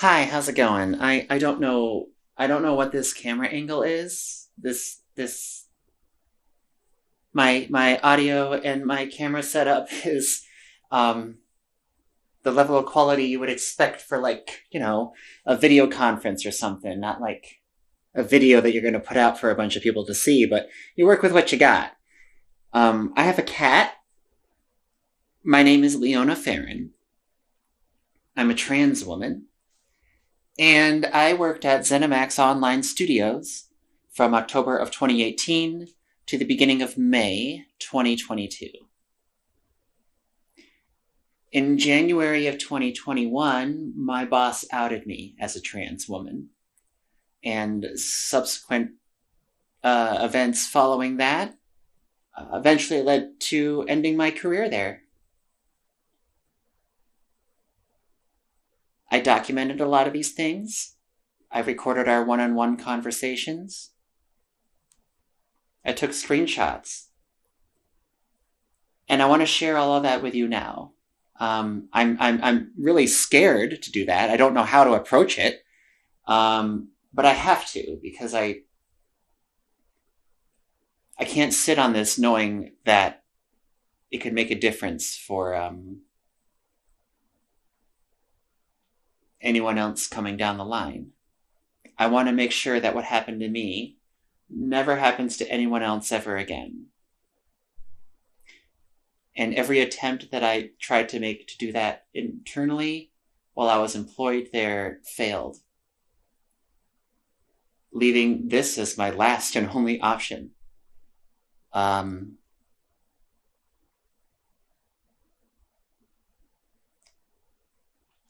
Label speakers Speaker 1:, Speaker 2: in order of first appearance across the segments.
Speaker 1: Hi, how's it going? I don't know what this camera angle is. This my audio and my camera setup is um the level of quality you would expect for a video conference or something, not like a video that you're going to put out for a bunch of people to see, but you work with what you got. I have a cat. My name is Leona Faren. I'm a trans woman. And I worked at Zenimax Online Studios from October of 2018 to the beginning of May 2022. In January of 2021, my boss outed me as a trans woman, and subsequent events following that eventually led to ending my career there. I documented a lot of these things. I recorded our one-on-one conversations. I took screenshots. And I want to share all of that with you now. I'm really scared to do that. I don't know how to approach it. But I have to, because I can't sit on this knowing that it could make a difference for anyone else coming down the line. I want to make sure that what happened to me never happens to anyone else ever again. And every attempt that I tried to make to do that internally while I was employed there failed, leaving this as my last and only option.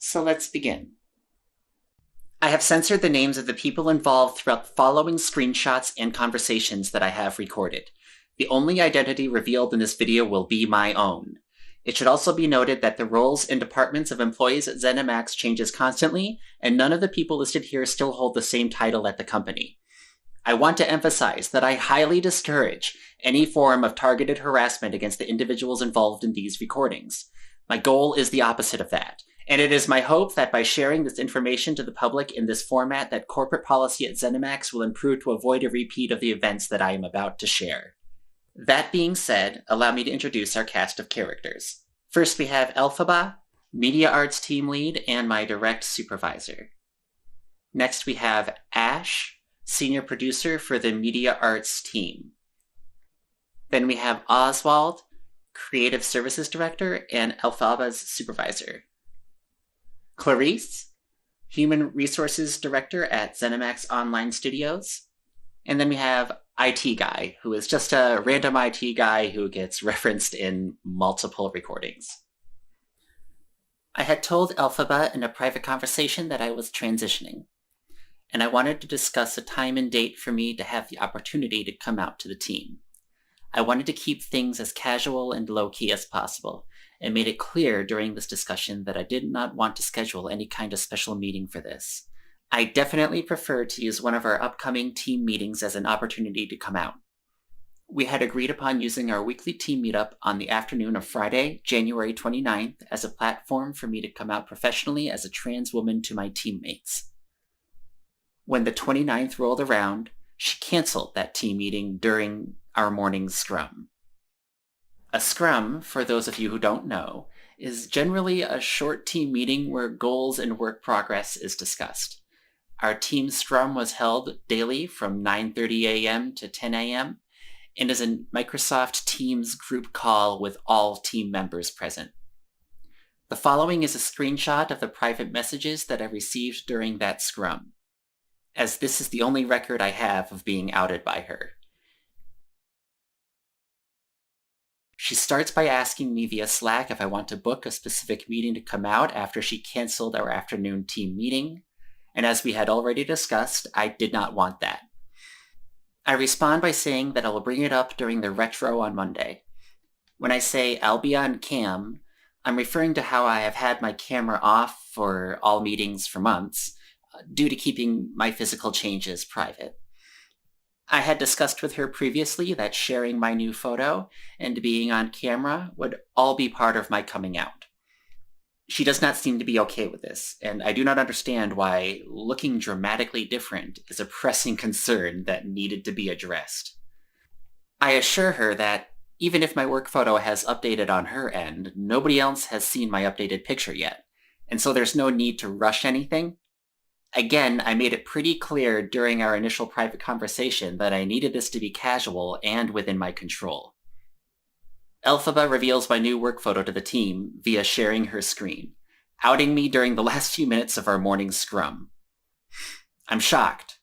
Speaker 1: So let's begin. I have censored the names of the people involved throughout the following screenshots and conversations that I have recorded. The only identity revealed in this video will be my own. It should also be noted that the roles and departments of employees at ZeniMax changes constantly, and none of the people listed here still hold the same title at the company. I want to emphasize that I highly discourage any form of targeted harassment against the individuals involved in these recordings. My goal is the opposite of that. And it is my hope that by sharing this information to the public in this format that corporate policy at ZeniMax will improve to avoid a repeat of the events that I am about to share. That being said, allow me to introduce our cast of characters. First we have Elphaba, Media Arts Team Lead and my direct supervisor. Next we have Ash, Senior Producer for the Media Arts team. Then we have Oswald, Creative Services Director and Elphaba's Supervisor. Clarice, Human Resources Director at Zenimax Online Studios. And then we have IT Guy, who is just a random IT guy who gets referenced in multiple recordings. I had told Elphaba in a private conversation that I was transitioning, and I wanted to discuss a time and date for me to have the opportunity to come out to the team. I wanted to keep things as casual and low-key as possible, and made it clear during this discussion that I did not want to schedule any kind of special meeting for this. I definitely prefer to use one of our upcoming team meetings as an opportunity to come out. We had agreed upon using our weekly team meetup on the afternoon of Friday, January 29th, as a platform for me to come out professionally as a trans woman to my teammates. When the 29th rolled around, she canceled that team meeting during our morning scrum. A scrum, for those of you who don't know, is generally a short team meeting where goals and work progress is discussed. Our team scrum was held daily from 9:30 a.m. to 10 a.m. and is a Microsoft Teams group call with all team members present. The following is a screenshot of the private messages that I received during that scrum, as this is the only record I have of being outed by her. She starts by asking me via Slack if I want to book a specific meeting to come out after she canceled our afternoon team meeting, and as we had already discussed, I did not want that. I respond by saying that I will bring it up during the retro on Monday. When I say I'll be on cam, I'm referring to how I have had my camera off for all meetings for months, due to keeping my physical changes private. I had discussed with her previously that sharing my new photo and being on camera would all be part of my coming out. She does not seem to be okay with this, and I do not understand why looking dramatically different is a pressing concern that needed to be addressed. I assure her that even if my work photo has updated on her end, nobody else has seen my updated picture yet, and so there's no need to rush anything. Again, I made it pretty clear during our initial private conversation that I needed this to be casual and within my control. Elphaba reveals my new work photo to the team via sharing her screen, outing me during the last few minutes of our morning scrum. I'm shocked.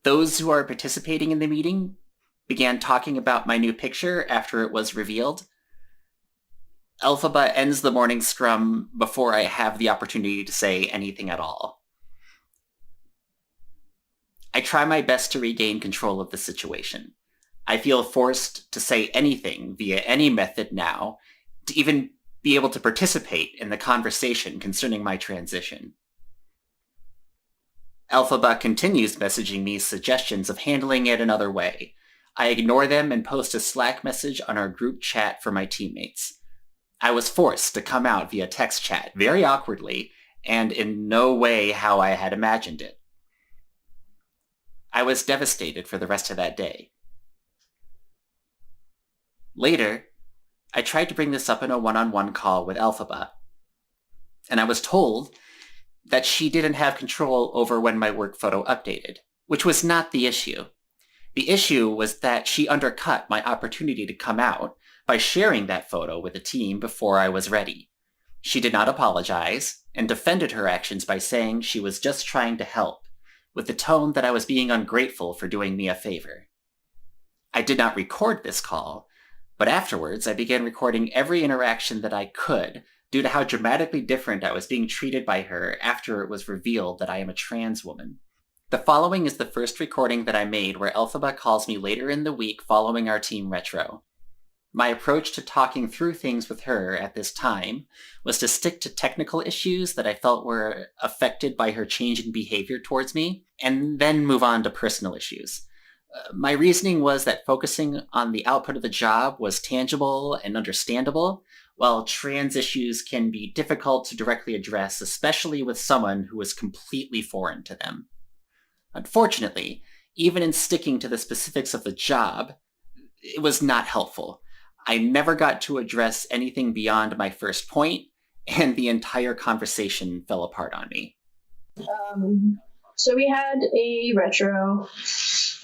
Speaker 1: Those who are participating in the meeting began talking about my new picture after it was revealed. Elphaba ends the morning scrum before I have the opportunity to say anything at all. I try my best to regain control of the situation. I feel forced to say anything via any method now to even be able to participate in the conversation concerning my transition. Elphaba continues messaging me suggestions of handling it another way. I ignore them and post a Slack message on our group chat for my teammates. I was forced to come out via text chat very awkwardly and in no way how I had imagined it. I was devastated for the rest of that day. Later, I tried to bring this up in a one-on-one call with Elphaba, and I was told that she didn't have control over when my work photo updated, which was not the issue. The issue was that she undercut my opportunity to come out by sharing that photo with the team before I was ready. She did not apologize and defended her actions by saying she was just trying to help, with the tone that I was being ungrateful for doing me a favor. I did not record this call, but afterwards I began recording every interaction that I could due to how dramatically different I was being treated by her after it was revealed that I am a trans woman. The following is the first recording that I made where Elphaba calls me later in the week following our team retro. My approach to talking through things with her at this time was to stick to technical issues that I felt were affected by her change in behavior towards me, and then move on to personal issues. My reasoning was that focusing on the output of the job was tangible and understandable, while trans issues can be difficult to directly address, especially with someone who is completely foreign to them. Unfortunately, even in sticking to the specifics of the job, it was not helpful. I never got to address anything beyond my first point, and the entire conversation fell apart on me.
Speaker 2: So we had a retro,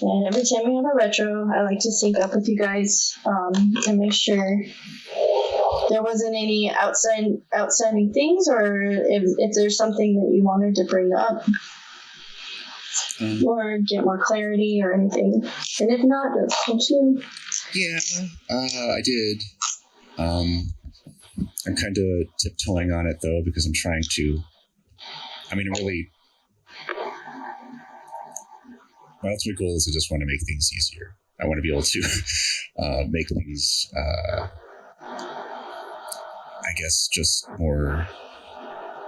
Speaker 2: and every time we have a retro, I like to sync up with you guys and make sure there wasn't any outstanding things, or if there's something that you wanted to bring up or get more clarity or anything. And if not, that's cool too.
Speaker 3: Yeah, I did. I'm kind of tiptoeing on it, though, because I'm trying to... I'm really... My ultimate goal is I just want to make things easier. I want to be able to make things, I guess, just more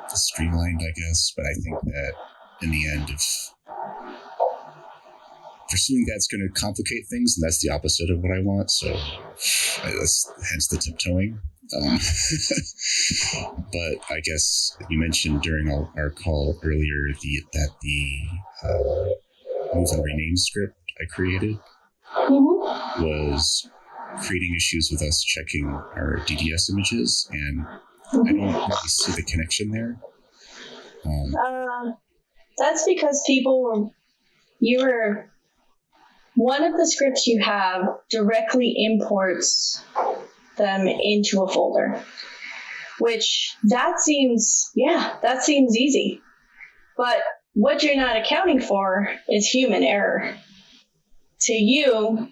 Speaker 3: streamlined, I guess. But I think that in the end, if pursuing that's going to complicate things, and that's the opposite of what I want. So that's hence the tiptoeing. But I guess you mentioned during our call earlier that the move and rename script I created was creating issues with us checking our DDS images, and I don't really see the connection there.
Speaker 2: That's because one of the scripts you have directly imports them into a folder, which that seems easy. But what you're not accounting for is human error. To you,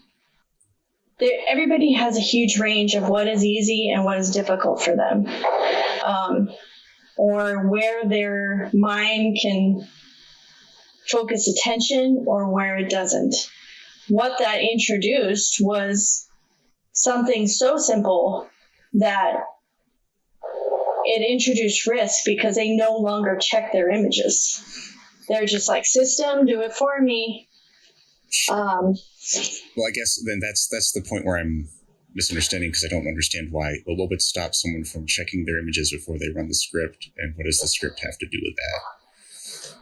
Speaker 2: everybody has a huge range of what is easy and what is difficult for them, or where their mind can focus attention or where it doesn't. What that introduced was something so simple that it introduced risk because they no longer check their images. They're just like, system, do it for me.
Speaker 3: Well, I guess then that's the point where I'm misunderstanding because I don't understand why. Well, what would stop someone from checking their images before they run the script, and what does the script have to do with that?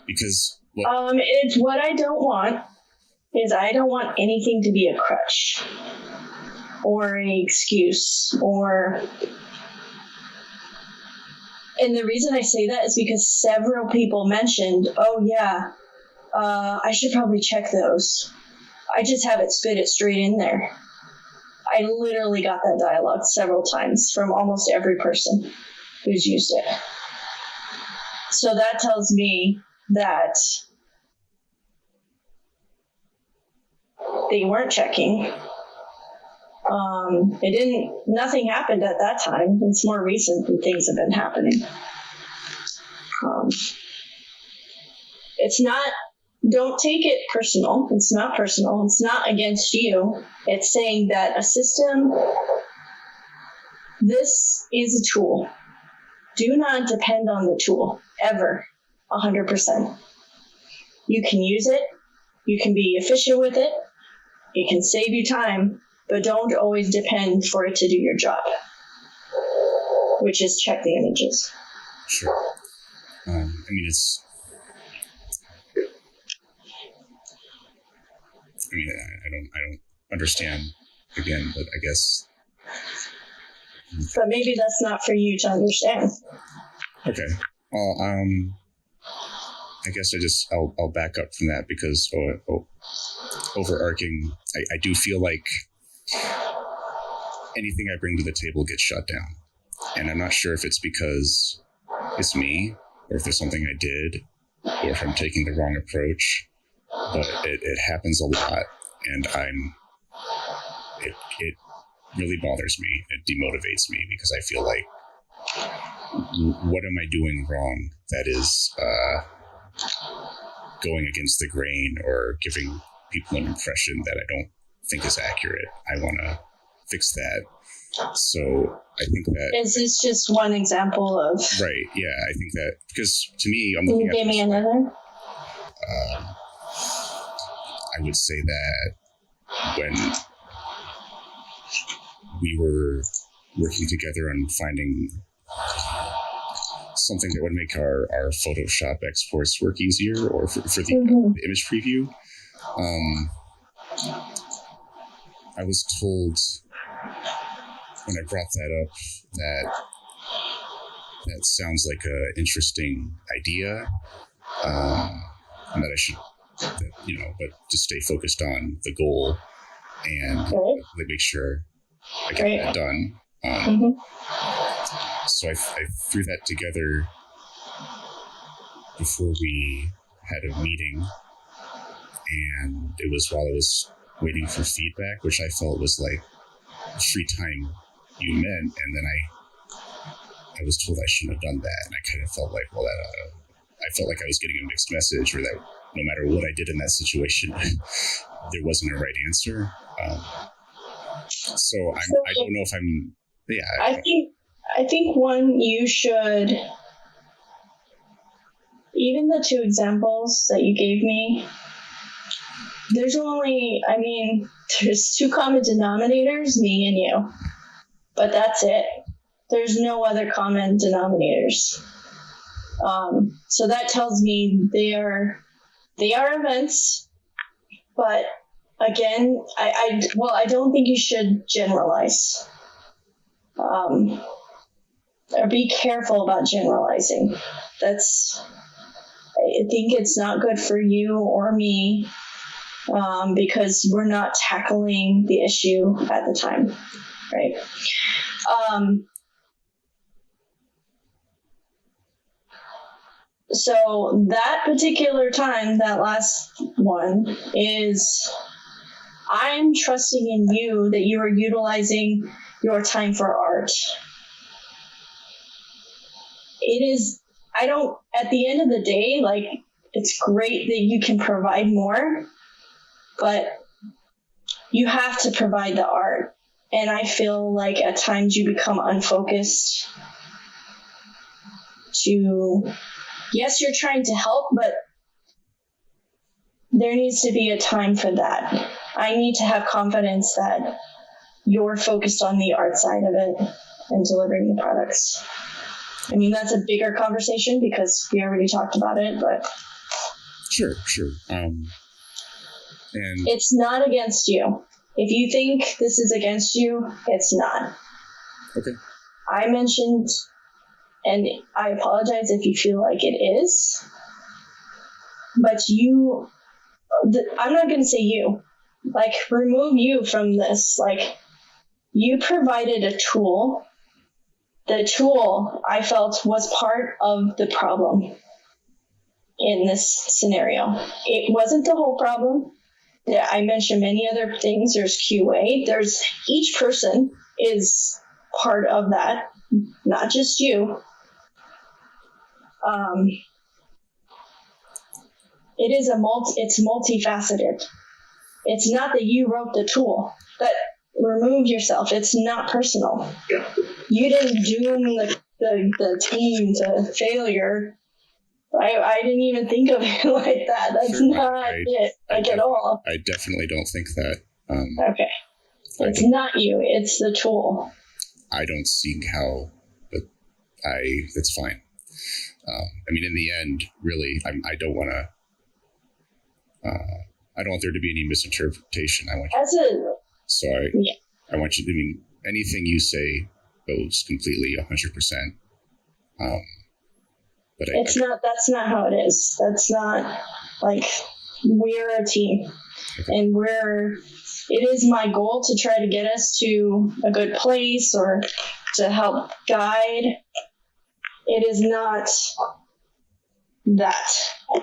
Speaker 3: Because
Speaker 2: it's what I don't want is I don't want anything to be a crutch or an excuse and the reason I say that is because several people mentioned, oh yeah, I should probably check those. I just have it spit it straight in there. I literally got that dialogue several times from almost every person who's used it. So that tells me that they weren't checking. Nothing happened at that time. It's more recent that things have been happening. It's not, don't take it personal. It's not personal. It's not against you. It's saying that a system, this is a tool. Do not depend on the tool, ever, 100%. You can use it. You can be efficient with it. It can save you time, but don't always depend for it to do your job, which is check the images.
Speaker 3: Sure. I don't understand again, but I guess.
Speaker 2: But maybe that's not for you to understand.
Speaker 3: Okay. Well, I guess I'll back up from that because overarching, I do feel like anything I bring to the table gets shut down. And I'm not sure if it's because it's me or if there's something I did or if I'm taking the wrong approach, but it happens a lot and it really bothers me. It demotivates me because I feel like, what am I doing wrong that is going against the grain or giving people an impression that I don't think is accurate? I want to fix that. So I think that... Is
Speaker 2: this just one example of...
Speaker 3: Right, yeah, I think that... Because to me, I'm
Speaker 2: looking
Speaker 3: at... Can you give me
Speaker 2: another?
Speaker 3: I would say that when we were working together on finding something that would make our Photoshop exports work easier or for the image preview, I was told when I brought that up that sounds like an interesting idea, and that I should, but to stay focused on the goal and make sure I get that done. So I threw that together before we had a meeting, and it was while I was waiting for feedback, which I felt was like free time you meant, and then I was told I shouldn't have done that, and I kind of felt like, I felt like I was getting a mixed message, or that no matter what I did in that situation, there wasn't a right answer. So I don't know if I'm,
Speaker 2: I think one, you should, even the two examples that you gave me, there's two common denominators, me and you, but that's it. There's no other common denominators. So that tells me they are events, but again, I don't think you should generalize. Or be careful about generalizing. I think it's not good for you or me, because we're not tackling the issue at the time, right? So that particular time, that last one, is I'm trusting in you that you are utilizing your time for art. At the end of the day, it's great that you can provide more, but you have to provide the art. And I feel like at times you become unfocused yes, you're trying to help, but there needs to be a time for that. I need to have confidence that you're focused on the art side of it and delivering the products. I mean, that's a bigger conversation because we already talked about it, but...
Speaker 3: Sure. And
Speaker 2: it's not against you. If you think this is against you, it's not.
Speaker 3: Okay.
Speaker 2: I mentioned, and I apologize if you feel like it is, but I'm not going to say you. Like, remove you from this. Like, you provided a tool. The tool, I felt, was part of the problem in this scenario. It wasn't the whole problem. I mentioned many other things. There's QA. There's each person is part of that, not just you. It's multifaceted. It's not that you wrote the tool. That remove yourself. It's not personal. You didn't doom the team to failure. I didn't even think of it like that. That's not it, at all.
Speaker 3: I definitely don't think that.
Speaker 2: Okay. It's not you. It's the tool.
Speaker 3: I don't see how, but that's fine. I mean, in the end, really, I don't want to. I don't want there to be any misinterpretation. I want you to. I mean, anything you say goes completely 100%. But
Speaker 2: that's not how it is. That's not, like, we're a team. Okay. And it is my goal to try to get us to a good place or to help guide. It is not that.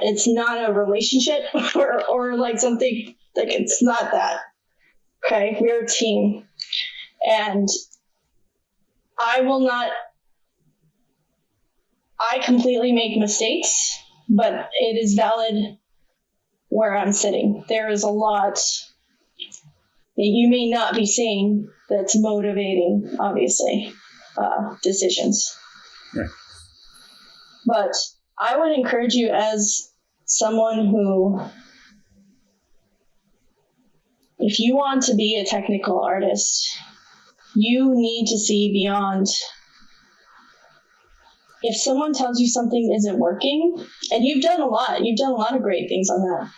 Speaker 2: It's not a relationship or like something, like, it's not that. Okay, we're a team. And I completely make mistakes, but it is valid where I'm sitting. There is a lot that you may not be seeing that's motivating, obviously, decisions.
Speaker 3: Right.
Speaker 2: But I would encourage you, as someone who, if you want to be a technical artist, you need to see beyond. If someone tells you something isn't working, and you've done a lot of great things on that,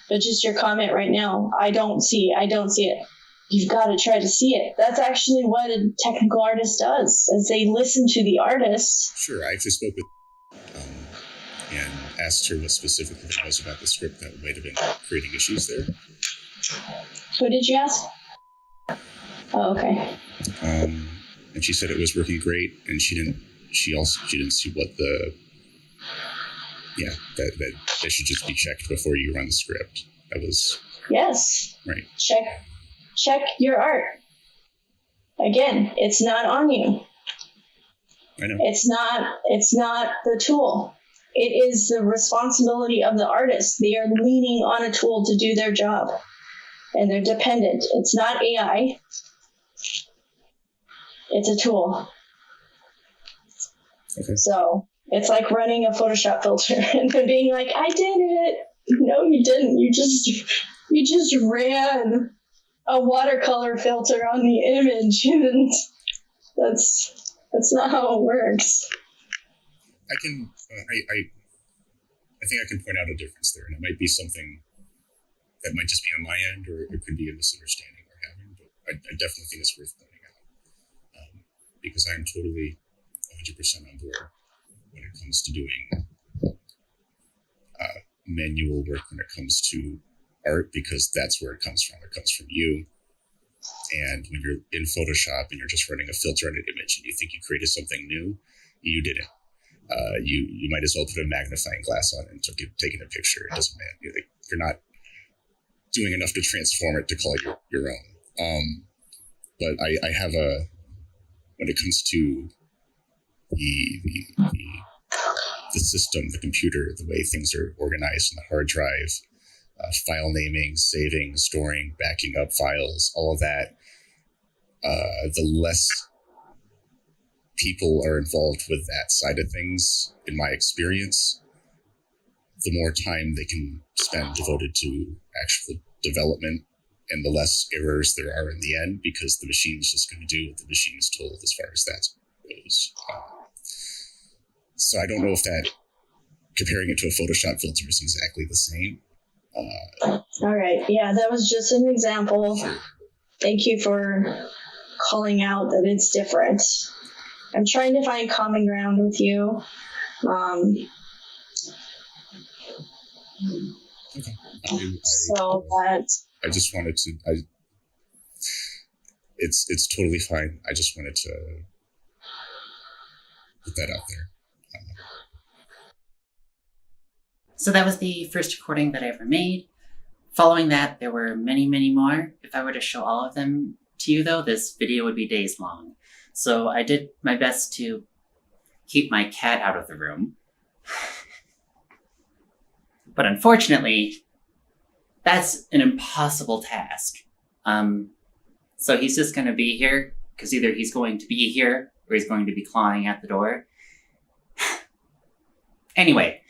Speaker 2: but just your comment right now, I don't see it. You've got to try to see it. That's actually what a technical artist does, is they listen to the artist.
Speaker 3: Sure, I actually spoke with and asked her what specifically it was about the script that might have been creating issues there.
Speaker 2: Who did you ask? Oh, okay.
Speaker 3: And she said it was working great, and she didn't see what that should just be checked before you run the script. That was...
Speaker 2: Yes.
Speaker 3: Right.
Speaker 2: Check your art. Again, it's not on you.
Speaker 3: I know.
Speaker 2: It's not the tool. It is the responsibility of the artist. They are leaning on a tool to do their job, and they're dependent. It's not AI. It's a tool.
Speaker 3: Okay.
Speaker 2: So it's like running a Photoshop filter and then being like, I did it. No, you didn't. You just ran a watercolor filter on the image, and that's not how it works.
Speaker 3: I think I can point out a difference there, and it might be something that might just be on my end, or it could be a misunderstanding we're having, but I definitely think it's worth pointing out, because I'm totally 100% on board when it comes to doing manual work, when it comes to art, because that's where it comes from. It comes from you. And when you're in Photoshop and you're just running a filter on an image and you think you created something new, you didn't. You might as well put a magnifying glass on it and taking a picture. It doesn't matter. You're not doing enough to transform it to call it your own. But I have when it comes to the system, the computer, the way things are organized on the hard drive, file naming, saving, storing, backing up files, all of that, the less people are involved with that side of things, in my experience, the more time they can spend devoted to actual development and the less errors there are in the end, because the machine is just going to do what the machine is told as far as that goes. So I don't know if that, comparing it to a Photoshop filter, is exactly the same.
Speaker 2: All right. Yeah, that was just an example.
Speaker 3: Sure.
Speaker 2: Thank you for calling out that it's different. I'm trying to find common ground with you.
Speaker 3: Okay.
Speaker 2: So that
Speaker 3: I just wanted to. It's totally fine. I just wanted to put that out there.
Speaker 1: So that was the first recording that I ever made. Following that, there were many, many more. If I were to show all of them to you, though, this video would be days long. So I did my best to keep my cat out of the room. But unfortunately, that's an impossible task. So he's just going to be here, because either he's going to be here or he's going to be clawing at the door. Anyway,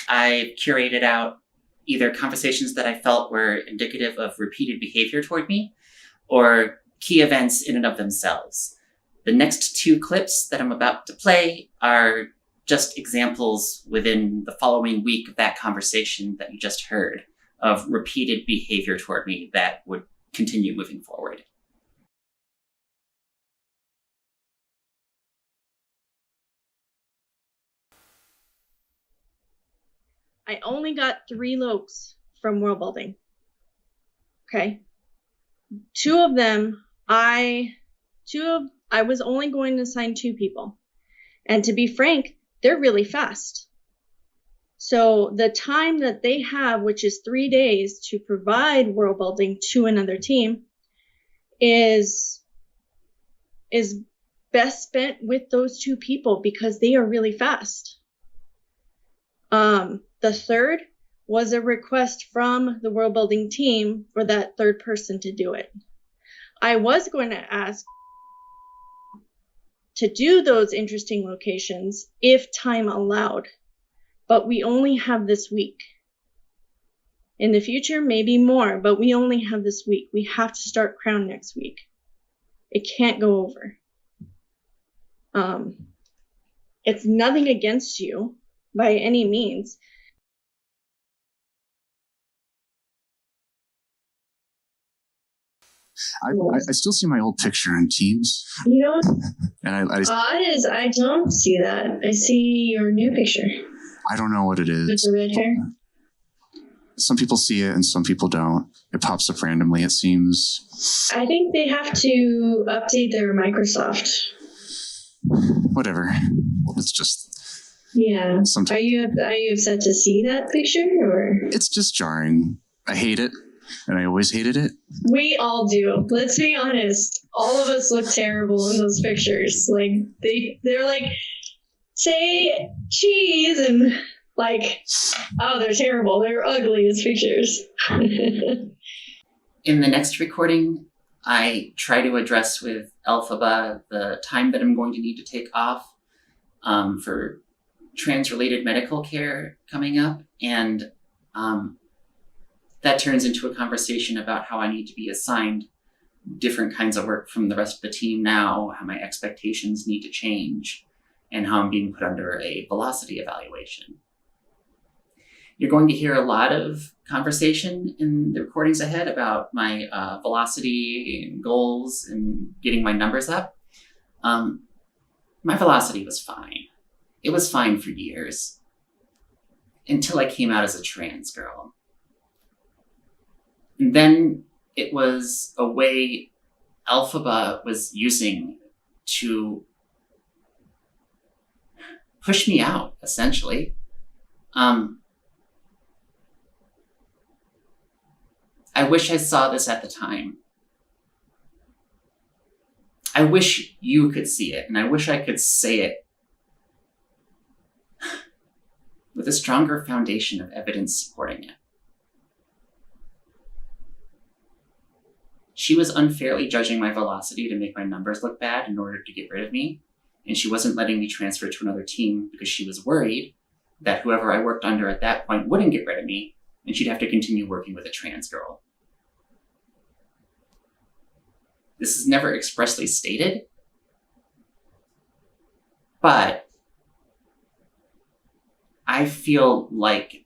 Speaker 1: I curated out either conversations that I felt were indicative of repeated behavior toward me, or key events in and of themselves. The next two clips that I'm about to play are just examples within the following week of that conversation that you just heard of repeated behavior toward me that would continue moving forward.
Speaker 2: I only got 3 lokes from world building. Okay. 2 of them, I was only going to assign 2 people. And to be frank, they're really fast. So the time that they have, which is 3 days to provide world building to another team, is best spent with those 2 people because they are really fast. The third was a request from the world building team for that third person to do it. I was going to ask to do those interesting locations if time allowed, but we only have this week. In the future, maybe more, but we only have this week. We have to start Crown next week. It can't go over. It's nothing against you by any means.
Speaker 3: I still see my old picture in Teams.
Speaker 2: You know what's
Speaker 3: And
Speaker 2: odd is I don't see that. I see your new picture.
Speaker 3: I don't know what it is.
Speaker 2: With the red hair?
Speaker 3: Some people see it and some people don't. It pops up randomly, it seems.
Speaker 2: I think they have to update their Microsoft.
Speaker 3: Whatever. It's just...
Speaker 2: Yeah.
Speaker 3: Sometimes
Speaker 2: Are you upset to see that picture, or?
Speaker 3: it's just jarring. I hate it, and I always hated it.
Speaker 2: We all do. Let's be honest. All of us look terrible in those pictures. Like they're like, say cheese, and like, oh, they're terrible. They're ugly as pictures.
Speaker 1: In the next recording, I try to address with Alphaba the time that I'm going to need to take off for trans-related medical care coming up, and that turns into a conversation about how I need to be assigned different kinds of work from the rest of the team now, how my expectations need to change, and how I'm being put under a velocity evaluation. You're going to hear a lot of conversation in the recordings ahead about my velocity and goals and getting my numbers up. My velocity was fine. It was fine for years, until I came out as a trans girl. And then it was a way Alphaba was using to push me out, essentially. I wish I saw this at the time. I wish you could see it, and I wish I could say it with a stronger foundation of evidence supporting it. She was unfairly judging my velocity to make my numbers look bad in order to get rid of me, and she wasn't letting me transfer to another team because she was worried that whoever I worked under at that point wouldn't get rid of me, and she'd have to continue working with a trans girl. This is never expressly stated, but I feel like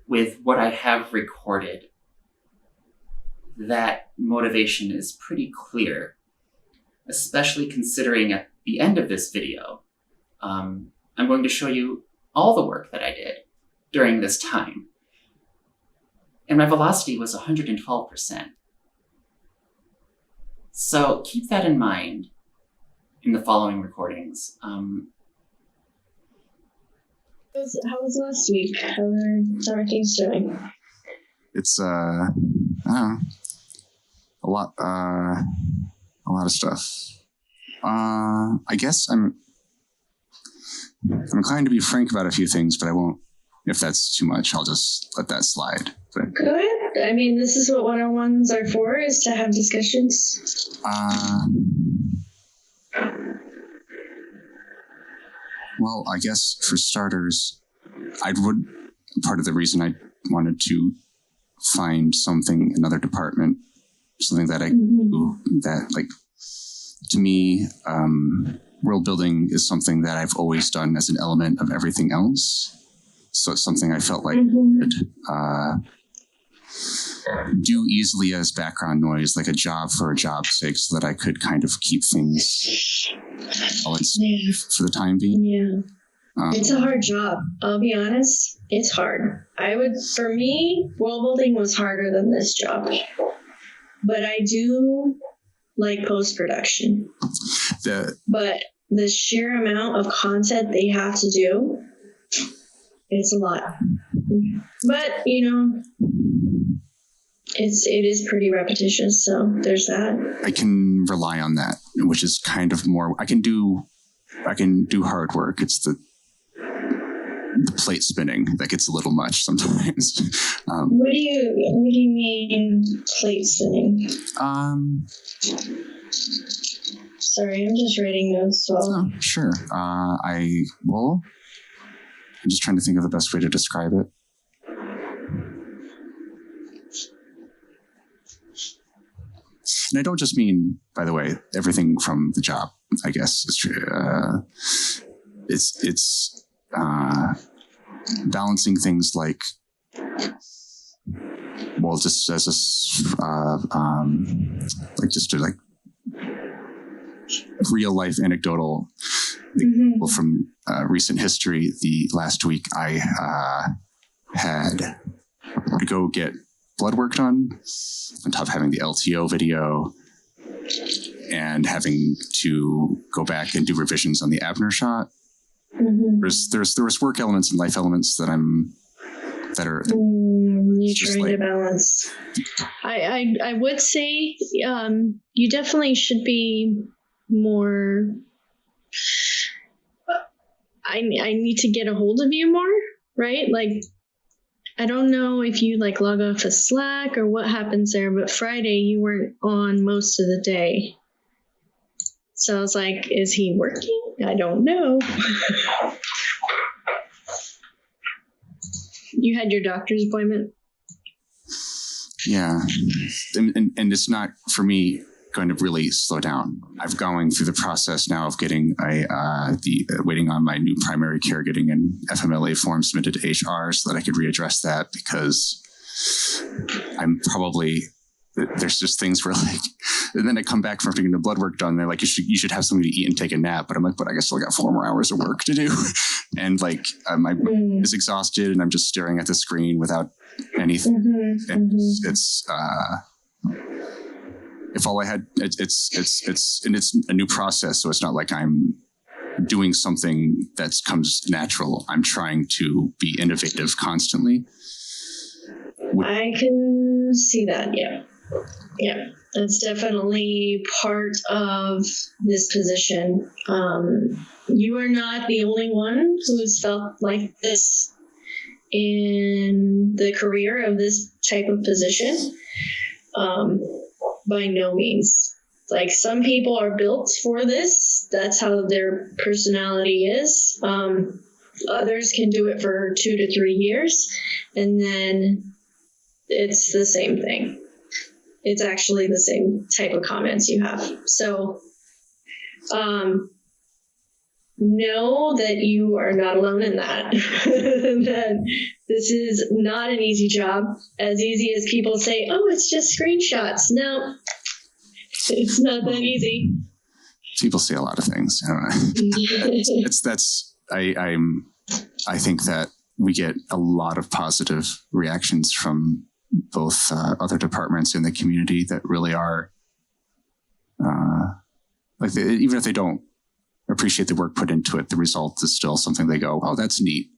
Speaker 1: with what I have recorded, that motivation is pretty clear, especially considering at the end of this video, I'm going to show you all the work that I did during this time. And my velocity was 112%. So keep that in mind in the following recordings.
Speaker 2: How was last week? How are things doing?
Speaker 4: It's I don't know, a lot of stuff. I guess I'm inclined to be frank about a few things, but I won't. If that's too much, I'll just let that slide. But,
Speaker 2: good. I mean, this is what one-on-ones are for, is to have discussions.
Speaker 4: Well, I guess for starters, part of the reason I wanted to find something, another department, something that I do that, like, to me, world building is something that I've always done as an element of everything else. So it's something I felt like could do easily as background noise, like a job for a job's sake, so that I could kind of keep things balanced for the time being.
Speaker 2: Yeah. It's a hard job. I'll be honest. It's hard. For me, world building was harder than this job. But I do like post-production. But the sheer amount of content they have to do, it's a lot. But, it is pretty repetitious, so there's that.
Speaker 4: I can rely on that, which is kind of more, I can do hard work. It's the plate spinning that gets a little much sometimes.
Speaker 2: What do you mean plate spinning? Sorry, I'm just writing notes. So.
Speaker 4: Sure. I'm just trying to think of the best way to describe it. And I don't just mean, by the way, everything from the job, I guess is true. It's balancing things like, well, just as real life anecdotal from recent history. The last week I had to go get blood work done, on top of having the LTO video and having to go back and do revisions on the Abner shot. There's work elements and life elements that are
Speaker 2: you're trying to balance. I would say you definitely should be more. I need to get a hold of you more, right? Like, I don't know if you log off of Slack or what happens there, but Friday you weren't on most of the day. So I was like, is he working? I don't know. You had your doctor's appointment?
Speaker 4: Yeah. And it's not, for me, going to really slow down. I'm going through the process now of getting waiting on my new primary care, getting an FMLA form submitted to HR so that I could readdress that, because I'm probably, there's just things where and then I come back from getting the blood work done. They're like, you should have something to eat and take a nap. But I'm like, but I guess I got 4 more hours of work to do. And my brain is exhausted and I'm just staring at the screen without anything. And it's if all I had, it's a new process. So it's not like I'm doing something that comes natural. I'm trying to be innovative constantly.
Speaker 2: I can see that. Yeah. Yeah. That's definitely part of this position. You are not the only one who's felt like this in the career of this type of position. By no means. Like, some people are built for this. That's how their personality is. Others can do it for 2 to 3 years, and then it's the same thing. it's actually the same type of comments you have. So know that you are not alone in that. That this is not an easy job. As easy as people say, oh, it's just screenshots. No, it's not that easy.
Speaker 4: People say a lot of things. I don't know. I think that we get a lot of positive reactions from both other departments in the community that really are even if they don't appreciate the work put into it, the result is still something they go, oh, that's neat.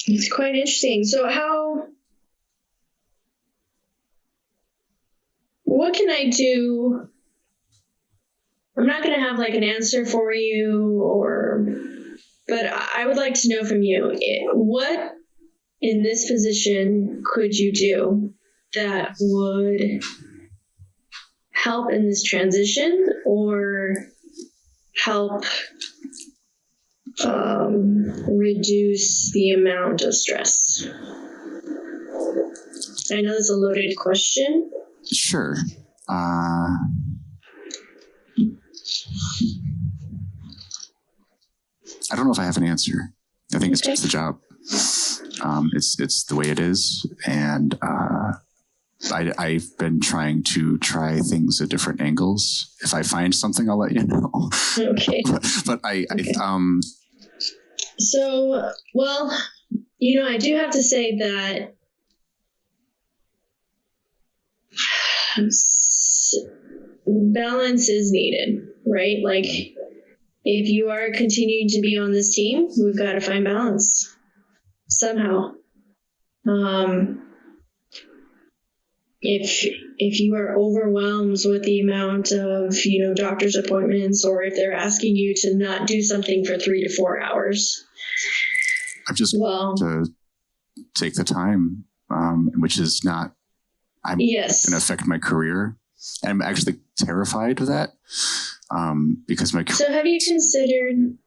Speaker 2: It's quite interesting. So what can I do? I'm not going to have like an answer for you, but I would like to know from you, what in this position could you do that would help in this transition or help reduce the amount of stress? I know it's a loaded question.
Speaker 4: Sure. I don't know if I have an answer. I think it's just the job. It's the way it is, and I've been trying to try things at different angles. If I find something, I'll let you know.
Speaker 2: Okay.
Speaker 4: but I
Speaker 2: So, well, I do have to say that balance is needed, right? Like, if you are continuing to be on this team, we've got to find balance somehow. If you are overwhelmed with the amount of, doctor's appointments, or if they're asking you to not do something for 3 to 4 hours,
Speaker 4: I've just to take the time, which is not, going to affect my career. I'm actually terrified of that. Because
Speaker 2: So have you considered,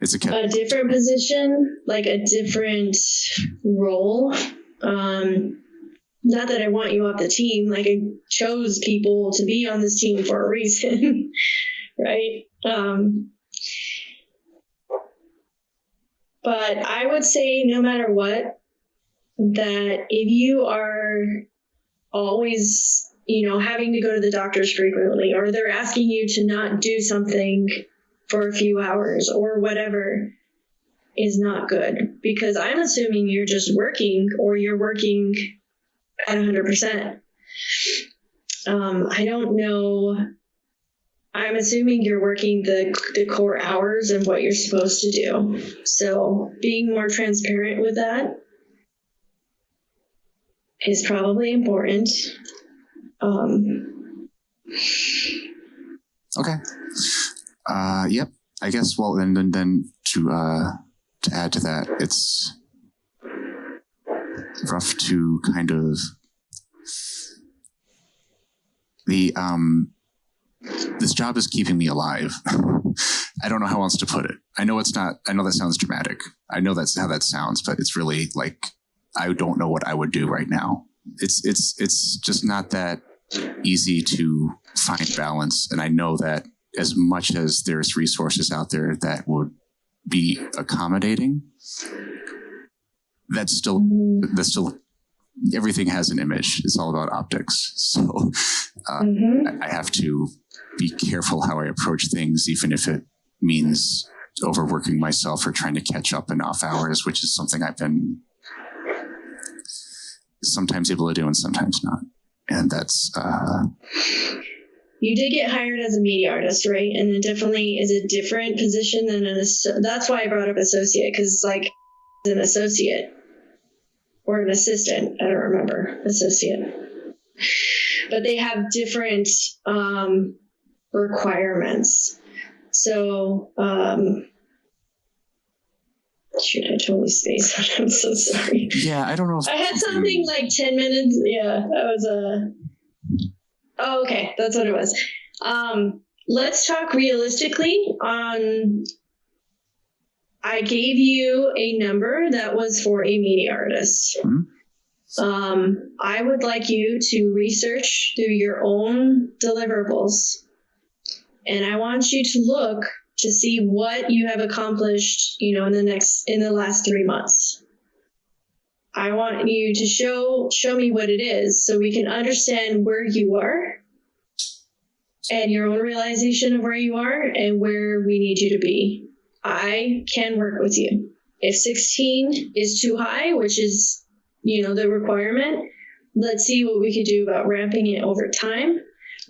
Speaker 4: it's a
Speaker 2: different position, like a different role? Not that I want you off the team, like I chose people to be on this team for a reason, right? But I would say no matter what, that if you are always, having to go to the doctors frequently, or they're asking you to not do something for a few hours or whatever, is not good. Because I'm assuming you're just working, or you're working at 100%. I don't know. I'm assuming you're working the core hours and what you're supposed to do. So being more transparent with that is probably important.
Speaker 4: Okay. Yep. I guess. Well, then to add to that, it's rough to kind of this job is keeping me alive. I don't know how else to put it. I know it's not. I know that sounds dramatic. I know that's how that sounds, but it's really like I don't know what I would do right now. It's just not that easy to find balance, and I know that as much as there's resources out there that would be accommodating, that's still everything has an image. It's all about optics. So I have to be careful how I approach things, even if it means overworking myself or trying to catch up in off hours, which is something I've been sometimes able to do and sometimes not. And that's...
Speaker 2: You did get hired as a media artist, right? And it definitely is a different position than that's why I brought up associate, because it's like an associate or an assistant. I don't remember. Associate. But they have different requirements. So, shoot, I totally spaced out. I'm so sorry.
Speaker 4: Yeah, I don't know.
Speaker 2: I had something like 10 minutes. Yeah, that was Oh, okay. That's what it was. Let's talk realistically on I gave you a number that was for a media artist. I would like you to research through your own deliverables, and I want you to look to see what you have accomplished, in the last 3 months. I want you to show me what it is so we can understand where you are and your own realization of where you are and where we need you to be. I can work with you. If 16 is too high, which is, the requirement, let's see what we could do about ramping it over time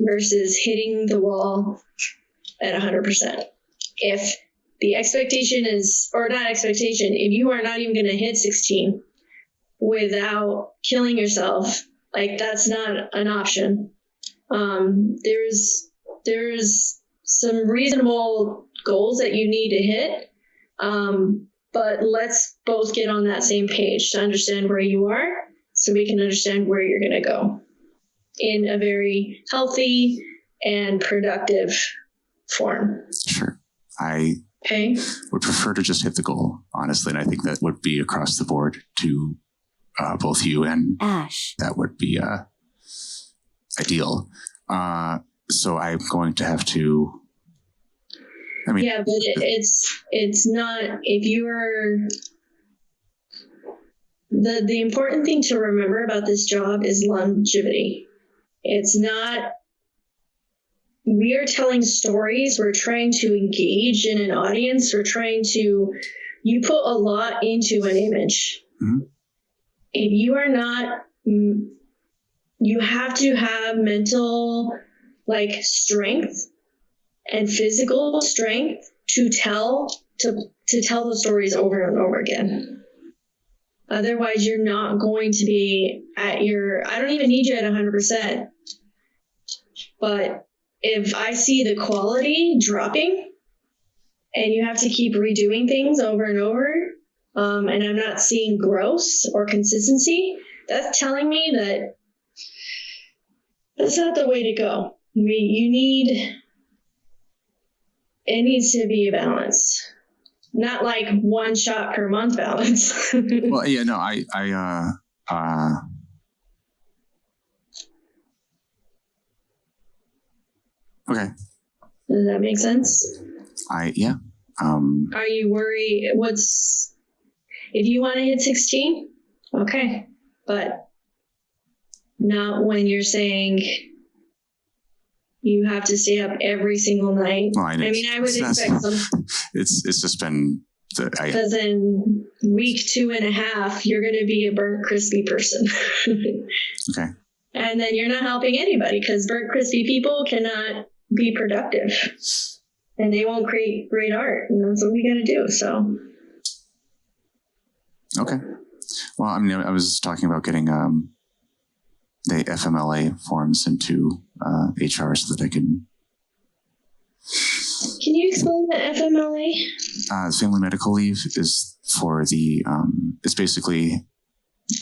Speaker 2: versus hitting the wall at 100%. If the expectation is, or not expectation, if you are not even going to hit 16 without killing yourself, like that's not an option. There's some reasonable goals that you need to hit, but let's both get on that same page to understand where you are so we can understand where you're going to go in a very healthy and productive form.
Speaker 4: Sure. I would prefer to just hit the goal, honestly, and I think that would be across the board to both you and
Speaker 5: Ash.
Speaker 4: That would be ideal. So I'm going to have to. But
Speaker 2: it's not, if you're, the important thing to remember about this job is longevity. It's not, we are telling stories, we're trying to engage in an audience, you put a lot into an image.
Speaker 4: Mm-hmm.
Speaker 2: If you are not, you have to have mental, strength and physical strength to tell the stories over and over again. Otherwise, you're not going to be at I don't even need you at 100%. But if I see the quality dropping and you have to keep redoing things over and over, and I'm not seeing growth or consistency, that's telling me that that's not the way to go. It needs to be a balance, not like one shot per month balance.
Speaker 4: Well, yeah, no, okay.
Speaker 2: Does that make sense?
Speaker 4: Yeah.
Speaker 2: Are you worried? If you want to hit 16, okay, but not when you're saying you have to stay up every single night.
Speaker 4: Well, I
Speaker 2: would expect some.
Speaker 4: It's just been.
Speaker 2: Because in week 2.5, you're going to be a burnt, crispy person.
Speaker 4: Okay.
Speaker 2: And then you're not helping anybody because burnt, crispy people cannot be productive. And they won't create great art. And that's what we got to do. So.
Speaker 4: Okay. Well, I was talking about getting the FMLA forms into HR so that I can.
Speaker 2: Can you explain the FMLA?
Speaker 4: Family medical leave is for the. It's basically.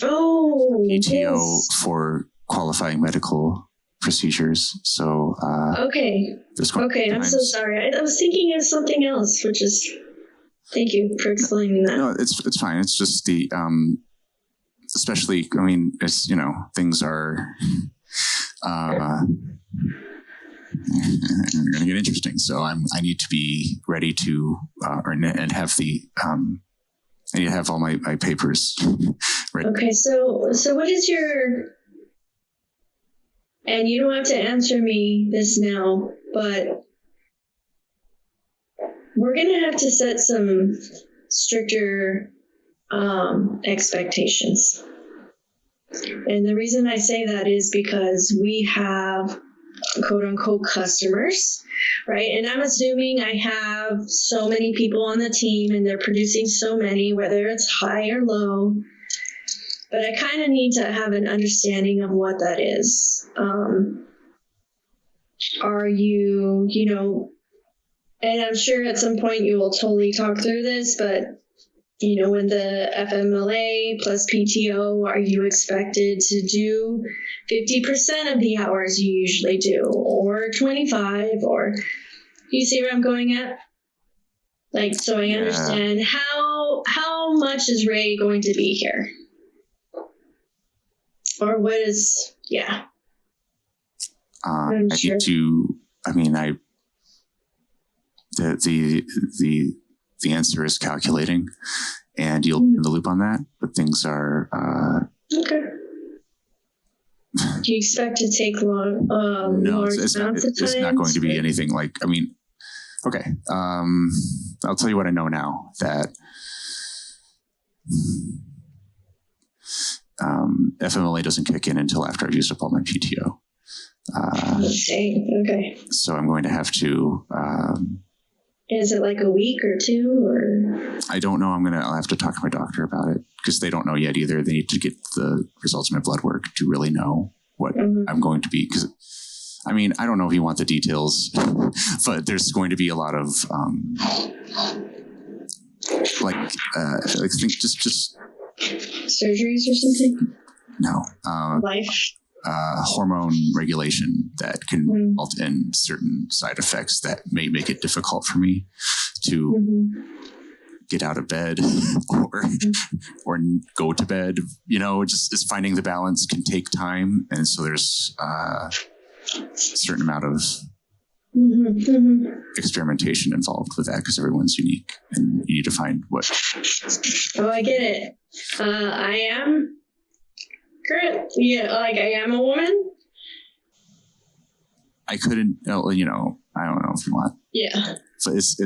Speaker 4: PTO for qualifying medical procedures. So.
Speaker 2: Okay. I'm so sorry. I was thinking of something else, which is. Thank you for explaining that.
Speaker 4: No, it's fine. It's just the especially. It's things are going to get interesting. So I need to be ready to and have the I need to have all my papers ready.
Speaker 2: Okay, so what is your? And you don't have to answer me this now, but we're going to have to set some stricter expectations. And the reason I say that is because we have quote unquote customers, right? And I'm assuming I have so many people on the team and they're producing so many, whether it's high or low. But I kind of need to have an understanding of what that is. Are you, and I'm sure at some point you will totally talk through this, but, in the FMLA plus PTO, are you expected to do 50% of the hours you usually do, or 25, or you see where I'm going at? Like, so I understand how much is Ray going to be here? Or what is,
Speaker 4: I need to, the answer is calculating, and you'll be in the loop on that, but things are,
Speaker 2: okay. Do you expect to take long?
Speaker 4: No, it's not going to be anything like, okay. I'll tell you what I know now, that FMLA doesn't kick in until after I've used up all my PTO.
Speaker 2: Okay.
Speaker 4: So I'm going to have to...
Speaker 2: is it like a week or two, or?
Speaker 4: I don't know. I'll have to talk to my doctor about it, because they don't know yet either. They need to get the results of my blood work to really know what I'm going to be. Because, I don't know if you want the details, but there's going to be a lot of, I think just
Speaker 2: surgeries or something?
Speaker 4: No.
Speaker 2: Life?
Speaker 4: Hormone regulation that can result in certain side effects that may make it difficult for me to get out of bed or go to bed. Just finding the balance can take time, and so there's a certain amount of experimentation involved with that, because everyone's unique and you need to find what.
Speaker 2: Oh, I get it. I am. Correct. Yeah, I am a woman.
Speaker 4: I couldn't, I don't know if you want.
Speaker 2: Yeah.
Speaker 4: So it's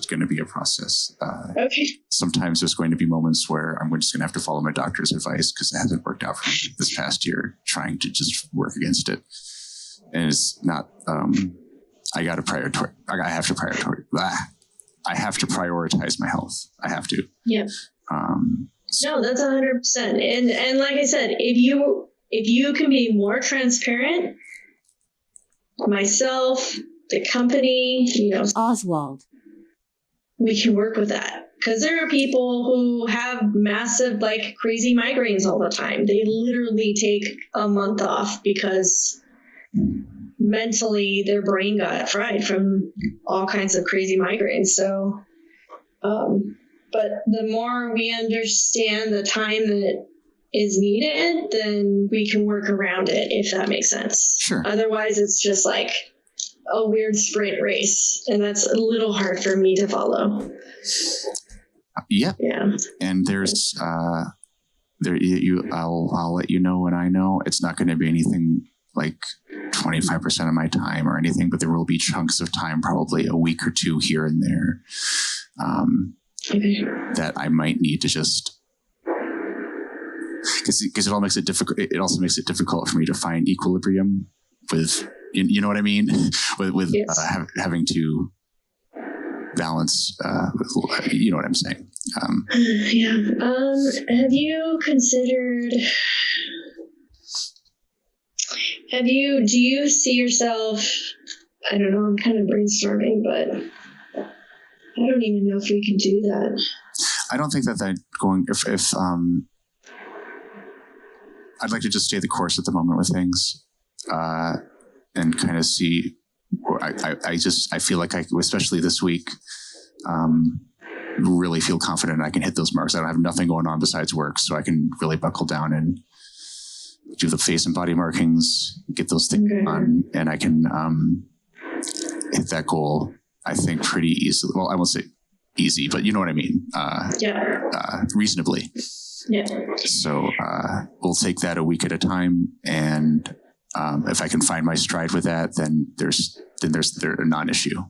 Speaker 4: going to be a process.
Speaker 2: Okay.
Speaker 4: Sometimes there's going to be moments where I'm just going to have to follow my doctor's advice, because it hasn't worked out for me this past year, trying to just work against it. And it's not, I have to prioritize my health. I have to.
Speaker 2: Yeah. No, that's 100%. And like I said, if you can be more transparent, myself, the company,
Speaker 5: Oswald,
Speaker 2: we can work with that. Because there are people who have massive, crazy migraines all the time. They literally take a month off because mentally their brain got fried from all kinds of crazy migraines. So, but the more we understand the time that is needed, then we can work around it, if that makes sense.
Speaker 4: Sure.
Speaker 2: Otherwise, it's just like a weird sprint race, and that's a little hard for me to follow.
Speaker 4: Yeah.
Speaker 2: Yeah.
Speaker 4: And there's I'll let you know when I know. It's not going to be anything like 25% of my time or anything, but there will be chunks of time, probably a week or two here and there. That I might need to just, because it all makes it difficult. It also makes it difficult for me to find equilibrium with, you know what I mean, with yes. Having to balance. You know what I'm saying?
Speaker 2: Have you considered? Do you see yourself? I don't know. I'm kind of brainstorming, but I don't even know if we can do that.
Speaker 4: I don't think that going, if I'd like to just stay the course at the moment with things, and kind of see, I feel like especially this week, really feel confident I can hit those marks. I don't have nothing going on besides work, so I can really buckle down and do the face and body markings, get those things on, and I can hit that goal, I think, pretty easily. Well, I won't say easy, but you know what I mean. Reasonably.
Speaker 2: Yeah.
Speaker 4: So we'll take that a week at a time, and if I can find my stride with that, then there's a non-issue.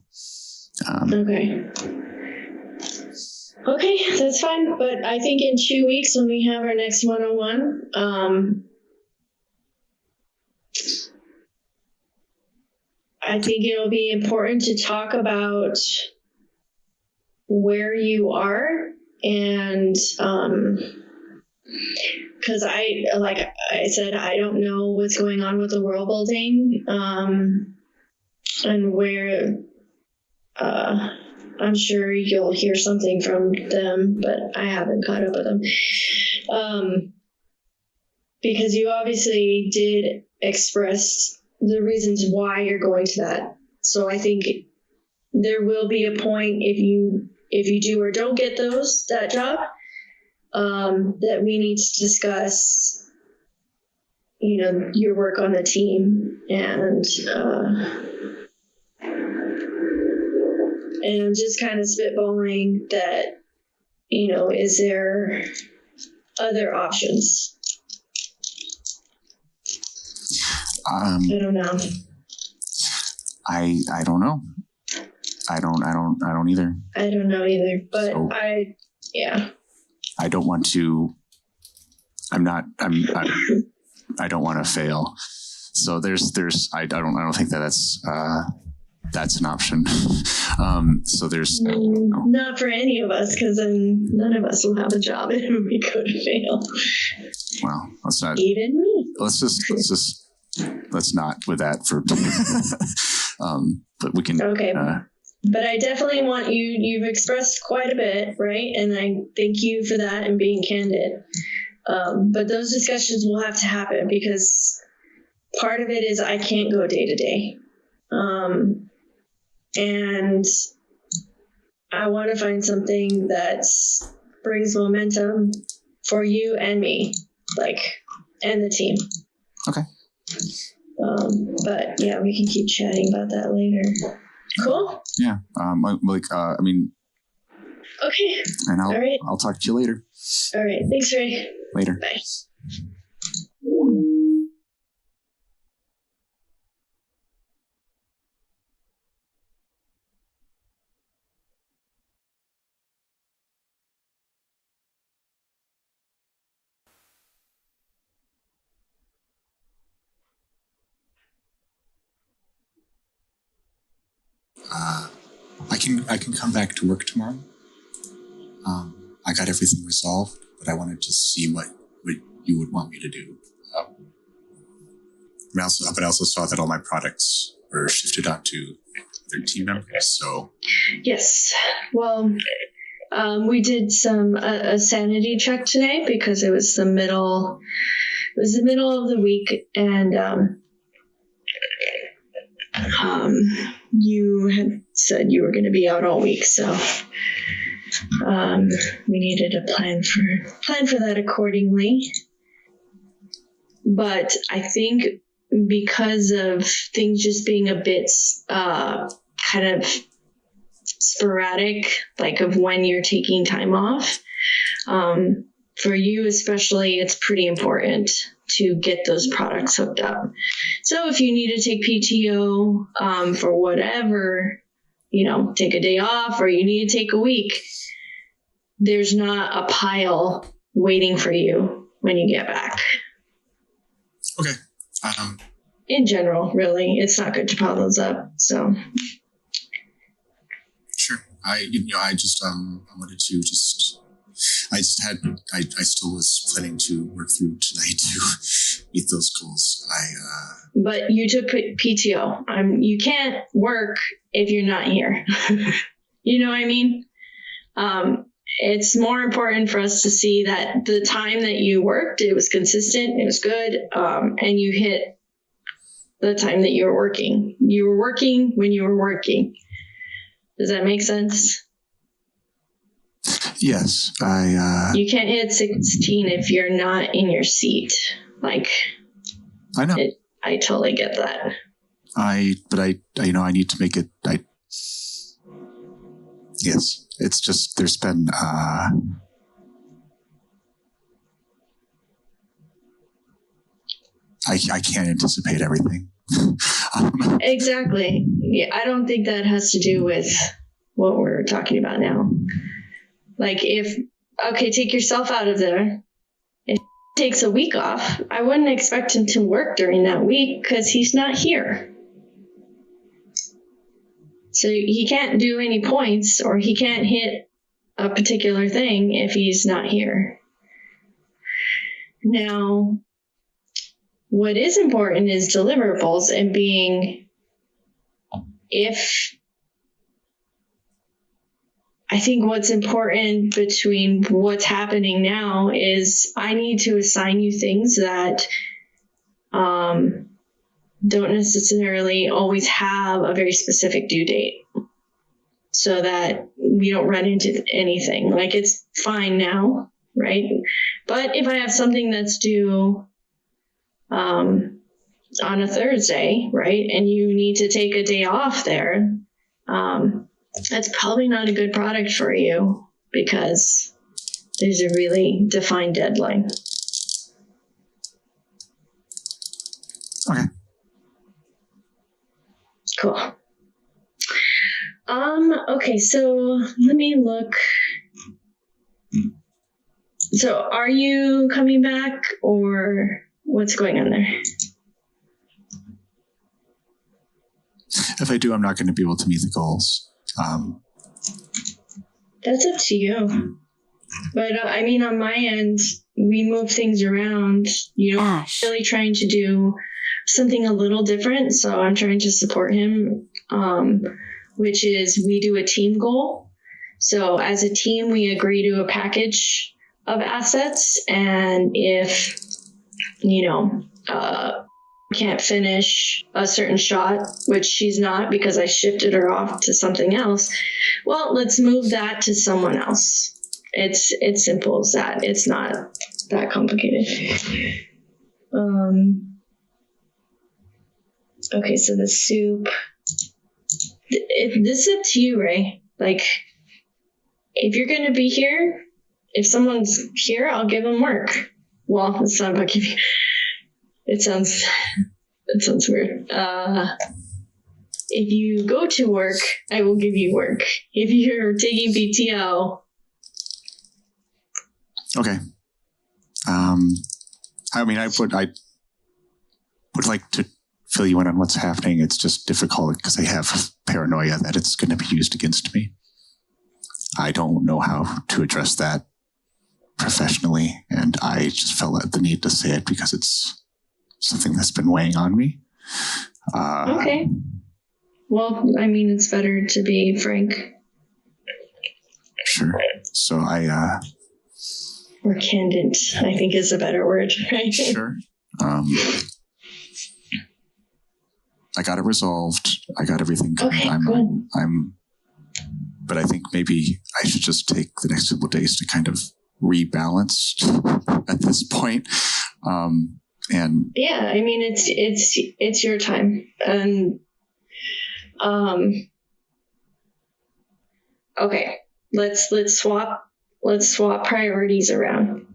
Speaker 2: Okay, that's fine. But I think in 2 weeks, when we have our next one-on-one, I think it'll be important to talk about where you are, and because like I said, I don't know what's going on with the world building, and where I'm sure you'll hear something from them, but I haven't caught up with them. Because you obviously did express the reasons why you're going to that. So I think there will be a point if you do or don't get that job, that we need to discuss, your work on the team and I'm just kind of spitballing that, is there other options? I don't know.
Speaker 4: I don't know. I don't either.
Speaker 2: I don't know either, but
Speaker 4: So,
Speaker 2: I
Speaker 4: don't want to. I don't want to fail. So I don't think that's an option. So there's
Speaker 2: not for any of us, because then none of us will have a job and we go to fail.
Speaker 4: Well, let's not.
Speaker 2: Even me.
Speaker 4: Let's not with that for. But we can.
Speaker 2: Okay. But I definitely want you've expressed quite a bit, right? And I thank you for that and being candid. But those discussions will have to happen, because part of it is I can't go day to day. And I want to find something that brings momentum for you and me, and the team.
Speaker 4: Okay.
Speaker 2: But yeah, we can keep chatting about that later. Cool.
Speaker 4: Yeah.
Speaker 2: Okay.
Speaker 4: And
Speaker 2: All right.
Speaker 4: I'll talk to you later.
Speaker 2: All right. Thanks, Ray.
Speaker 4: Later.
Speaker 2: Bye.
Speaker 4: I can come back to work tomorrow. I got everything resolved, but I wanted to see what you would want me to do. I also saw that all my products were shifted onto their team members. So
Speaker 2: yes, well, we did a sanity check today, because it was the middle of the week, and you had said you were going to be out all week, so we needed a plan for that accordingly. But I think because of things just being a bit kind of sporadic, of when you're taking time off, for you especially, it's pretty important to get those products hooked up. So if you need to take PTO for whatever, take a day off, or you need to take a week, there's not a pile waiting for you when you get back.
Speaker 4: okay.
Speaker 2: In general, really, it's not good to pile those up. So
Speaker 4: Sure. I wanted to I still was planning to work through tonight to meet those goals.
Speaker 2: But you took PTO. You can't work if you're not here. You know what I mean? It's more important for us to see that the time that you worked, it was consistent, it was good, and you hit the time that you were working. You were working when you were working. Does that make sense?
Speaker 4: Yes,
Speaker 2: You can't hit 16 if you're not in your seat.
Speaker 4: I know.
Speaker 2: I totally get that.
Speaker 4: I need to make it. Yes, it's just there's been. I can't anticipate everything.
Speaker 2: Exactly. Yeah, I don't think that has to do with what we're talking about now. Take yourself out of there. If he takes a week off, I wouldn't expect him to work during that week, because he's not here. So he can't do any points, or he can't hit a particular thing if he's not here. Now, what is important is deliverables, and I think what's important between what's happening now is I need to assign you things that don't necessarily always have a very specific due date. so that we don't run into anything. Like, it's fine now, right? But if I have something that's due on a Thursday, right, and you need to take a day off there, that's probably not a good product for you because there's a really defined deadline.
Speaker 4: Okay.
Speaker 2: Cool. Okay, so let me look. So are you coming back or what's going on there?
Speaker 4: If I do, I'm not going to be able to meet the goals.
Speaker 2: That's up to you. But I mean, on my end, we move things around. You know,
Speaker 1: Ash.
Speaker 2: really trying to do something a little different. So I'm trying to support him, which is we do a team goal. So as a team, we agree to a package of assets. And if, can't finish a certain shot, which she's not because I shifted her off to something else, well, let's move that to someone else. It's simple as that. It's not that complicated. Okay, so the soup. This is up to you, Ray. Like, if you're going to be here, if someone's here, I'll give them work. Well, it's not about giving. It sounds weird. If you go to work, I will give you work. If you're taking PTO.
Speaker 4: Okay. I mean, I would like to fill you in on what's happening. It's just difficult because I have paranoia that it's going to be used against me. I don't know how to address that professionally, and I just felt the need to say it because it's something that's been weighing on me.
Speaker 2: Okay. Well, I mean, it's better to be frank.
Speaker 4: Sure. So
Speaker 2: or candid, I think is a better word, right?
Speaker 4: Sure. I got it resolved. I got everything.
Speaker 2: Okay, cool.
Speaker 4: But I think maybe I should just take the next couple of days to kind of rebalance at this point. And
Speaker 2: yeah, I mean, it's your time. And, okay, let's swap priorities around.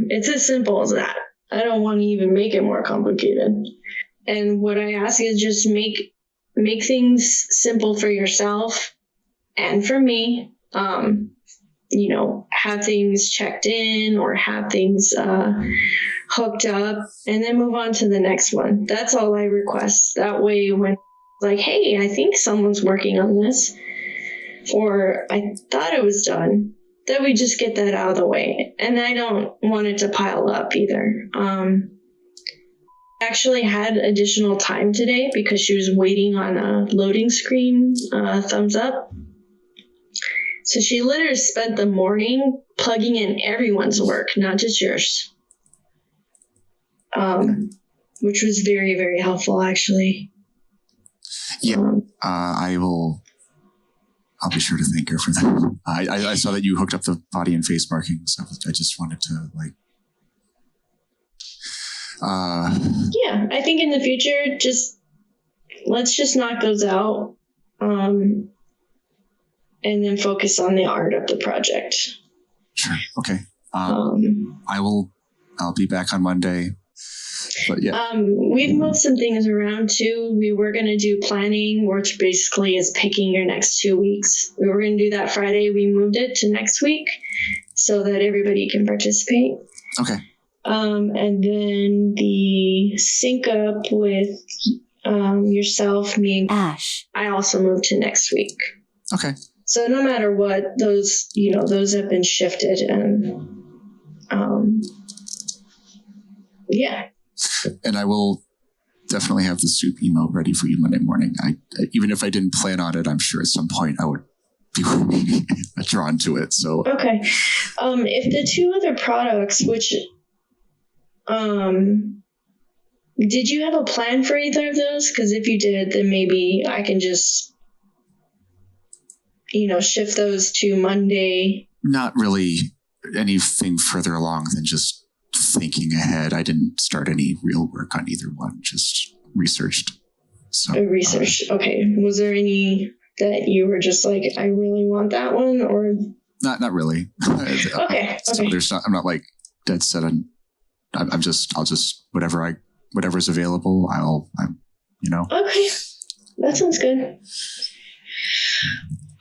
Speaker 2: It's as simple as that. I don't want to even make it more complicated. And what I ask is just make things simple for yourself and for me. Have things checked in or have things hooked up and then move on to the next one. That's all I request. That way when it's like, hey, I think someone's working on this, or I thought it was done, that we just get that out of the way. And I don't want it to pile up either. Actually had additional time today because she was waiting on a loading screen, thumbs up. So she literally spent the morning plugging in everyone's work, not just yours. Which was very, very helpful, actually.
Speaker 4: Yeah, I'll be sure to thank her for that. I saw that you hooked up the body and face markings. I just wanted to
Speaker 2: yeah, I think in the future, let's just knock those out, and then focus on the art of the project.
Speaker 4: Sure. Okay. I'll be back on Monday. But yeah.
Speaker 2: We've moved some things around too. We were going to do planning, which basically is picking your next 2 weeks. We were going to do that Friday. We moved it to next week so that everybody can participate.
Speaker 4: Okay.
Speaker 2: And then the sync up with yourself, me, and
Speaker 1: Ash.
Speaker 2: I also moved to next week.
Speaker 4: Okay.
Speaker 2: So no matter what, those have been shifted, and yeah.
Speaker 4: And I will definitely have the soup email ready for you Monday morning. Even if I didn't plan on it, I'm sure at some point I would be drawn to it. So
Speaker 2: okay. If the two other products, which did you have a plan for either of those? Because if you did, then maybe I can just shift those to Monday?
Speaker 4: Not really anything further along than just thinking ahead. I didn't start any real work on either one, just researched. So
Speaker 2: researched. Okay. Was there any that you were just like, I really want that one, or
Speaker 4: not really?
Speaker 2: Okay.
Speaker 4: So there's not. I'm not like dead set on. I'll just whatever's available.
Speaker 2: Okay, that sounds good.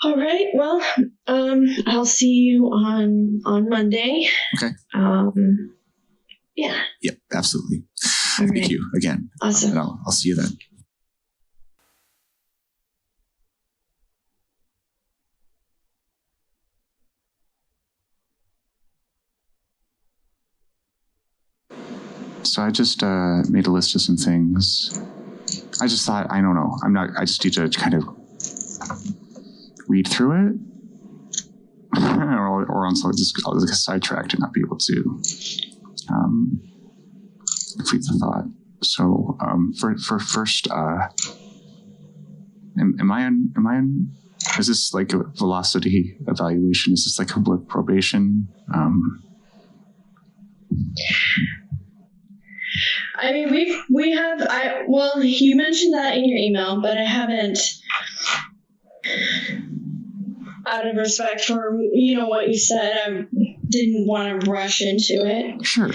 Speaker 2: All right. Well, I'll see you on Monday.
Speaker 4: Okay.
Speaker 2: Yeah.
Speaker 4: Yep. Absolutely.
Speaker 2: All
Speaker 4: Thank
Speaker 2: right.
Speaker 4: you again.
Speaker 2: Awesome.
Speaker 4: And I'll see you then. So I just made a list of some things. I just thought, I don't know. I just need to kind of read through it. or else I'll get sidetracked and not be able to complete the thought. So for first, am I on, is this like a velocity evaluation? Is this like a work probation?
Speaker 2: I mean, we have, well, you mentioned that in your email, but I haven't, out of respect for, what you said, I didn't want to rush into it.
Speaker 4: Sure.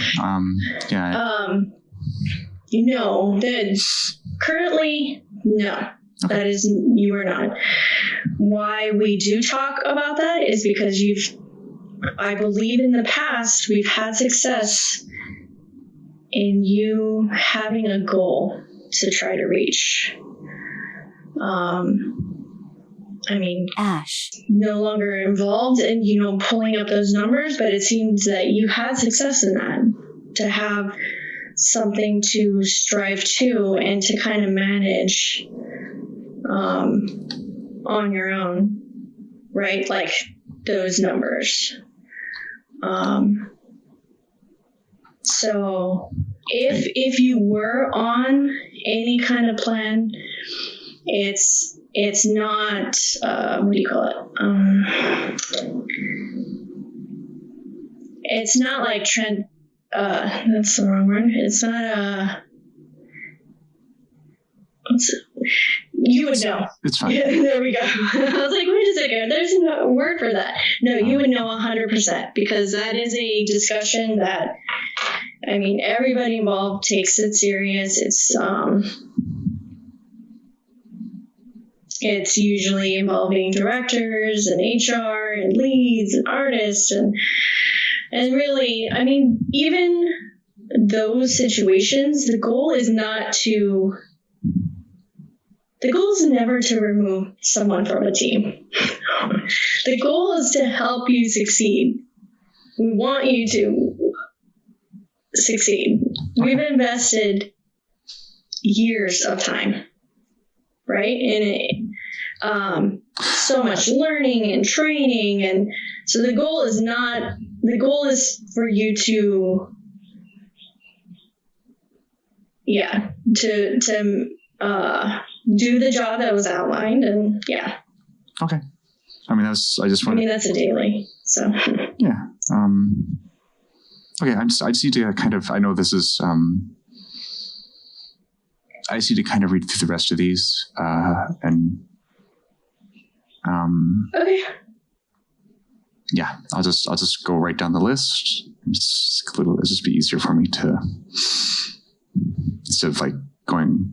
Speaker 4: Yeah.
Speaker 2: That currently, no,
Speaker 4: Okay.
Speaker 2: that is, you are not. Why we do talk about that is because I believe in the past, we've had success in you having a goal to try to reach.
Speaker 5: Ash.
Speaker 2: No longer involved in, pulling up those numbers, but it seems that you had success in that, to have something to strive to and to kind of manage on your own, right? Like those numbers. So if you were on any kind of plan, it's not, what do you call it? It's not like that's the wrong word. It's not you would know.
Speaker 4: It's fine.
Speaker 2: Yeah, there we go. I was like, wait a second. There's no word for that. No, you would know 100%, because that is a discussion that, everybody involved takes it serious. It's usually involving directors and HR and leads and artists and really, even those situations, the goal is never to remove someone from a team. The goal is to help you succeed. We want you to succeed. We've invested years of time, right? In it. So much learning and training. And so the goal is for you to do the job that was outlined, and
Speaker 4: Okay. That's a
Speaker 2: daily. So
Speaker 4: yeah. Okay. I just need to kind of, I know this is, I just need to kind of read through the rest of these, and
Speaker 2: okay.
Speaker 4: Yeah, I'll just go right down the list. It'll just be easier for me to, instead of like going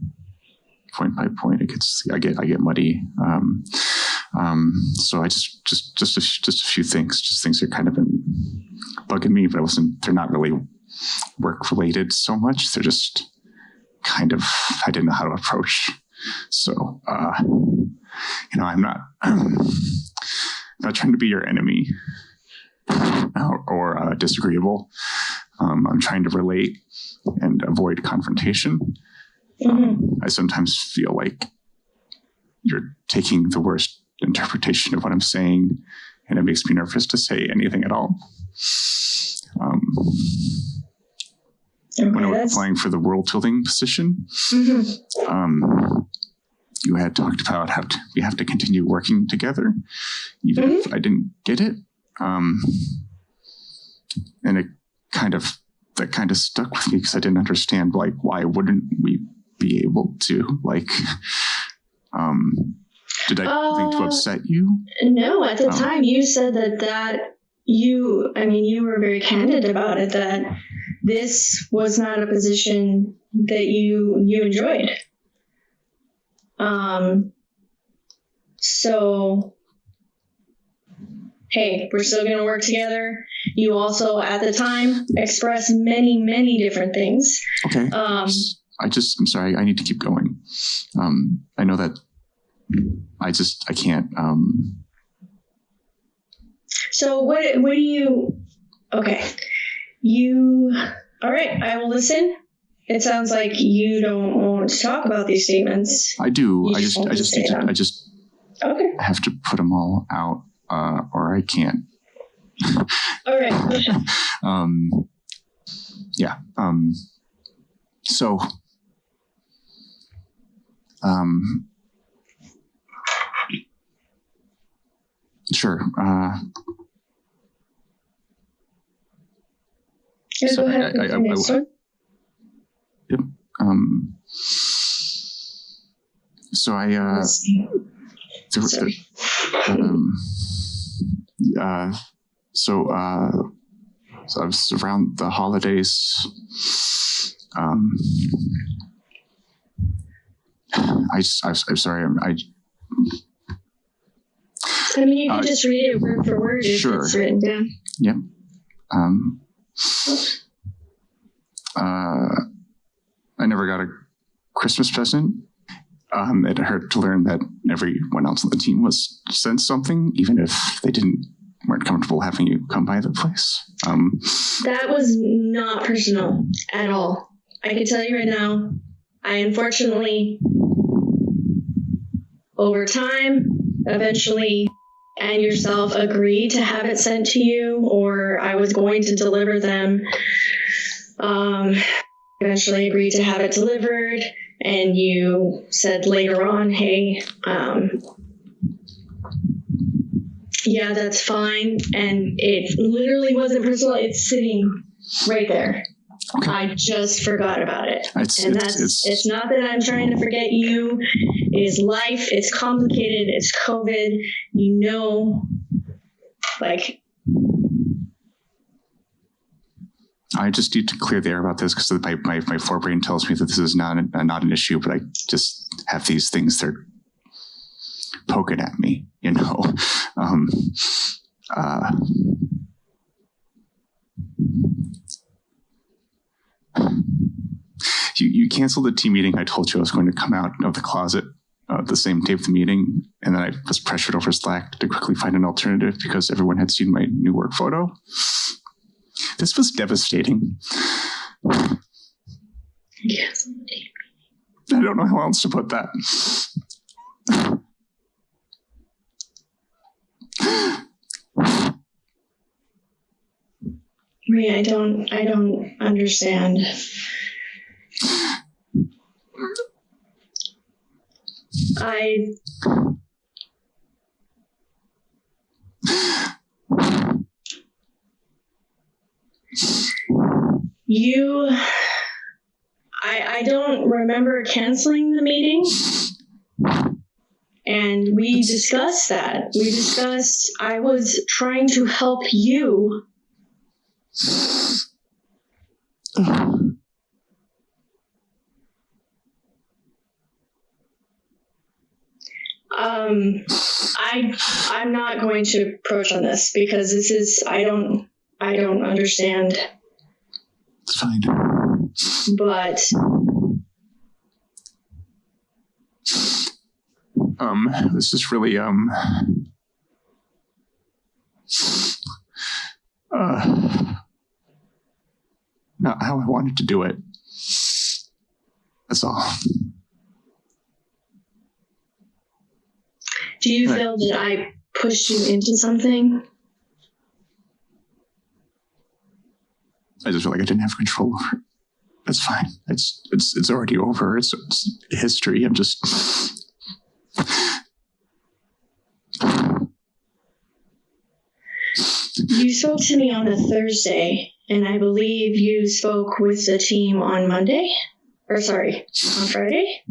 Speaker 4: point by point. I get muddy. So I just a few things, just things that kind of been bugging me, but they're not really work related so much. They're just kind of, I didn't know how to approach. So, I'm not trying to be your enemy or disagreeable. I'm trying to relate and avoid confrontation. I sometimes feel like you're taking the worst interpretation of what I'm saying, and it makes me nervous to say anything at all. When I was applying for the world tilting position, you had talked about how we have to continue working together, even if I didn't get it. And that kind of stuck with me because I didn't understand, like, why wouldn't we be able to, like, did I think to upset you?
Speaker 2: No, at the time you said that you were very candid about it, that this was not a position that you enjoyed. So, hey, we're still going to work together. You also, at the time, expressed many, many different things.
Speaker 4: Okay. I'm sorry. I need to keep going. I know that I can't.
Speaker 2: So what do you, okay. All right, I will listen. It sounds like you don't want to talk about these statements.
Speaker 4: I do. I just
Speaker 2: okay.
Speaker 4: have to put them all out, or I can't.
Speaker 2: All right.
Speaker 4: Yeah. So, sure.
Speaker 2: Yeah, go ahead.
Speaker 4: Yep. So so I was around the holidays. I'm sorry.
Speaker 2: I mean, you can just read it word for word if it's written down.
Speaker 4: Yep. I never got a Christmas present. It hurt to learn that everyone else on the team was sent something, even if they weren't comfortable having you come by the place.
Speaker 2: That was not personal at all. I can tell you right now, I unfortunately, over time, eventually, and yourself agreed to have it sent to you, or I was going to deliver them. Eventually agreed to have it delivered, and you said later on, hey, yeah, that's fine. And it literally wasn't personal. It's sitting right there. Okay. I just forgot about it. It's not that I'm trying to forget you. It is life. It's complicated. It's COVID. Like,
Speaker 4: I just need to clear the air about this because my forebrain tells me that this is not an issue, but I just have these things that are poking at me, You canceled the team meeting. I told you I was going to come out of the closet the same day of the meeting, and then I was pressured over Slack to quickly find an alternative because everyone had seen my new work photo. This was devastating.
Speaker 2: Yes.
Speaker 4: I don't know how else to put that.
Speaker 2: Maria, I don't understand. I don't remember canceling the meeting. And we discussed that. I was trying to help you. I'm not going to approach on this because this is, I don't understand.
Speaker 4: It's fine.
Speaker 2: But
Speaker 4: this is really not how I wanted to do it. That's all.
Speaker 2: Do you feel that I pushed you into something?
Speaker 4: I just feel like I didn't have control over it. That's fine. It's already over. It's history. I'm just
Speaker 2: You spoke to me on a Thursday, and I believe you spoke with the team on Monday? Or sorry, on Friday?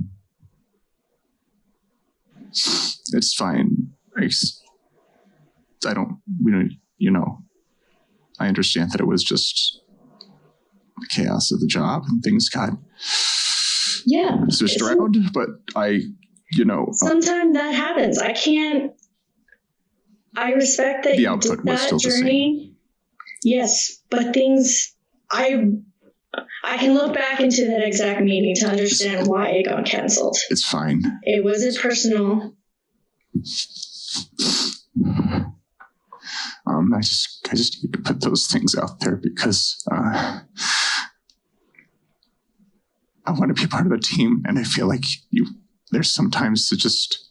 Speaker 4: It's fine. I don't, I understand that it was just the chaos of the job and things got switched around, but sometimes
Speaker 2: that happens. I respect that
Speaker 4: the output was still
Speaker 2: journey.
Speaker 4: The same.
Speaker 2: Yes, but things, I can look back into that exact meeting to understand why it got canceled.
Speaker 4: It's fine.
Speaker 2: It wasn't personal.
Speaker 4: I just need to put those things out there because I want to be part of a team, and I feel like there's sometimes just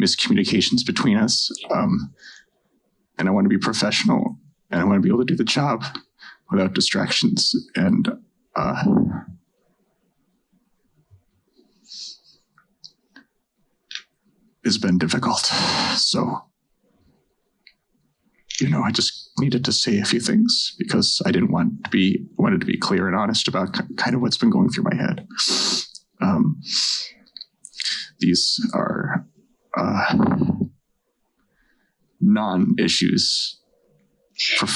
Speaker 4: miscommunications between us, and I want to be professional, and I want to be able to do the job without distractions, and it's been difficult. So, I just needed to say a few things because I wanted to be clear and honest about kind of what's been going through my head. These are non-issues.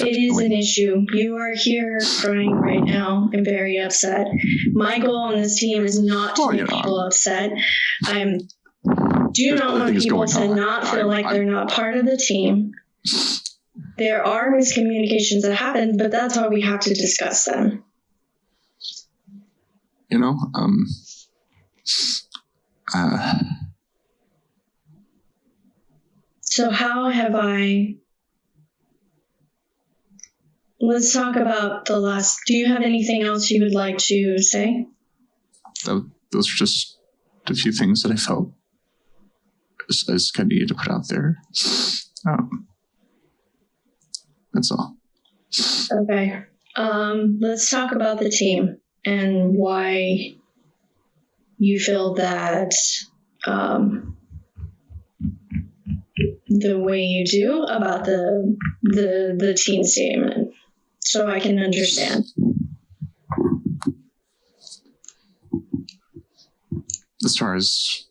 Speaker 2: It is an issue. You are here crying right now and very upset. My goal on this team is not to make people upset. I do not want people to not feel like they're not part of the team. There are miscommunications that happen, but that's why we have to discuss them. So how have let's talk about the last, do you have anything else you would like to say?
Speaker 4: Those are just a few things that I felt I just kind of needed to put out there. That's all.
Speaker 2: Okay. Let's talk about the team and why you feel that the way you do about the team statement, so I can understand.
Speaker 4: As far as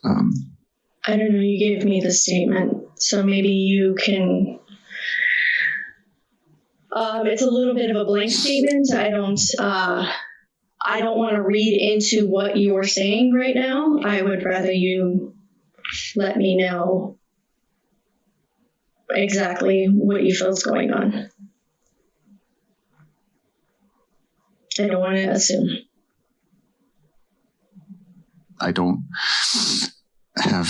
Speaker 2: I don't know, you gave me the statement, so maybe you can. It's a little bit of a blank statement. I don't want to read into what you're saying right now. I would rather you let me know exactly what you feel is going on. I don't want to assume.
Speaker 4: I don't have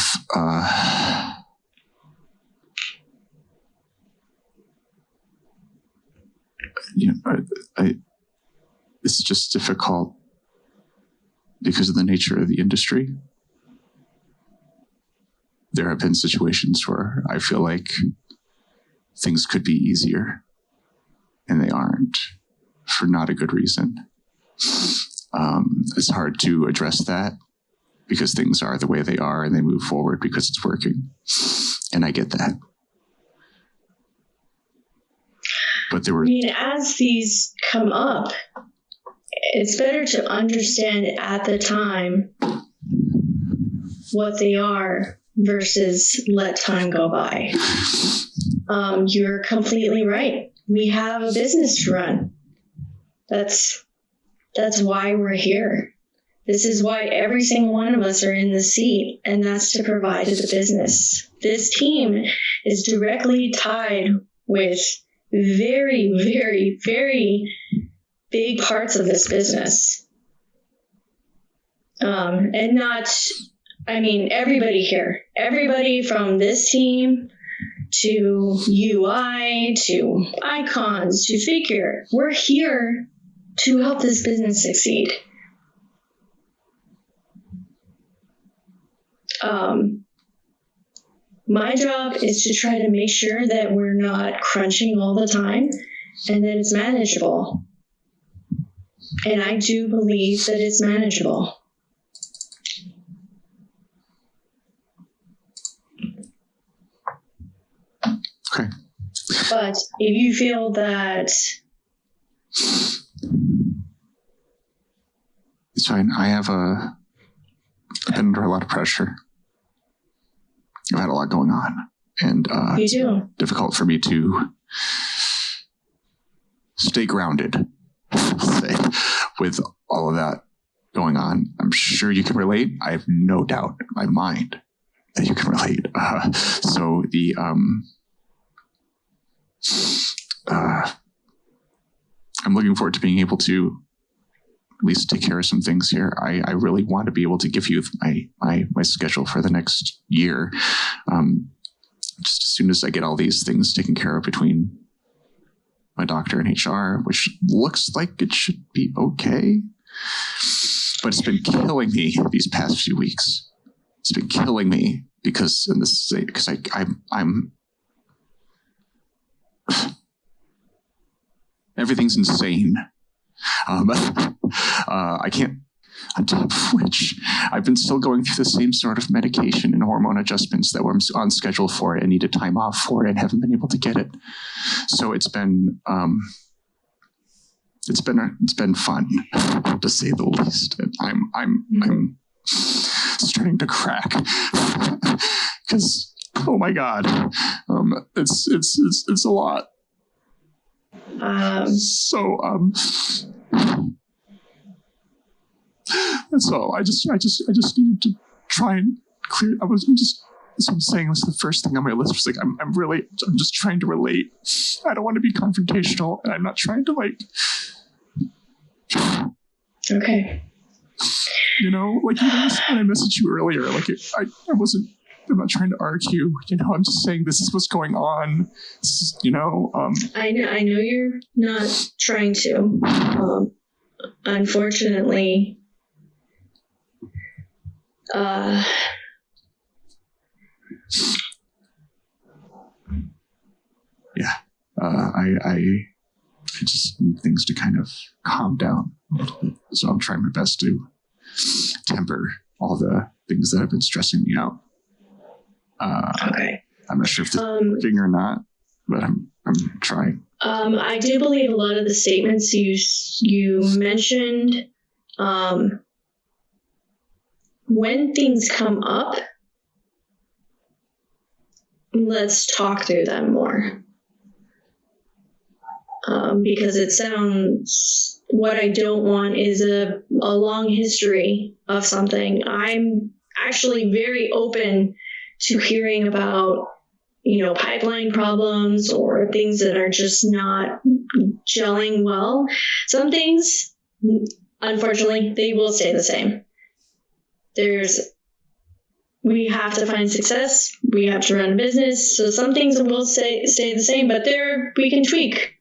Speaker 4: it's just difficult because of the nature of the industry. There have been situations where I feel like things could be easier and they aren't, for not a good reason. It's hard to address that because things are the way they are and they move forward because it's working. And I get that. But there were...
Speaker 2: as these come up, it's better to understand at the time what they are versus let time go by. You're completely right. We have a business to run. That's why we're here. This is why every single one of us are in the seat, and that's to provide the business. This team is directly tied with very, very, very big parts of this business. And not, everybody here, everybody from this team to UI, to icons, to figure, we're here to help this business succeed. My job is to try to make sure that we're not crunching all the time and that it's manageable. And I do believe that it's manageable.
Speaker 4: Okay.
Speaker 2: But if you feel that...
Speaker 4: It's fine. I've been under a lot of pressure. I've had a lot going on. And
Speaker 2: you do.
Speaker 4: Difficult for me to stay grounded, say, with all of that going on. I'm sure you can relate. I have no doubt in my mind that you can relate. So the I'm looking forward to being able to at least take care of some things here. I really want to be able to give you my schedule for the next year. Just as soon as I get all these things taken care of between my doctor and HR, which looks like it should be okay. But it's been killing me these past few weeks. It's been killing me because I'm everything's insane. I can't, on top of which, I've been still going through the same sort of medication and hormone adjustments that were on schedule for it and needed time off for it and haven't been able to get it. So it's been fun, to say the least. And I'm starting to crack because, oh my God, it's a lot. That's all. I just needed to try and clear. That's what I'm saying. Was the first thing on my list. Was like, I'm just trying to relate. I don't want to be confrontational, and I'm not trying to
Speaker 2: Okay.
Speaker 4: You know, like even when I messaged you earlier, like I'm not trying to argue. You know, I'm just saying this is what's going on.
Speaker 2: I know you're not trying to. Unfortunately.
Speaker 4: I just need things to kind of calm down a little bit. So I'm trying my best to temper all the things that have been stressing me out.
Speaker 2: Okay.
Speaker 4: I'm not sure if it's working or not, but I'm trying.
Speaker 2: I do believe a lot of the statements you mentioned, when things come up, let's talk through them more. Because it sounds, what I don't want is a long history of something. I'm actually very open to hearing about, pipeline problems or things that are just not gelling well. Some things, unfortunately, they will stay the same. We have to find success. We have to run a business. So some things will stay the same, but we can tweak.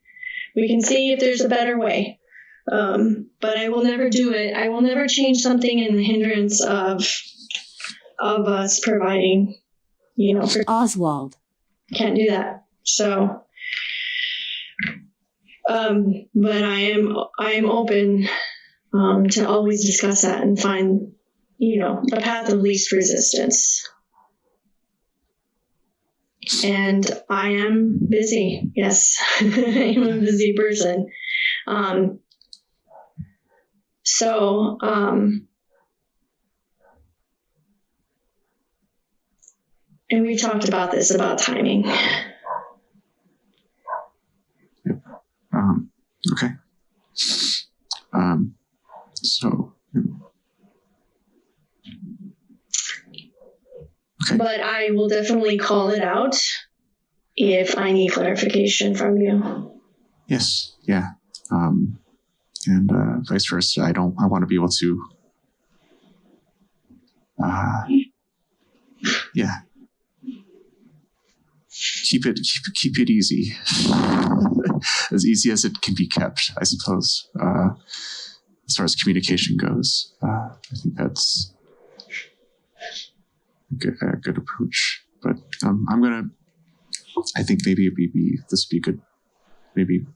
Speaker 2: We can see if there's a better way. But I will never do it. I will never change something in the hindrance of us providing, for
Speaker 5: Oswald.
Speaker 2: Can't do that. So, but I am open to always discuss that and find, a path of least resistance. And I am busy. Yes, I am a busy person. And we talked about this, about timing.
Speaker 4: Yep. Okay. Okay.
Speaker 2: But I will definitely call it out if I need clarification from you.
Speaker 4: Yes. Yeah. And vice versa. I want to be able to. Yeah. Keep it easy. As easy as it can be kept, I suppose. As far as communication goes, I think that's a good approach. But I think maybe this would be a good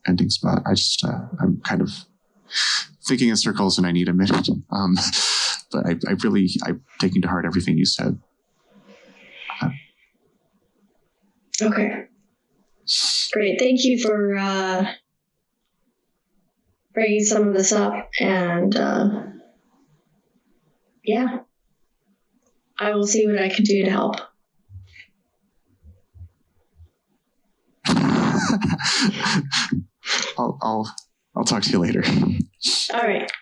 Speaker 4: ending spot. I'm kind of thinking in circles and I need a minute. But I'm taking to heart everything you said.
Speaker 2: Okay. Great. Thank you for bringing some of this up. And yeah, I will see what I can do to help.
Speaker 4: I'll talk to you later.
Speaker 2: All right.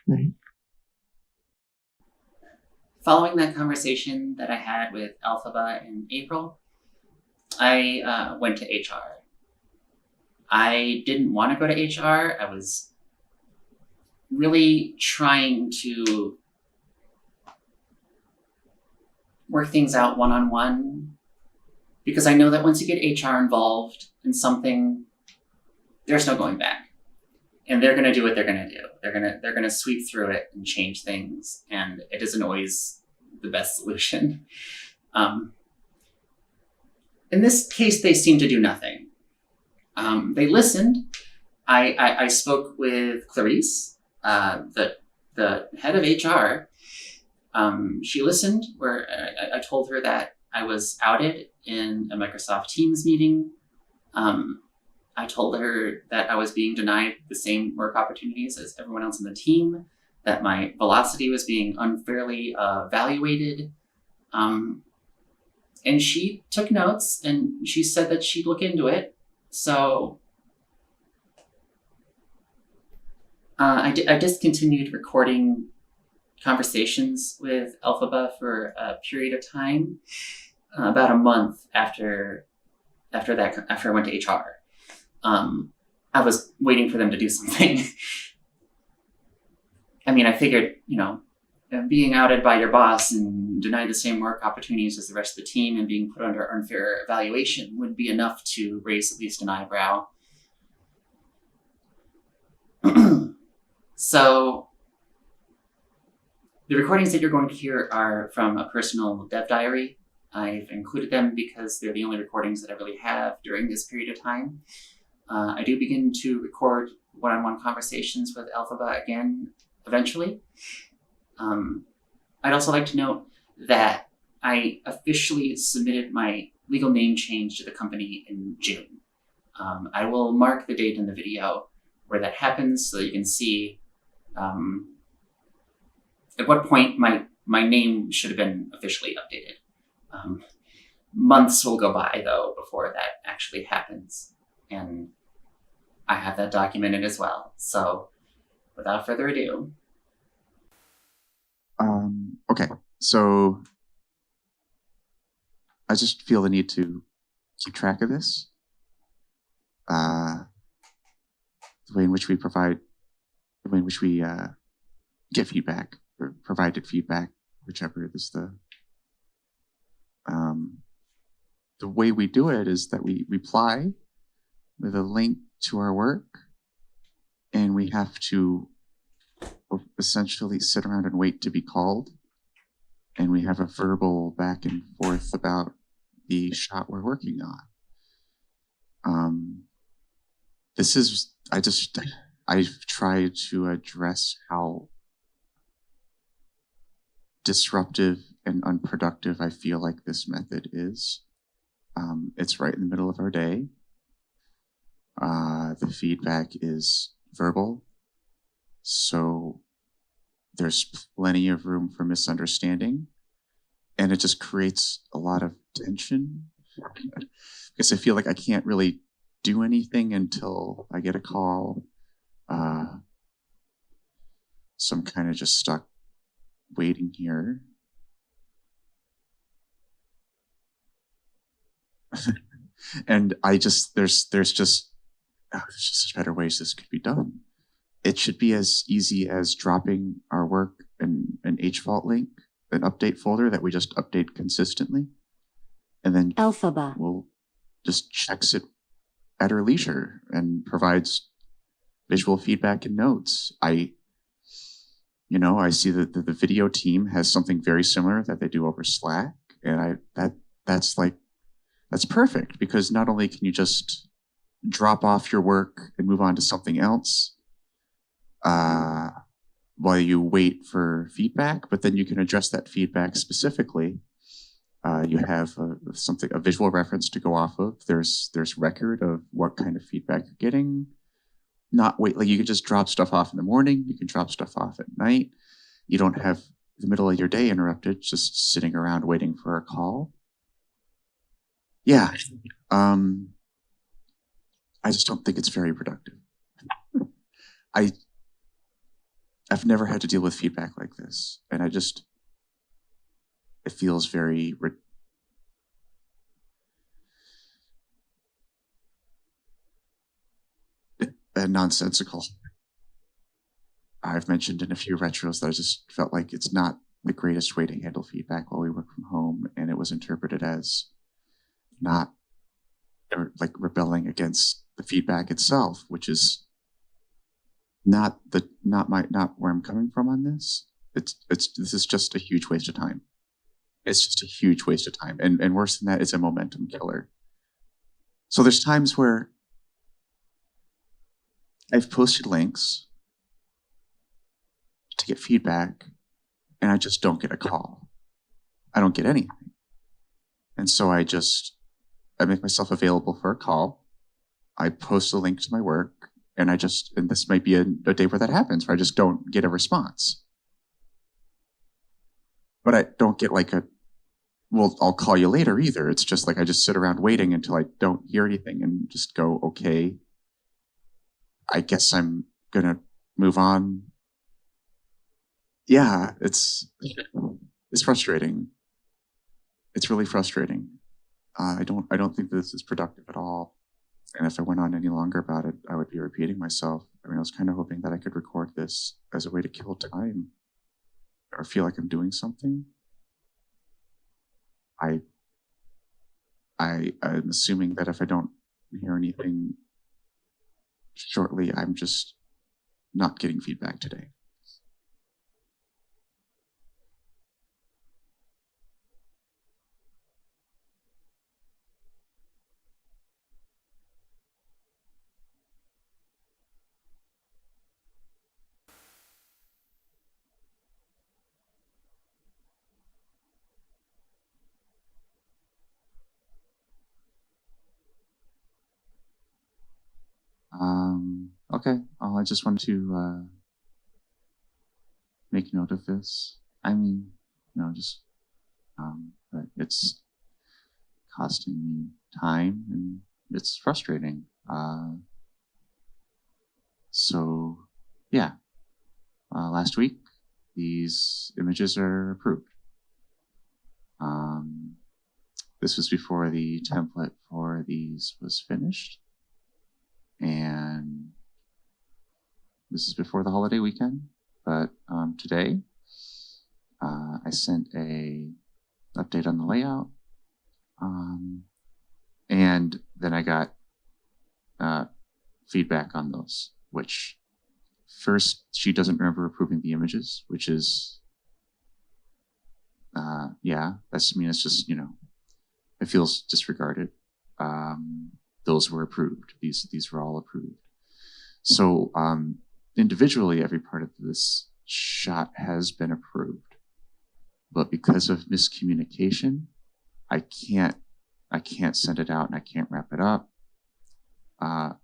Speaker 1: Following that conversation that I had with Alphaba in April, I went to HR. I didn't want to go to HR. I was really trying to work things out one-on-one, because I know that once you get HR involved in something, there's no going back. And they're going to do what they're going to do. They're going to sweep through it and change things, and it isn't always the best solution. In this case, they seem to do nothing. They listened. I spoke with Clarice, the head of HR. She listened, where I told her that I was outed in a Microsoft Teams meeting. I told her that I was being denied the same work opportunities as everyone else on the team, that my velocity was being unfairly evaluated. And she took notes, and she said that she'd look into it. So I discontinued recording conversations with Alphaba for a period of time, about a month after I went to HR. I was waiting for them to do something. I mean, I figured, being outed by your boss and denied the same work opportunities as the rest of the team and being put under unfair evaluation would be enough to raise at least an eyebrow. So the recordings that you're going to hear are from a personal dev diary. I've included them because they're the only recordings that I really have during this period of time. I do begin to record one-on-one conversations with Alphaba again eventually. I'd also like to note that I officially submitted my legal name change to the company in June. I will mark the date in the video where that happens so that you can see at what point my name should have been officially updated. Months will go by, though, before that actually happens. And I have that documented as well. So without further ado.
Speaker 4: Okay, so I just feel the need to keep track of this. The way in which we get feedback or provided feedback, whichever is the way we do it is that we reply with a link to our work, and we have to essentially sit around and wait to be called, and we have a verbal back and forth about the shot we're working on. I've tried to address how disruptive and unproductive I feel like this method is. It's right in the middle of our day. The feedback is verbal, so there's plenty of room for misunderstanding, and it just creates a lot of tension because I feel like I can't really do anything until I get a call. So I'm kind of just stuck waiting here. And there's just such better ways this could be done. It should be as easy as dropping our work in an HVault link, an update folder that we just update consistently. And then
Speaker 5: Alphaba
Speaker 4: will just checks it at her leisure and provides visual feedback and notes. I see that the video team has something very similar that they do over Slack, and that's perfect, because not only can you just drop off your work and move on to something else while you wait for feedback, but then you can address that feedback specifically You have a visual reference to go off of. There's record of what kind of feedback you're getting. Not wait, like you can just drop stuff off in the morning. You can drop stuff off at night. You don't have the middle of your day interrupted, just sitting around waiting for a call. Yeah. I just don't think it's very productive. I've never had to deal with feedback like this, and it feels very nonsensical. I've mentioned in a few retros that I just felt like it's not the greatest way to handle feedback while we work from home, and it was interpreted as not like rebelling against the feedback itself, which is not where I'm coming from on this. This is just a huge waste of time. It's just a huge waste of time, and worse than that, it's a momentum killer. So there's times where I've posted links to get feedback, and I just don't get a call. I don't get anything. And so I make myself available for a call. I post a link to my work, and this might be a day where that happens, where I just don't get a response. But I don't get like I'll call you later either. It's just like I just sit around waiting until I don't hear anything and just go, okay, I guess I'm gonna move on. Yeah, it's frustrating. It's really frustrating. I don't think this is productive at all. And if I went on any longer about it, I would be repeating myself. I mean, I was kind of hoping that I could record this as a way to kill time or feel like I'm doing something. I'm assuming that if I don't hear anything shortly, I'm just not getting feedback today. Okay, I just wanted to make note of this. I mean, but it's costing me time and it's frustrating. So yeah, last week, these images are approved. This was before the template for these was finished. And this is before the holiday weekend, but today I sent a update on the layout, and then I got feedback on those, which first she doesn't remember approving the images, which is it's just, it feels disregarded. Those were approved. These were all approved. So individually, every part of this shot has been approved, but because of miscommunication, I can't send it out and I can't wrap it up. I'm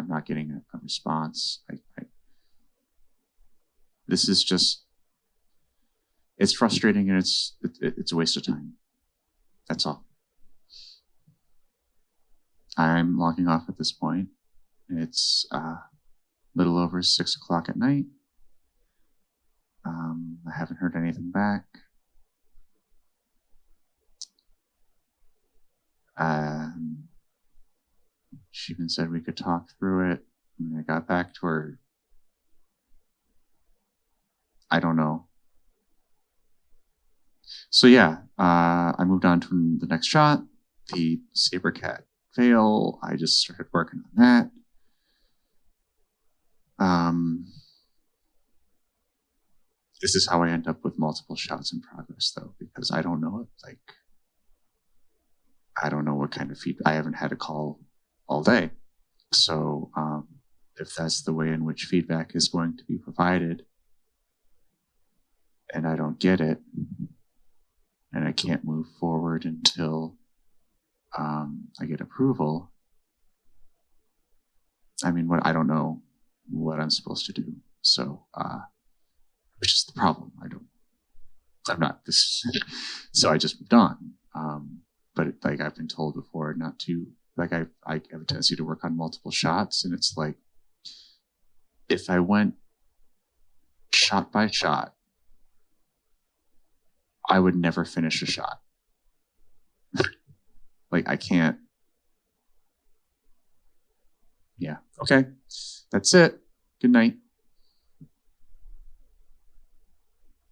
Speaker 4: not getting a response. This is just, it's frustrating and it's a waste of time. That's all. I'm logging off at this point. It's a little over 6 o'clock at night. I haven't heard anything back. She even said we could talk through it. And I got back to her. I don't know. So yeah, I moved on to the next shot, the saber cat fail. I just started working on that. This is how I end up with multiple shots in progress, though, because I don't know I don't know what kind of feedback. I haven't had a call all day. So if that's the way in which feedback is going to be provided and I don't get it, and I can't move forward until I get approval. I mean, I don't know what I'm supposed to do. So, which is the problem. I'm not this. So I just moved on. But I've been told before not to, I have a tendency to work on multiple shots. And it's like, if I went shot by shot, I would never finish a shot. I can't. Yeah. Okay. That's it. Good night.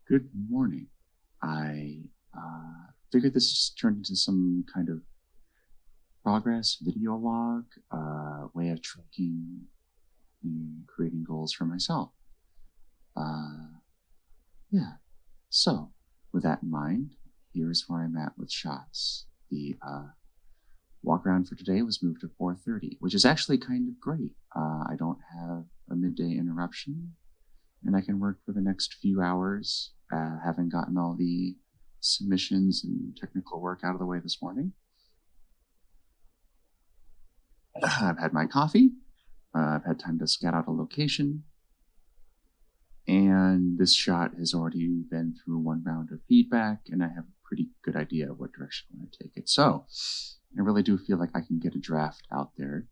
Speaker 4: Good morning. I figured this just turned into some kind of progress video log, way of tracking and creating goals for myself. Yeah. So, with that in mind, here's where I'm at with shots. The walk around for today was moved to 4:30, which is actually kind of great. I don't have a midday interruption, and I can work for the next few hours, having gotten all the submissions and technical work out of the way this morning. I've had my coffee. I've had time to scout out a location. And this shot has already been through one round of feedback, and I have a pretty good idea of what direction I'm going to take it. So I really do feel like I can get a draft out there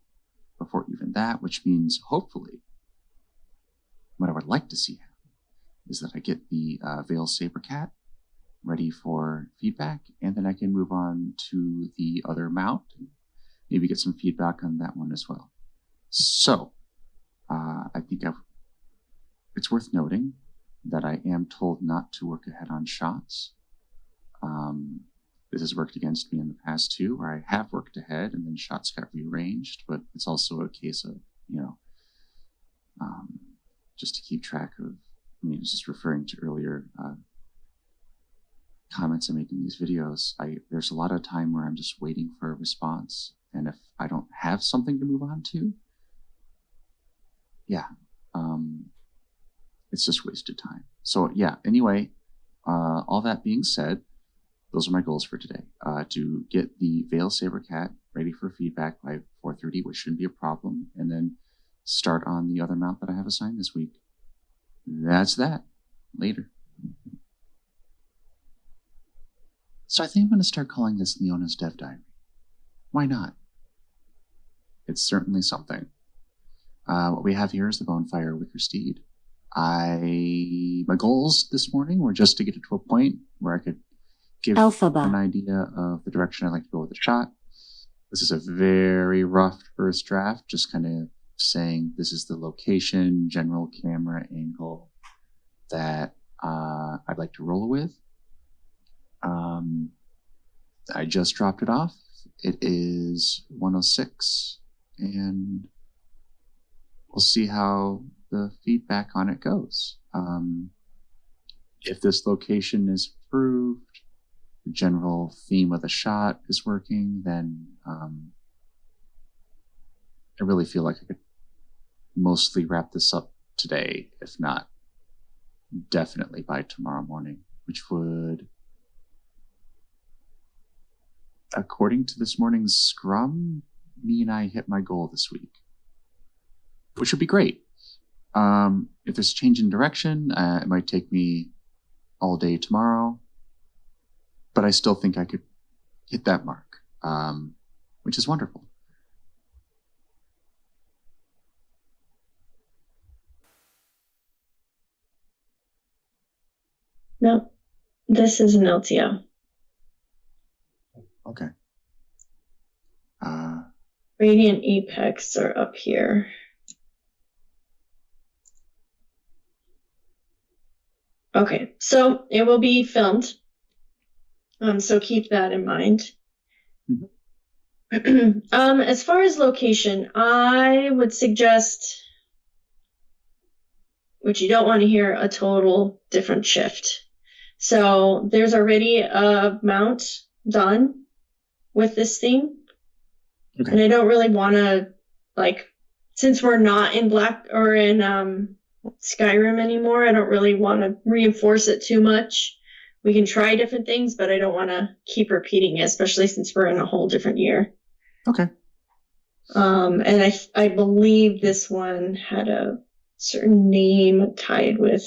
Speaker 4: before even that, which means hopefully what I would like to see happen is that I get the Veil Sabercat ready for feedback, and then I can move on to the other mount and maybe get some feedback on that one as well. So I think it's worth noting that I am told not to work ahead on shots. This has worked against me in the past too, where I have worked ahead and then shots got rearranged, but it's also a case of, just to keep track of, just referring to earlier comments I make in these videos, there's a lot of time where I'm just waiting for a response, and if I don't have something to move on to, it's just wasted time. So anyway, all that being said, those are my goals for today. To get the Veil Sabercat ready for feedback by 4:30, which shouldn't be a problem, and then start on the other mount that I have assigned this week. That's that. Later. So I think I'm going to start calling this Leona's Dev Diary. Why not? It's certainly something. What we have here is the Bonefire Wicker Steed. My goals this morning were just to get it to a point where I could give an idea of the direction I'd like to go with the shot. This is a very rough first draft, just kind of saying this is the location, general camera angle that I'd like to roll with. I just dropped it off. It is 1:06, and we'll see how the feedback on it goes. If this location is approved, the general theme of the shot is working, then I really feel like I could mostly wrap this up today, if not definitely by tomorrow morning, which would, according to this morning's scrum, mean I hit my goal this week, which would be great. If there's a change in direction, it might take me all day tomorrow, but I still think I could hit that mark, which is wonderful.
Speaker 2: No, this is an LTO.
Speaker 4: Okay.
Speaker 2: Radiant Apex are up here. Okay, so it will be filmed. So keep that in mind. Mm-hmm. As far as location, I would suggest, which you don't want to hear, a total different shift. So there's already a mount done with this theme. Okay. And I don't really want to, since we're not in Black or in Skyrim anymore, I don't really want to reinforce it too much. we can try different things, but I don't want to keep repeating it, especially since we're in a whole different year.
Speaker 4: Okay.
Speaker 2: And I believe this one had a certain name tied with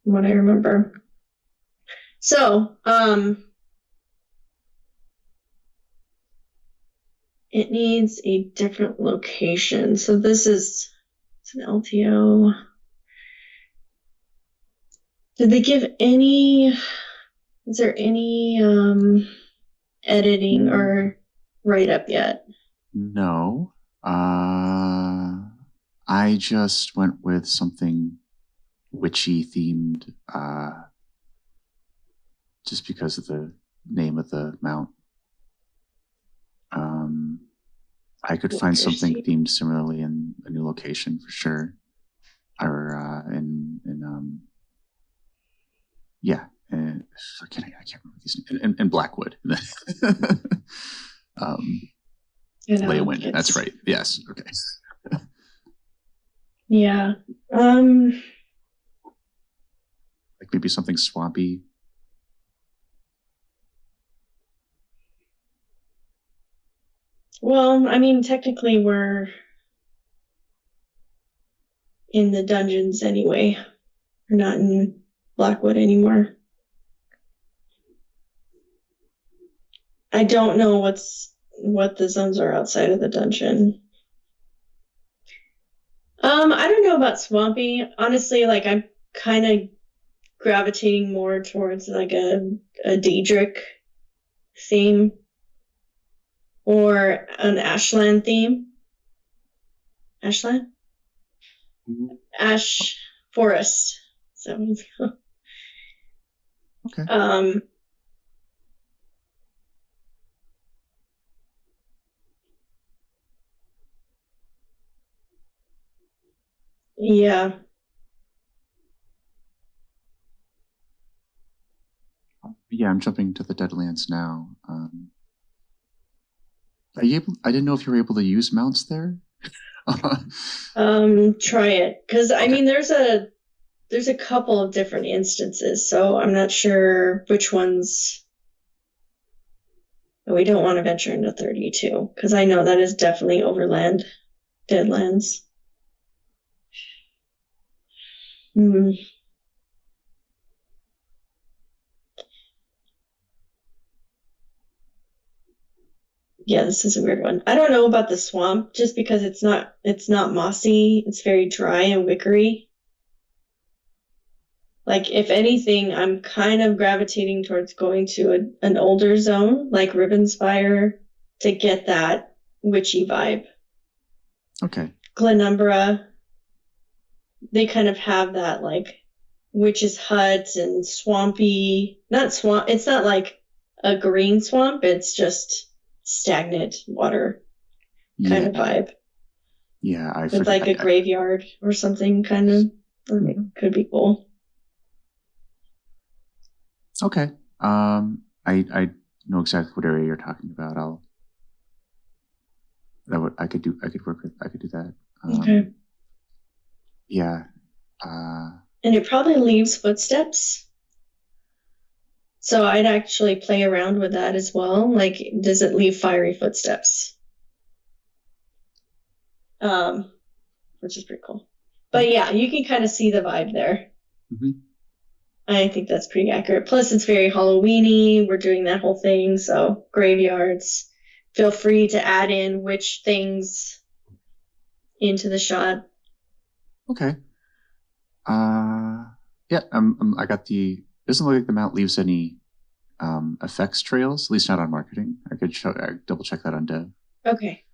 Speaker 2: what I remember. So, it needs a different location. So this is, it's an LTO. Did they give any, is there any editing or write-up yet?
Speaker 4: No. I just went with something witchy themed, just because of the name of the mount. I could find something themed similarly in a new location for sure, or yeah, and I can't remember these names. In Blackwood. Leia Wind. That's right. Yes. Okay.
Speaker 2: Yeah.
Speaker 4: Like maybe something swampy.
Speaker 2: Well, I mean, technically we're in the dungeons anyway. We're not in Blackwood anymore. I don't know what the zones are outside of the dungeon. I don't know about swampy. Honestly, like I'm kind of gravitating more towards like a Daedric theme or an Ashland theme. Ashland? Ash Forest. So
Speaker 4: okay.
Speaker 2: Yeah.
Speaker 4: Yeah, I'm jumping to the Deadlands now. Are you able? I didn't know if you were able to use mounts there.
Speaker 2: Try it, because okay. I mean, there's a couple of different instances, so I'm not sure which ones. We don't want to venture into 32 because I know that is definitely overland, Deadlands. Yeah, this is a weird one. I don't know about the swamp just because it's not mossy. It's very dry and wickery. Like, if anything, I'm kind of gravitating towards going to an older zone, like Ribbonspire, to get that witchy vibe.
Speaker 4: Okay.
Speaker 2: Glenumbra, they kind of have that, like, witch's hut and swampy, it's not like a green swamp, it's just stagnant water kind of vibe.
Speaker 4: Yeah,
Speaker 2: with like a graveyard or something kind of. It could be cool.
Speaker 4: Okay. I know exactly what area you're talking about. I could do that.
Speaker 2: Okay.
Speaker 4: Yeah.
Speaker 2: And it probably leaves footsteps. So I'd actually play around with that as well. Like, does it leave fiery footsteps? Which is pretty cool. But yeah, you can kind of see the vibe there.
Speaker 4: Mm-hmm.
Speaker 2: I think that's pretty accurate. Plus, it's very Halloween-y. We're doing that whole thing. So graveyards. Feel free to add in which things into the shot.
Speaker 4: Okay. Yeah. I got the. Doesn't look like the mount leaves any effects trails, at least not on marketing. I could double check that on dev.
Speaker 2: Okay.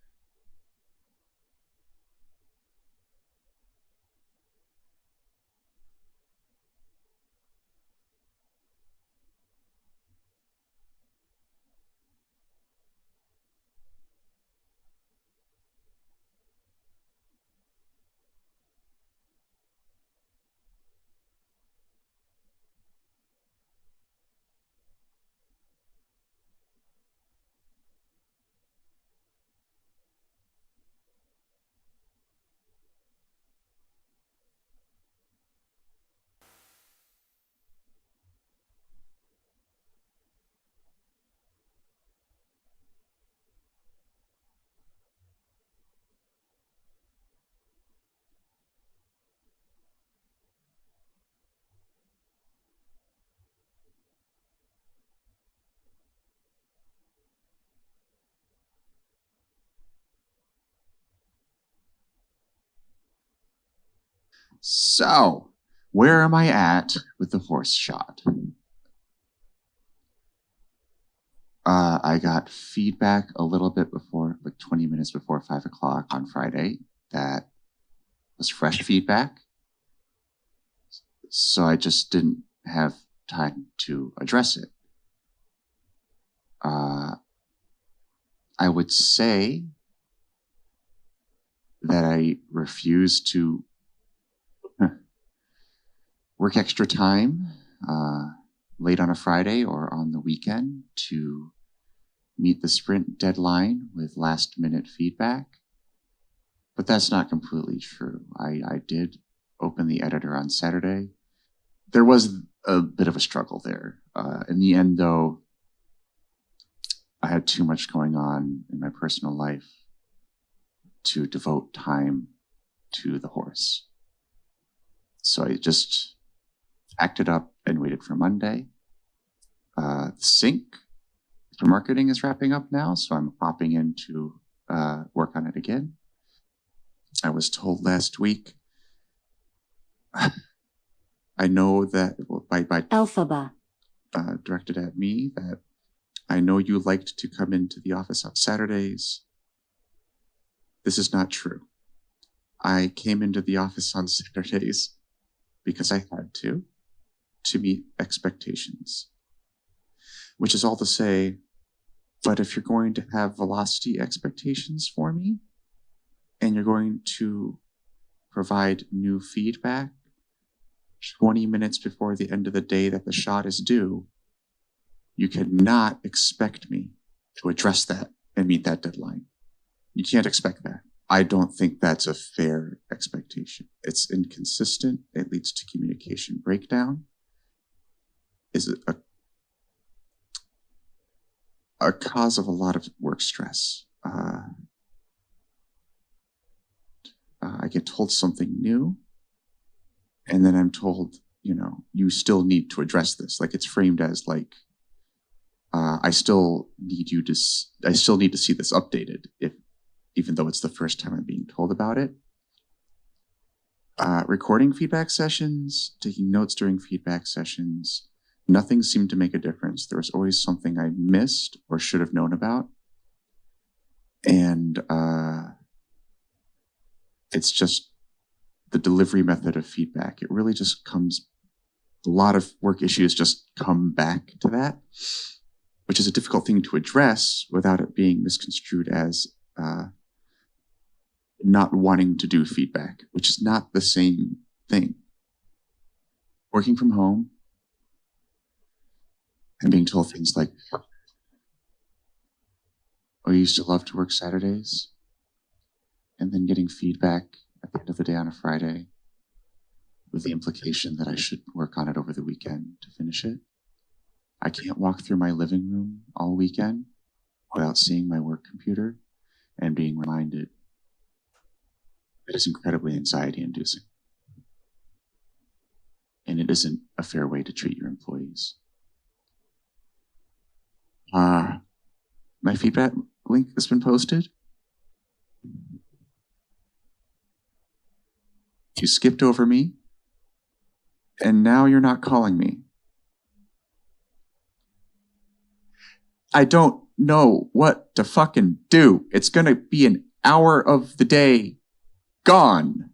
Speaker 4: So, where am I at with the horse shot? I got feedback a little bit before, like 20 minutes before 5 o'clock on Friday. That was fresh feedback. So I just didn't have time to address it. I would say that I refuse to work extra time late on a Friday or on the weekend to meet the sprint deadline with last-minute feedback. But that's not completely true. I did open the editor on Saturday. There was a bit of a struggle there. In the end, though, I had too much going on in my personal life to devote time to the horse. So I just acted up and waited for Monday. The sync for marketing is wrapping up now, so I'm hopping in to work on it again. I was told last week, I know that by
Speaker 5: Alphaba
Speaker 4: directed at me, that I know you liked to come into the office on Saturdays. This is not true. I came into the office on Saturdays because I had to meet expectations. Which is all to say, but if you're going to have velocity expectations for me, and you're going to provide new feedback 20 minutes before the end of the day that the shot is due, you cannot expect me to address that and meet that deadline. You can't expect that. I don't think that's a fair expectation. It's inconsistent. It leads to communication breakdown. Is it a cause of a lot of work stress. I get told something new, and then I'm told, you still need to address this. Like, it's framed as like, I still need to see this updated, even though it's the first time I'm being told about it. Recording feedback sessions, taking notes during feedback sessions, nothing seemed to make a difference. There was always something I missed or should have known about. And it's just the delivery method of feedback. It really just comes, a lot of work issues just come back to that, which is a difficult thing to address without it being misconstrued as not wanting to do feedback, which is not the same thing. Working from home and being told things like, oh, you used to love to work Saturdays, and then getting feedback at the end of the day on a Friday with the implication that I should work on it over the weekend to finish it. I can't walk through my living room all weekend without seeing my work computer and being reminded that it's incredibly anxiety-inducing. And it isn't a fair way to treat your employees. My feedback link has been posted. You skipped over me, and now you're not calling me. I don't know what to fucking do. It's gonna be an hour of the day gone.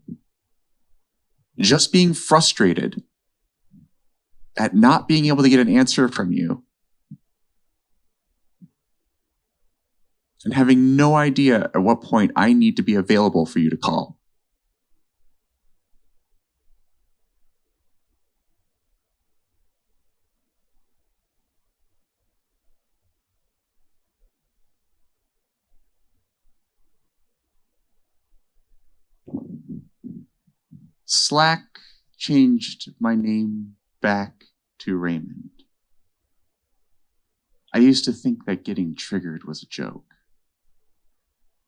Speaker 4: Just being frustrated at not being able to get an answer from you and having no idea at what point I need to be available for you to call. Slack changed my name back to Raymond. I used to think that getting triggered was a joke,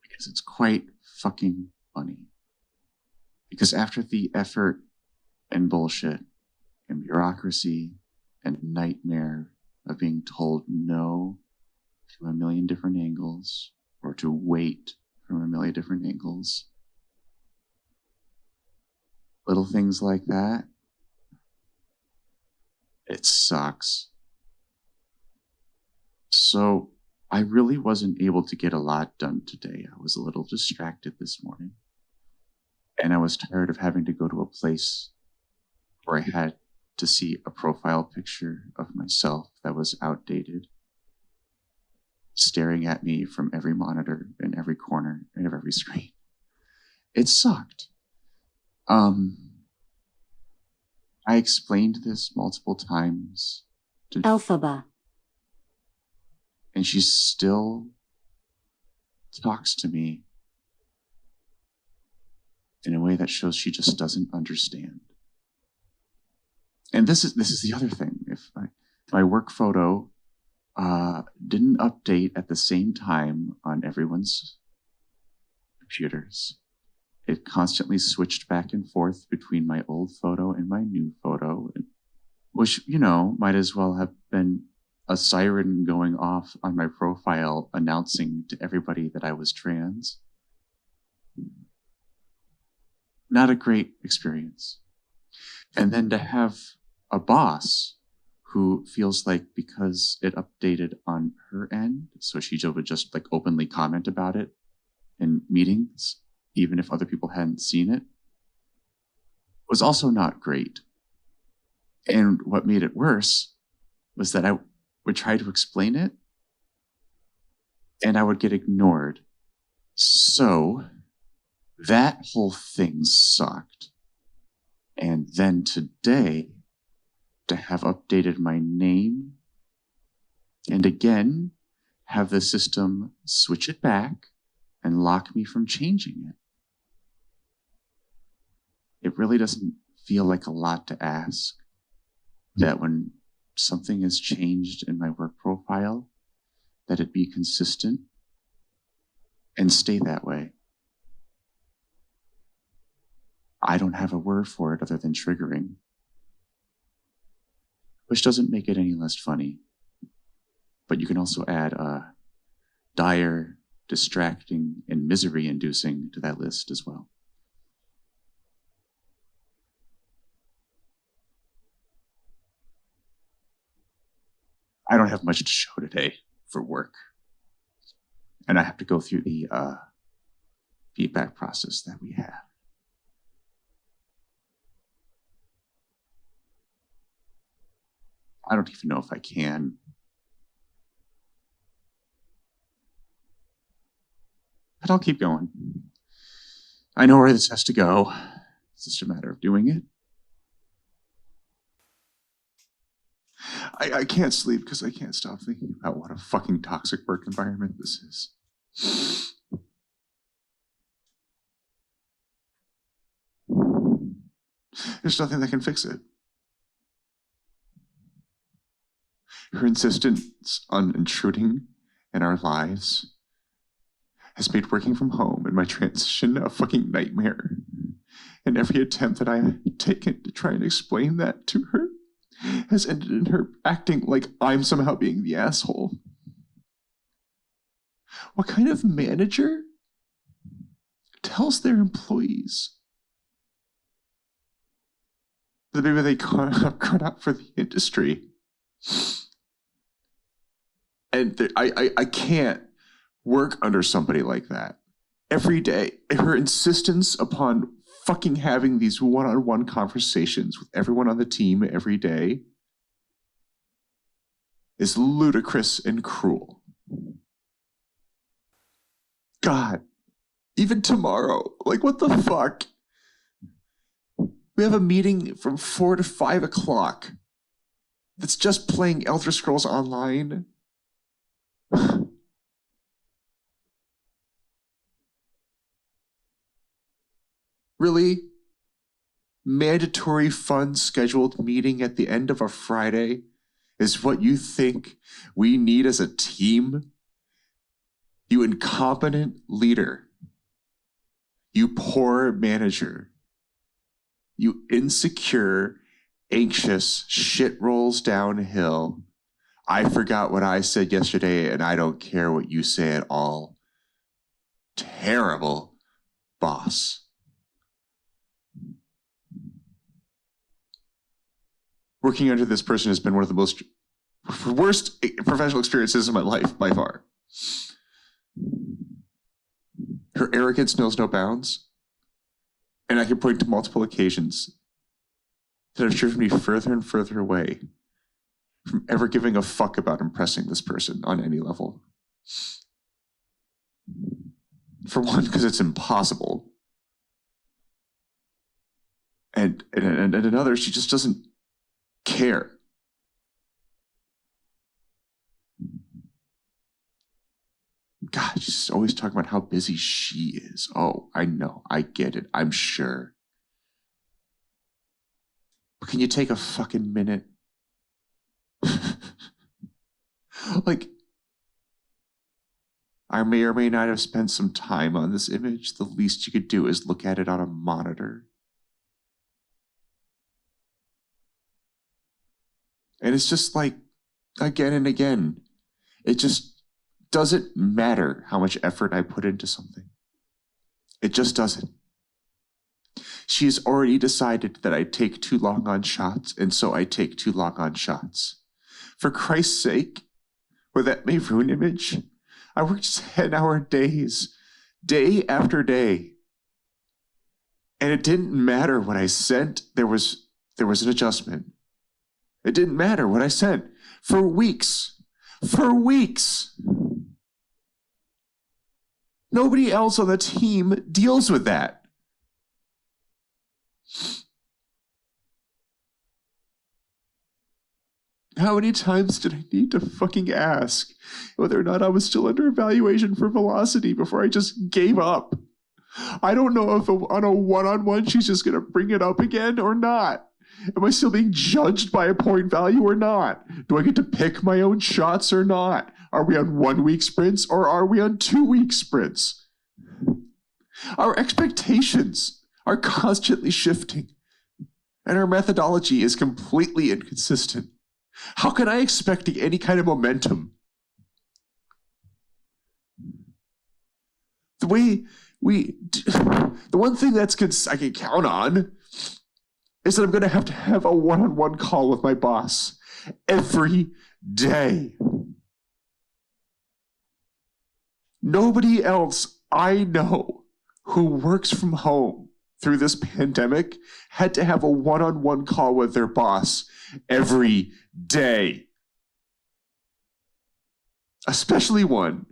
Speaker 4: because it's quite fucking funny. Because after the effort and bullshit and bureaucracy and nightmare of being told no to a million different angles, or to wait from a million different angles, Little things like that. It sucks. So I really wasn't able to get a lot done today. I was a little distracted this morning. And I was tired of having to go to a place where I had to see a profile picture of myself that was outdated, staring at me from every monitor in every corner and of every screen. It sucked. I explained this multiple times to
Speaker 5: Alphaba.
Speaker 4: And she still talks to me in a way that shows she just doesn't understand. And this is the other thing. If my work photo didn't update at the same time on everyone's computers, it constantly switched back and forth between my old photo and my new photo, which, might as well have been a siren going off on my profile announcing to everybody that I was trans. Not a great experience. And then to have a boss who feels like because it updated on her end, so she would just like openly comment about it in meetings, even if other people hadn't seen it, was also not great. And what made it worse was that I would try to explain it and I would get ignored. So that whole thing sucked. And then today, to have updated my name and again have the system switch it back and lock me from changing it. It really doesn't feel like a lot to ask that when something is changed in my work profile, that it be consistent and stay that way. I don't have a word for it other than triggering, which doesn't make it any less funny. But you can also add dire, distracting, and misery-inducing to that list as well. I don't have much to show today for work. And I have to go through the feedback process that we have. I don't even know if I can. But I'll keep going. I know where this has to go. It's just a matter of doing it. I can't sleep because I can't stop thinking about what a fucking toxic work environment this is. There's nothing that can fix it. Her insistence on intruding in our lives has made working from home and my transition a fucking nightmare. And every attempt that I have taken to try and explain that to her has ended in her acting like I'm somehow being the asshole. What kind of manager tells their employees that maybe they cut out for the industry? And I can't work under somebody like that every day. Her insistence upon fucking having these one-on-one conversations with everyone on the team every day is ludicrous and cruel. God, even tomorrow, like what the fuck? We have a meeting from 4 to 5 o'clock that's just playing Elder Scrolls Online. Really? Mandatory fun scheduled meeting at the end of a Friday is what you think we need as a team? You incompetent leader. You poor manager. You insecure, anxious, shit rolls downhill. I forgot what I said yesterday and I don't care what you say at all. Terrible boss.
Speaker 5: working under this person has been one of the worst professional experiences of my life by far. Her arrogance knows no bounds, and I can point to multiple occasions that have driven me further and further away from ever giving a fuck about impressing this person on any level. For one, because it's impossible. And another, she just doesn't care. God, she's always talking about how busy she is. Oh, I know. I get it. I'm sure. But can you take a fucking minute? Like, I may or may not have spent some time on this image. The least you could do is look at it on a monitor. And it's just like, again and again, it just doesn't matter how much effort I put into something. It just doesn't. She has already decided that I take too long on shots, and so I take too long on shots. For Christ's sake, with that Mayroon image, I worked 10-hour days, day after day. And it didn't matter what I sent. There was an adjustment. It didn't matter what I sent. For weeks. Nobody else on the team deals with that. How many times did I need to fucking ask whether or not I was still under evaluation for velocity before I just gave up? I don't know if on a one-on-one she's just going to bring it up again or not. Am I still being judged by a point value or not? Do I get to pick my own shots or not? Are we on 1-week sprints or are we on 2-week sprints? Our expectations are constantly shifting, and our methodology is completely inconsistent. How can I expect any kind of momentum? The one thing I can count on is that I'm going to have a one-on-one call with my boss every day. Nobody else I know who works from home through this pandemic had to have a one-on-one call with their boss every day. Especially one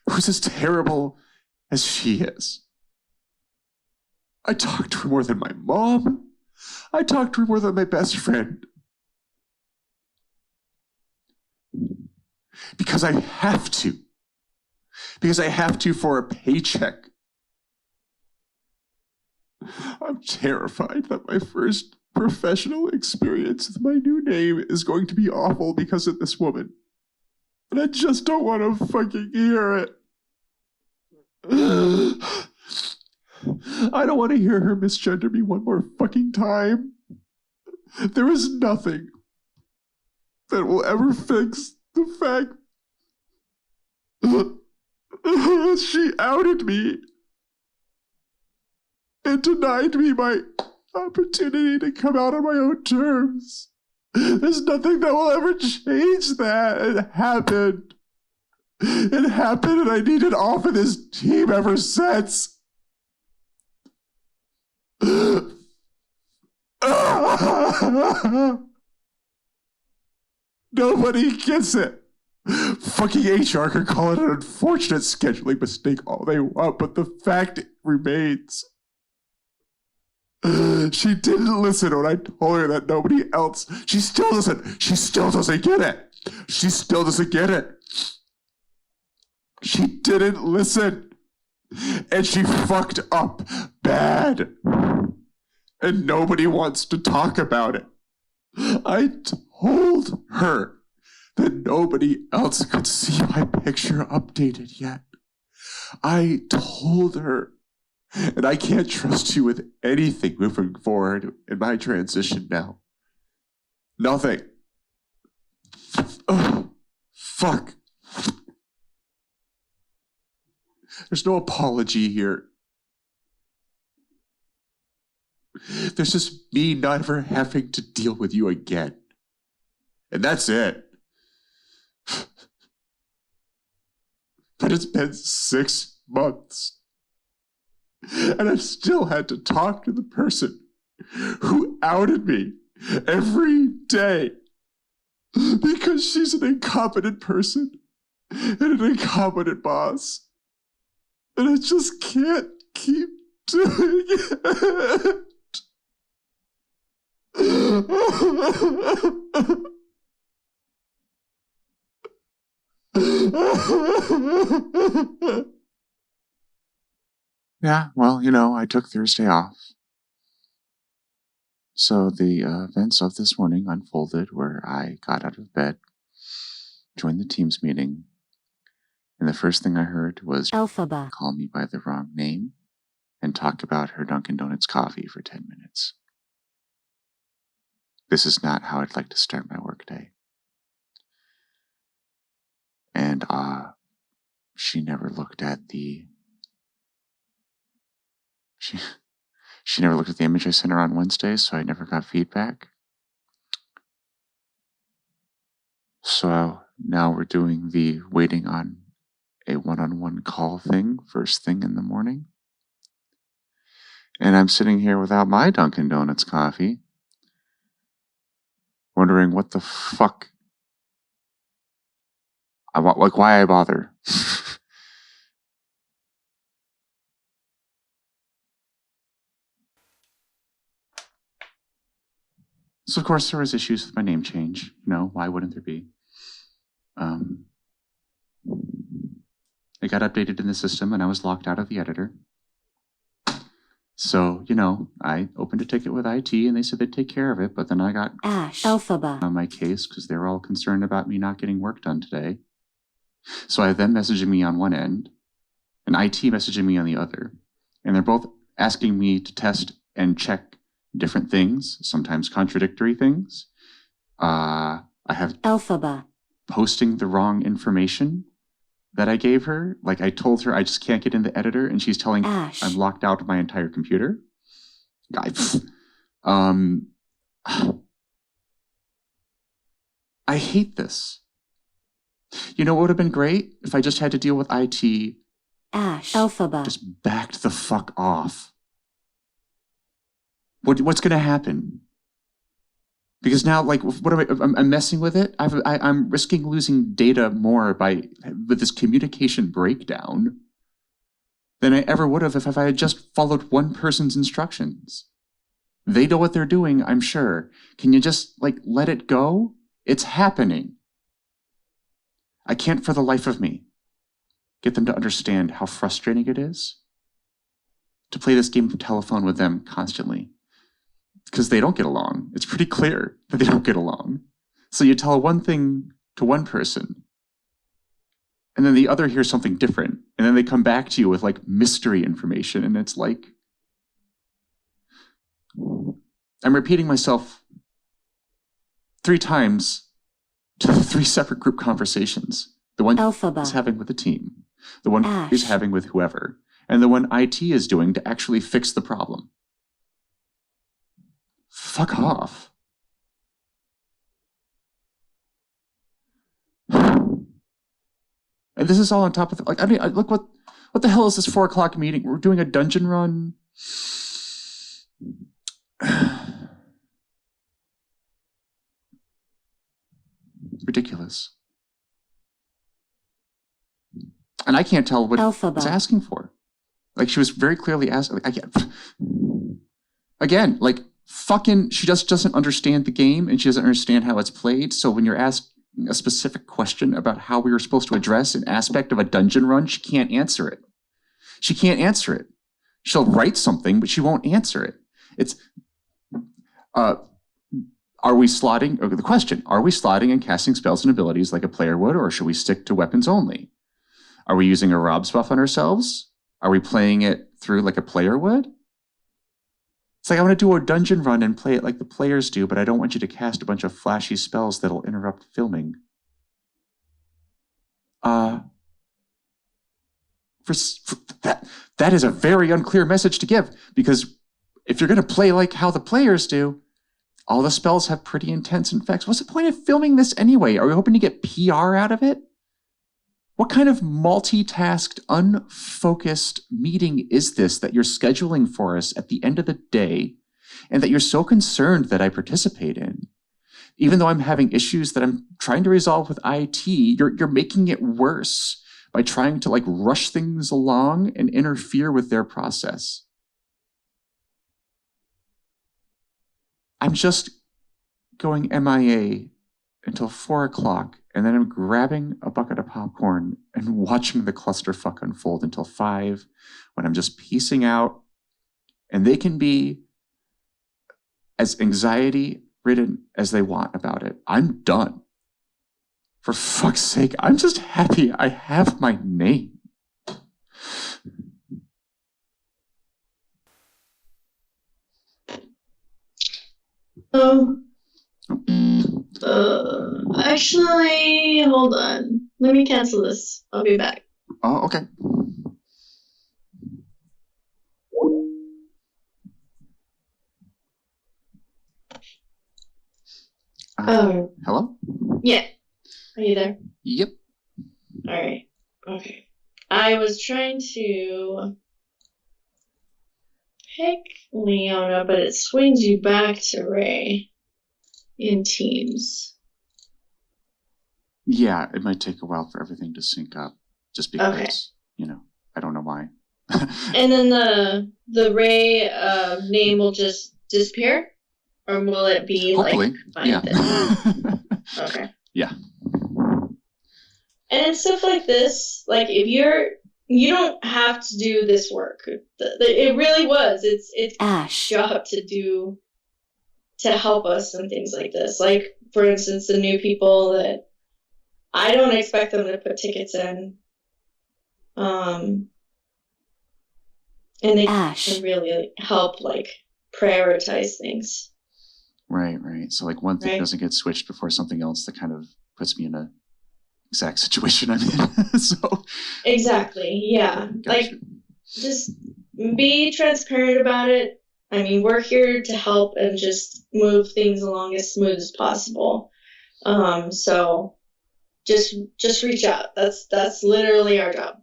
Speaker 5: who's as terrible as she is. I talk to her more than my mom. I talk to her more than my best friend. Because I have to. Because I have to for a paycheck. I'm terrified that my first professional experience with my new name is going to be awful because of this woman. And I just don't want to fucking hear it. I don't want to hear her misgender me one more fucking time. There is nothing that will ever fix the fact she outed me and denied me my opportunity to come out on my own terms. There's nothing that will ever change that. It happened. It happened, and I needed off of this team ever since. Nobody gets it. Fucking HR can call it an unfortunate scheduling mistake all they want, but the fact remains. She didn't listen when I told her that nobody else. She still doesn't. She still doesn't get it. She still doesn't get it. She didn't listen. And she fucked up bad. And nobody wants to talk about it. I told her that nobody else could see my picture updated yet. I told her. And I can't trust you with anything moving forward in my transition now. Nothing. Oh, fuck. There's no apology here. There's just me not ever having to deal with you again. And that's it. But it's been 6 months. And I've still had to talk to the person who outed me every day because she's an incompetent person and an incompetent boss. And I just can't keep doing it. Yeah, well, I took Thursday off. So the events of this morning unfolded where I got out of bed, joined the Teams meeting, and the first thing I heard was
Speaker 6: Alphaba
Speaker 5: call me by the wrong name and talk about her Dunkin' Donuts coffee for 10 minutes. This is not how I'd like to start my workday. And she never looked at the she never looked at the image I sent her on Wednesday, so I never got feedback. So now we're doing the waiting on a one-on-one call thing first thing in the morning. And I'm sitting here without my Dunkin' Donuts coffee, wondering what the fuck why I bother. So of course there was issues with my name change. Why wouldn't there be? It got updated in the system and I was locked out of the editor. So, I opened a ticket with IT and they said they'd take care of it, but then I got
Speaker 6: Alphaba
Speaker 5: on my case because they were all concerned about me not getting work done today. So I have them messaging me on one end and IT messaging me on the other. And they're both asking me to test and check different things, sometimes contradictory things. I have
Speaker 6: Alphaba
Speaker 5: posting the wrong information that I gave her. Like I told her I just can't get in the editor and she's telling I'm locked out of my entire computer. I hate this. What would have been great if I just had to deal with IT.
Speaker 6: Alphaba
Speaker 5: Just backed the fuck off. What's going to happen? Because now, what am I'm messing with it? I'm risking losing data more with this communication breakdown than I ever would have if I had just followed one person's instructions. They know what they're doing, I'm sure. Can you just let it go? It's happening. I can't for the life of me get them to understand how frustrating it is to play this game of telephone with them constantly. Because they don't get along. It's pretty clear that they don't get along. So you tell one thing to one person, and then the other hears something different, and then they come back to you with mystery information, and it's I'm repeating myself 3 times to 3 separate group conversations. The one is having with the team, the one is having with whoever, and the one IT is doing to actually fix the problem. Fuck off. And this is all on top of look what the hell is this 4 o'clock meeting? We're doing a dungeon run. Ridiculous. And I can't tell what it's asking for. She was very clearly asking. Again, fucking, she just doesn't understand the game and she doesn't understand how it's played. So when you're asked a specific question about how we were supposed to address an aspect of a dungeon run, she can't answer it. She can't answer it. She'll write something, but she won't answer it. It's, are we slotting, the question, are we slotting and casting spells and abilities like a player would, or should we stick to weapons only? Are we using a Rob's buff on ourselves? Are we playing it through like a player would? It's I want to do a dungeon run and play it like the players do, but I don't want you to cast a bunch of flashy spells that'll interrupt filming. For that is a very unclear message to give, because if you're going to play like how the players do, all the spells have pretty intense effects. What's the point of filming this anyway? Are we hoping to get PR out of it? What kind of multitasked, unfocused meeting is this that you're scheduling for us at the end of the day and that you're so concerned that I participate in? Even though I'm having issues that I'm trying to resolve with IT, you're making it worse by trying to like rush things along and interfere with their process. I'm just going MIA until 4 o'clock, and then I'm grabbing a bucket of popcorn and watching the clusterfuck unfold until 5, when I'm just piecing out, and they can be as anxiety-ridden as they want about it. I'm done. For fuck's sake, I'm just happy I have my name.
Speaker 2: Actually, hold on. Let me cancel this. I'll be back.
Speaker 5: Oh, okay. Hello?
Speaker 2: Yeah. Are you there?
Speaker 5: Yep.
Speaker 2: Alright. Okay. I was trying to pick Leona, but it swings you back to Ray in Teams.
Speaker 5: Yeah, it might take a while for everything to sync up, just because, I don't know why.
Speaker 2: And then the Ray name will just disappear? Or will it be
Speaker 5: hopefully, yeah.
Speaker 2: Okay.
Speaker 5: Yeah.
Speaker 2: And stuff like this, like if you don't have to do this work. It really was. It's
Speaker 6: Ash.
Speaker 2: job to help us and things like this. Like, for instance, the new people that I don't expect them to put tickets in. And they can really help, like, prioritize things.
Speaker 5: Right. So, like, one thing doesn't get switched before something else that kind of puts me in a exact situation I'm in. So
Speaker 2: exactly, yeah.
Speaker 5: Gotcha.
Speaker 2: Like, just be transparent about it. I mean, we're here to help and just move things along as smooth as possible. So just reach out. That's literally our job.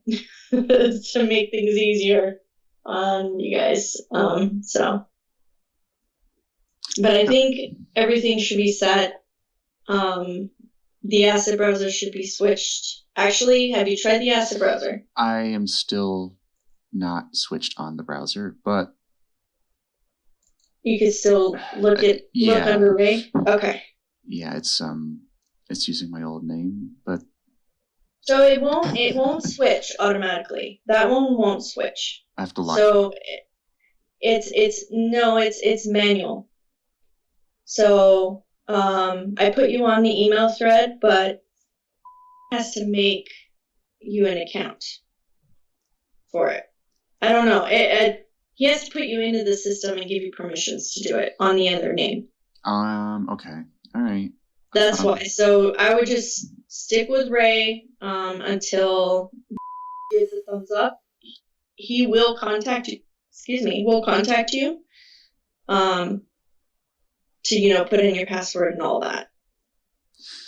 Speaker 2: To make things easier on you guys. But I think everything should be set. The asset browser should be switched. Actually, have you tried the asset browser?
Speaker 5: I am still not switched on the browser, but
Speaker 2: you could still look under Ray. Okay.
Speaker 5: Yeah, it's using my old name, but
Speaker 2: so it won't switch automatically. That one won't switch.
Speaker 5: I have to log.
Speaker 2: So it's manual. So I put you on the email thread, but it has to make you an account for it. I don't know. He has to put you into the system and give you permissions to do it on the other name.
Speaker 5: Okay. All right.
Speaker 2: That's why. So I would just stick with Ray until he gives a thumbs up. He will contact you. Will contact you. To put in your password and all that.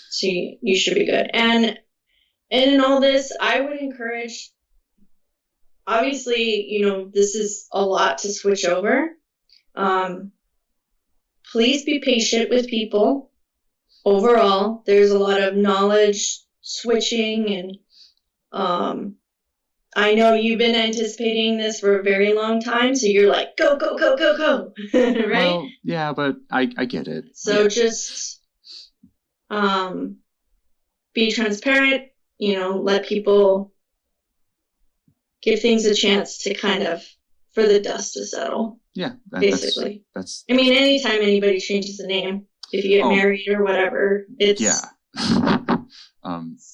Speaker 2: So you should be good. And in all this, I would encourage. Obviously, this is a lot to switch over. Please be patient with people. Overall, there's a lot of knowledge switching, and I know you've been anticipating this for a very long time, so you're like, go, go, go, go, go, right?
Speaker 5: Well, yeah, but I get it.
Speaker 2: So just be transparent, let people give things a chance to kind of, for the dust to settle.
Speaker 5: Yeah,
Speaker 2: basically.
Speaker 5: That's
Speaker 2: I mean, anytime anybody changes the name, if you get married or whatever, it's it's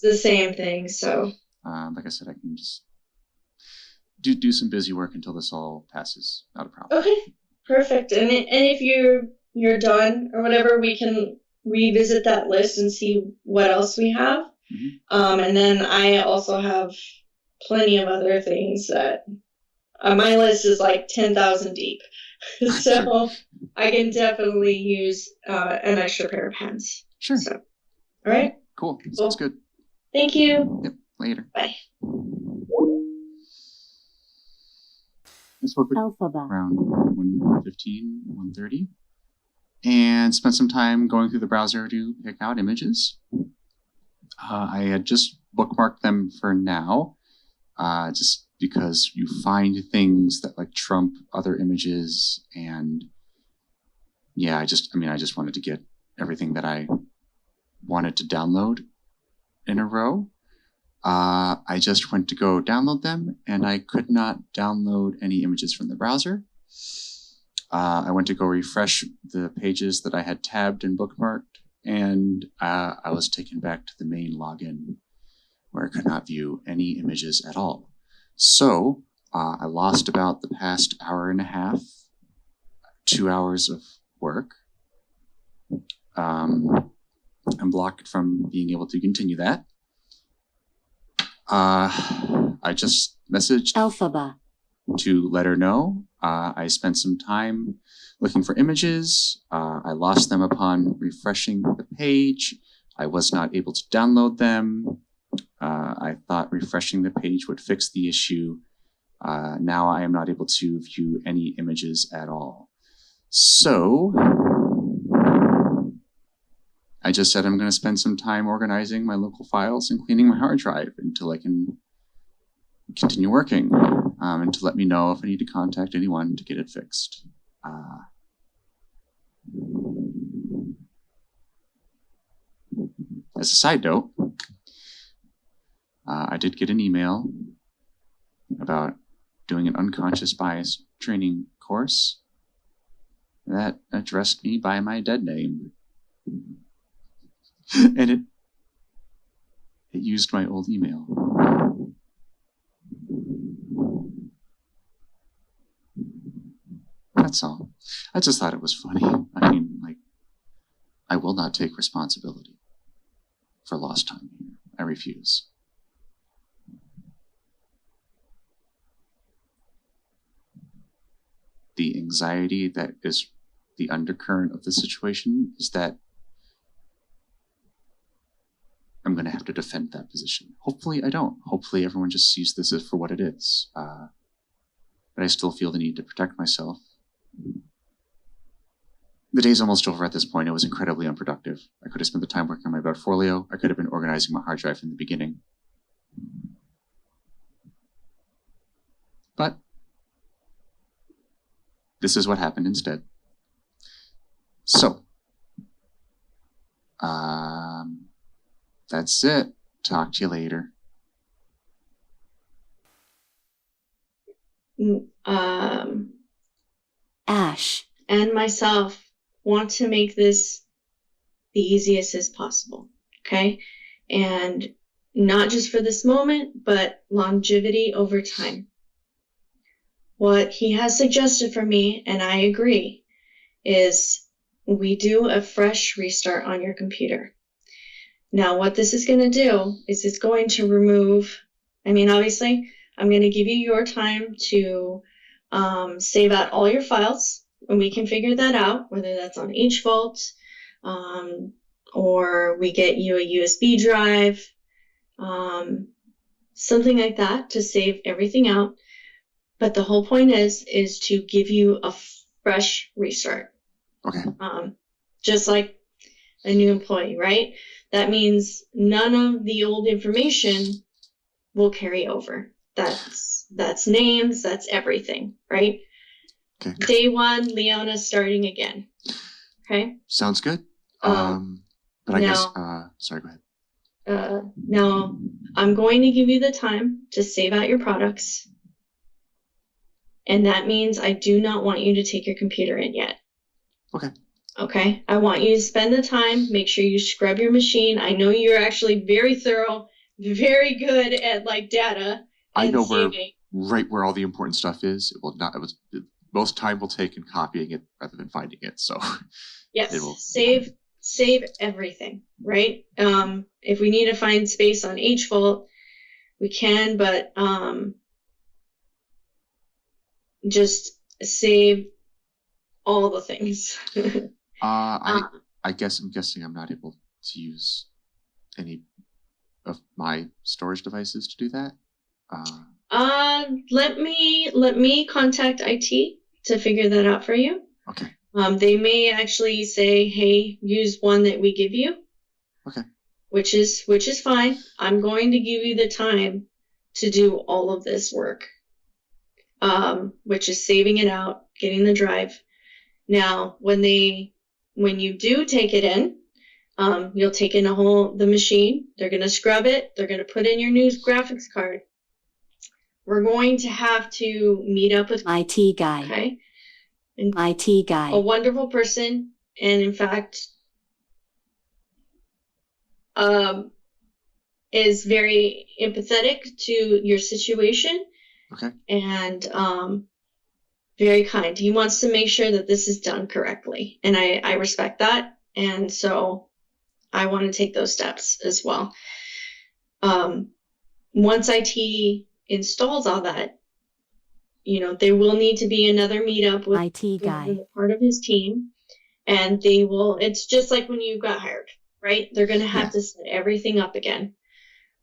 Speaker 2: the same thing. So,
Speaker 5: like I said, I can just do some busy work until this all passes. Not a problem.
Speaker 2: Okay, perfect. And if you're done or whatever, we can revisit that list and see what else we have.
Speaker 5: Mm-hmm.
Speaker 2: And then I also have plenty of other things that my list is like 10,000 deep. So
Speaker 4: Sure.
Speaker 2: I can definitely use an extra pair of hands.
Speaker 4: Sure.
Speaker 2: So, all right.
Speaker 4: Cool. Sounds good.
Speaker 2: Thank you.
Speaker 4: Yep. Later.
Speaker 2: Bye.
Speaker 4: I spoke with
Speaker 6: Alphabet.
Speaker 4: around 1:15, 1:30, and spent some time going through the browser to pick out images. I had just bookmarked them for now, just because you find things that like trump other images, and yeah, I just wanted to get everything that I wanted to download in a row. I just went to go download them, and I could not download any images from the browser. I went to go refresh the pages that I had tabbed and bookmarked, and I was taken back to the main login where I could not view any images at all. So I lost about the past hour and a half, 2 hours of work. I'm blocked from being able to continue that. I just messaged
Speaker 6: Alphabet.
Speaker 4: to let her know. I spent some time looking for images. I lost them upon refreshing the page. I was not able to download them. I thought refreshing the page would fix the issue. Now I am not able to view any images at all. So I just said I'm going to spend some time organizing my local files and cleaning my hard drive until I can continue working, and to let me know if I need to contact anyone to get it fixed. As a side note, I did get an email about doing an unconscious bias training course that addressed me by my dead name. And it used my old email. That's all. I just thought it was funny. I mean, like, I will not take responsibility for lost time here. I refuse. The anxiety that is the undercurrent of the situation is that I'm going to have to defend that position. Hopefully I don't. Hopefully everyone just sees this as for what it is. But I still feel the need to protect myself. The day's almost over at this point. It was incredibly unproductive. I could have spent the time working on my portfolio. I could have been organizing my hard drive from the beginning. But this is what happened instead. So, that's it. Talk to you later.
Speaker 6: Ash.
Speaker 2: And myself want to make this the easiest as possible, okay? And not just for this moment, but longevity over time. What he has suggested for me, and I agree, is we do a fresh restart on your computer. Now, what this is going to do is it's going to remove, obviously, I'm going to give you your time to save out all your files, and we can figure that out, whether that's on HVault, or we get you a USB drive, something like that to save everything out. But the whole point is to give you a fresh restart.
Speaker 4: Okay.
Speaker 2: Just like a new employee, right? That means none of the old information will carry over. That's names, that's everything, right?
Speaker 4: Okay.
Speaker 2: Day one, Leona's starting again. Okay?
Speaker 4: Sounds good. But I guess, sorry, go ahead.
Speaker 2: Now, I'm going to give you the time to save out your products. And that means I do not want you to take your computer in yet.
Speaker 4: Okay.
Speaker 2: Okay? I want you to spend the time, make sure you scrub your machine. I know you're actually very thorough, very good at data.
Speaker 4: I know
Speaker 2: saving.
Speaker 4: right where all the important stuff is. Most time will take in copying it rather than finding it. So
Speaker 2: yes, save everything, right? If we need to find space on HVault, we can, but just save all the things.
Speaker 5: I guess I'm guessing I'm not able to use any of my storage devices to do that.
Speaker 2: Let me contact IT to figure that out for you.
Speaker 5: Okay.
Speaker 2: They may actually say, "Hey, use one that we give you."
Speaker 5: Okay.
Speaker 2: Which is fine. I'm going to give you the time to do all of this work. Which is saving it out, getting the drive. Now, when you do take it in, you'll take in the machine. They're going to scrub it. They're going to put in your new graphics card. We're going to have to meet up with
Speaker 6: my tea guy.
Speaker 2: Okay.
Speaker 6: My tea guy.
Speaker 2: A wonderful person, and in fact, is very empathetic to your situation.
Speaker 5: Okay.
Speaker 2: And very kind. He wants to make sure that this is done correctly, and I respect that, and so I want to take those steps as well. Once IT installs all that, there will need to be another meetup with
Speaker 6: IT guy.
Speaker 2: part of his team, and it's just like when you got hired, right? They're going to have to set everything up again.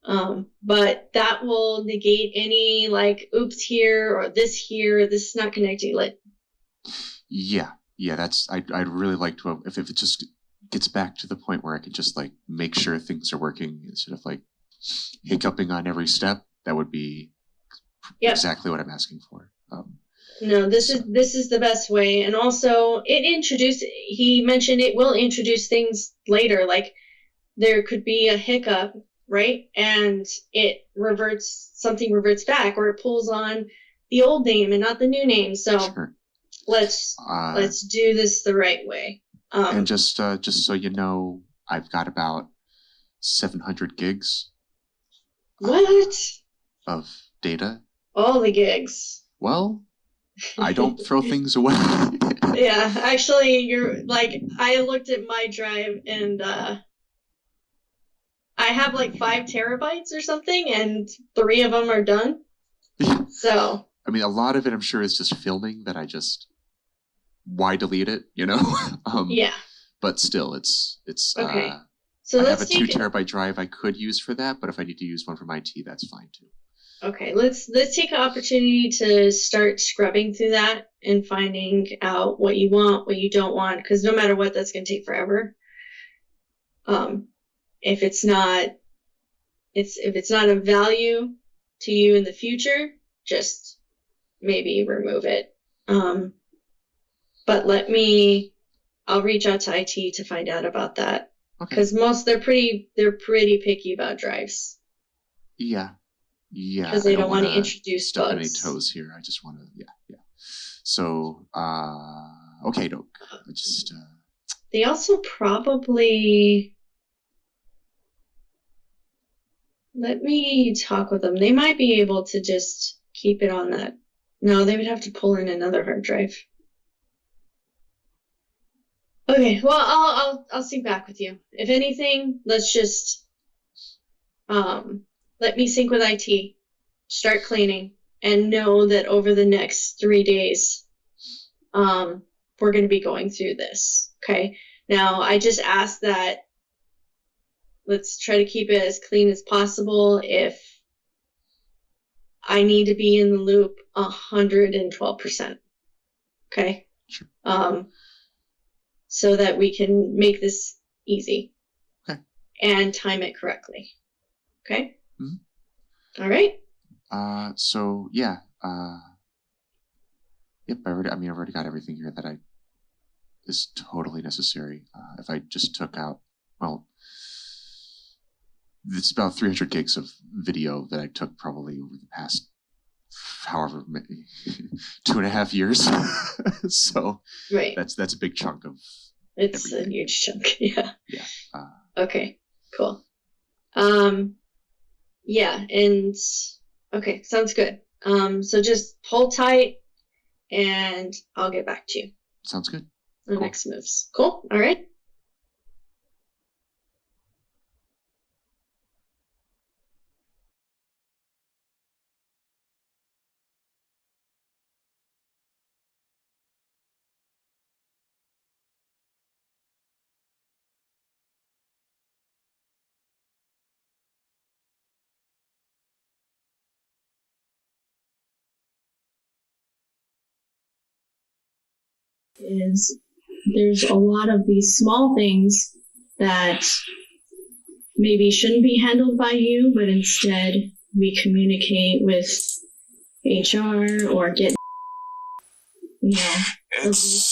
Speaker 2: But that will negate any oops here or this is not connecting.
Speaker 5: Yeah, I'd really like to if it just gets back to the point where I can just make sure things are working instead of hiccuping on every step. That would be exactly what I'm asking for.
Speaker 2: No, this is the best way. And also he mentioned it will introduce things later, there could be a hiccup, right? And something reverts back, or it pulls on the old name and not the new name. So
Speaker 5: sure.
Speaker 2: let's do this the right way.
Speaker 5: And just so you know, I've got about 700 gigs.
Speaker 2: What?
Speaker 5: Of data.
Speaker 2: All the gigs.
Speaker 5: Well, I don't throw things away.
Speaker 2: Yeah, actually, you're I looked at my drive and I have 5 terabytes or something, and 3 of them are done. So.
Speaker 5: I mean, a lot of it, I'm sure, is just filming that why delete it,
Speaker 2: Yeah.
Speaker 5: But still, it's
Speaker 2: okay. So
Speaker 5: I have a 2 terabyte drive I could use for that, but if I need to use one from IT, that's fine too.
Speaker 2: Okay, let's take an opportunity to start scrubbing through that and finding out what you want, what you don't want, because no matter what, that's going to take forever. If it's not of value to you in the future, just maybe remove it. But I'll reach out to IT to find out about that. Because they're pretty picky about drives.
Speaker 5: Yeah.
Speaker 2: Because they don't want to introduce
Speaker 5: step
Speaker 2: bugs.
Speaker 5: Any toes here. I just want to. Yeah. So, okay, doke. Just.
Speaker 2: They also probably. Let me talk with them. They might be able to just keep it on that. No, they would have to pull in another hard drive. Okay, well, I'll sync back with you. If anything, let's just let me sync with IT, start cleaning, and know that over the next 3 days, we're going to be going through this. Okay. Now, I just ask that let's try to keep it as clean as possible. If I need to be in the loop, 112%. Okay.
Speaker 5: Sure.
Speaker 2: So that we can make this easy.
Speaker 5: Okay.
Speaker 2: And time it correctly. Okay?
Speaker 5: Mm-hmm.
Speaker 2: All right?
Speaker 5: So, yeah. Yep, I've already got everything here that is totally necessary. If I just took out, it's about 300 gigs of video that I took probably over the past however many 2.5 years. So
Speaker 2: right.
Speaker 5: That's a big chunk of
Speaker 2: it's
Speaker 5: everything.
Speaker 2: A huge chunk. Yeah. Okay, cool. Yeah, and okay, sounds good. So just hold tight and I'll get back to you.
Speaker 5: Sounds good.
Speaker 2: The next moves. Cool. All right. is there's a lot of these small things that maybe shouldn't be handled by you, but instead we communicate with HR or get,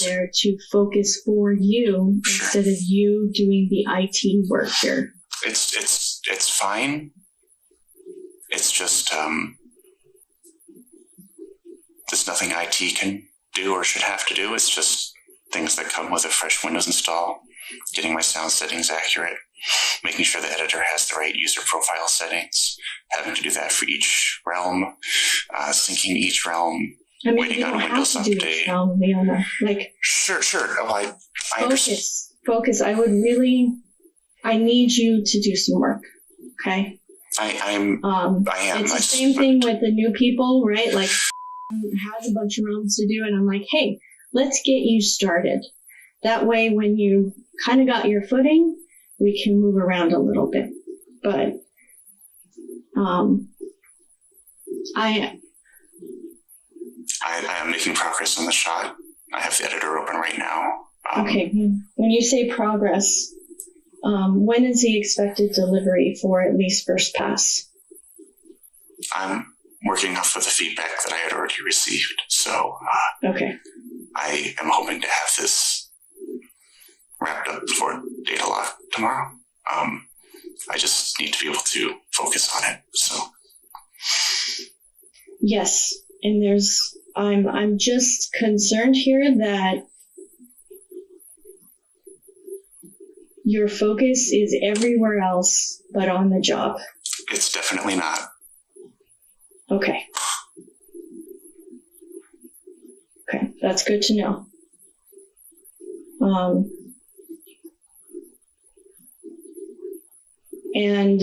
Speaker 2: there to focus for you instead of you doing the IT work here.
Speaker 4: It's fine. It's just there's nothing IT can do or should have to do. It's just things that come with a fresh Windows install, getting my sound settings accurate, making sure the editor has the right user profile settings, having to do that for each realm, syncing each realm, waiting on a Windows update.
Speaker 2: Leona.
Speaker 4: Sure. Oh, I understand.
Speaker 2: Focus. I need you to do some work. Okay.
Speaker 4: I am.
Speaker 2: It's the same thing with the new people, right? Has a bunch of realms to do, and I'm like, hey, let's get you started. That way, when you kind of got your footing, we can move around a little bit. But I
Speaker 4: am making progress on the shot. I have the editor open right now.
Speaker 2: Okay. When you say progress, when is the expected delivery for at least first pass?
Speaker 4: I'm working off of the feedback that I had already received. So
Speaker 2: okay.
Speaker 4: I am hoping to have this wrapped up before data lock tomorrow. I just need to be able to focus on it. So
Speaker 2: yes, and I'm just concerned here that your focus is everywhere else but on the job.
Speaker 4: It's definitely not.
Speaker 2: Okay. Okay, that's good to know. And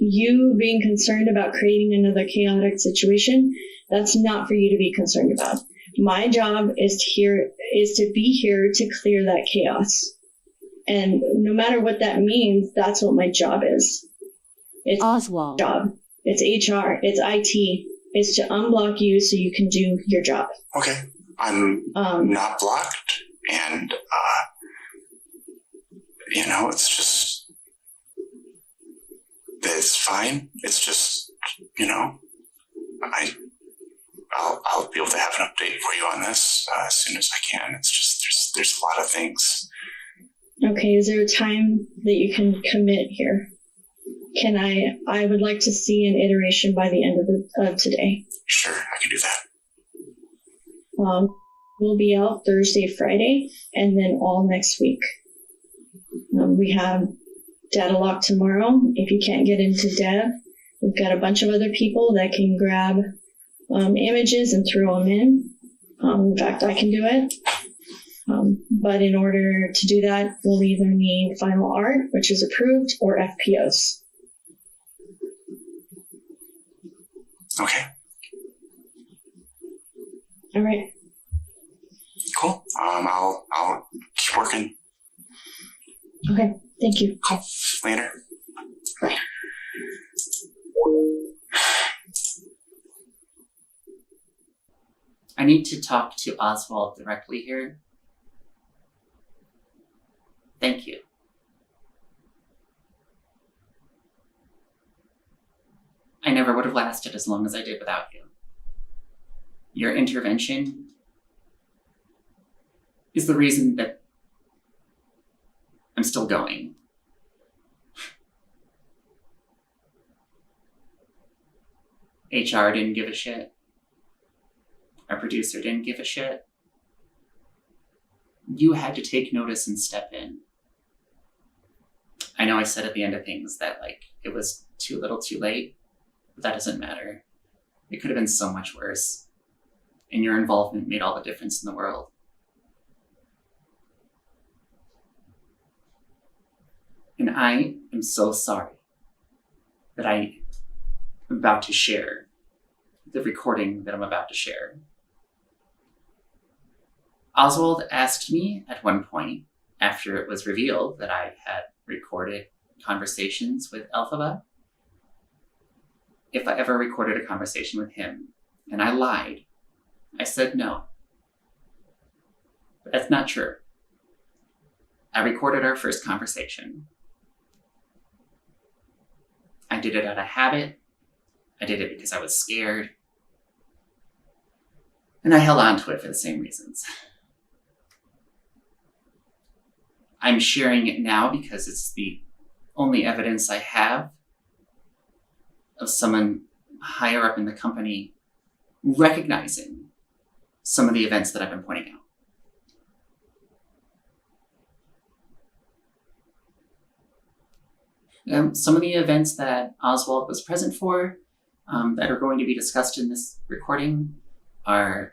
Speaker 2: you being concerned about creating another chaotic situation, that's not for you to be concerned about. My job is to be here to clear that chaos. And no matter what that means, that's what my job is. It's
Speaker 6: Oswald.
Speaker 2: Job. It's HR. It's IT. It's to unblock you so you can do your job.
Speaker 4: Okay. I'm not blocked, and it's just it's fine. It's just I'll be able to have an update for you on this as soon as I can. It's just there's a lot of things.
Speaker 2: Okay, is there a time that you can commit here? I would like to see an iteration by the end of today.
Speaker 4: Sure, I can do that.
Speaker 2: We'll be out Thursday, Friday, and then all next week. We have data lock tomorrow. If you can't get into dev, we've got a bunch of other people that can grab images and throw them in. In fact, I can do it. But in order to do that, we'll either need final art, which is approved, or FPOs.
Speaker 4: Okay.
Speaker 2: All right.
Speaker 4: Cool. I'll keep working.
Speaker 2: Okay. Thank you.
Speaker 4: Cool. Later.
Speaker 2: Bye.
Speaker 1: I need to talk to Oswald directly here. Thank you. I never would have lasted as long as I did without you. Your intervention is the reason that I'm still going. HR didn't give a shit. Our producer didn't give a shit. You had to take notice and step in. I know I said at the end of things that, it was too little too late, but that doesn't matter. It could have been so much worse. And your involvement made all the difference in the world. And I am so sorry that I am about to share the recording that I'm about to share. Oswald asked me at one point, after it was revealed that I had recorded conversations with Alphaba, if I ever recorded a conversation with him, and I lied. I said no. But that's not true. I recorded our first conversation. I did it out of habit. I did it because I was scared. And I held on to it for the same reasons. I'm sharing it now because it's the only evidence I have of someone higher up in the company recognizing some of the events that I've been pointing out. Some of the events that Oswald was present for that are going to be discussed in this recording are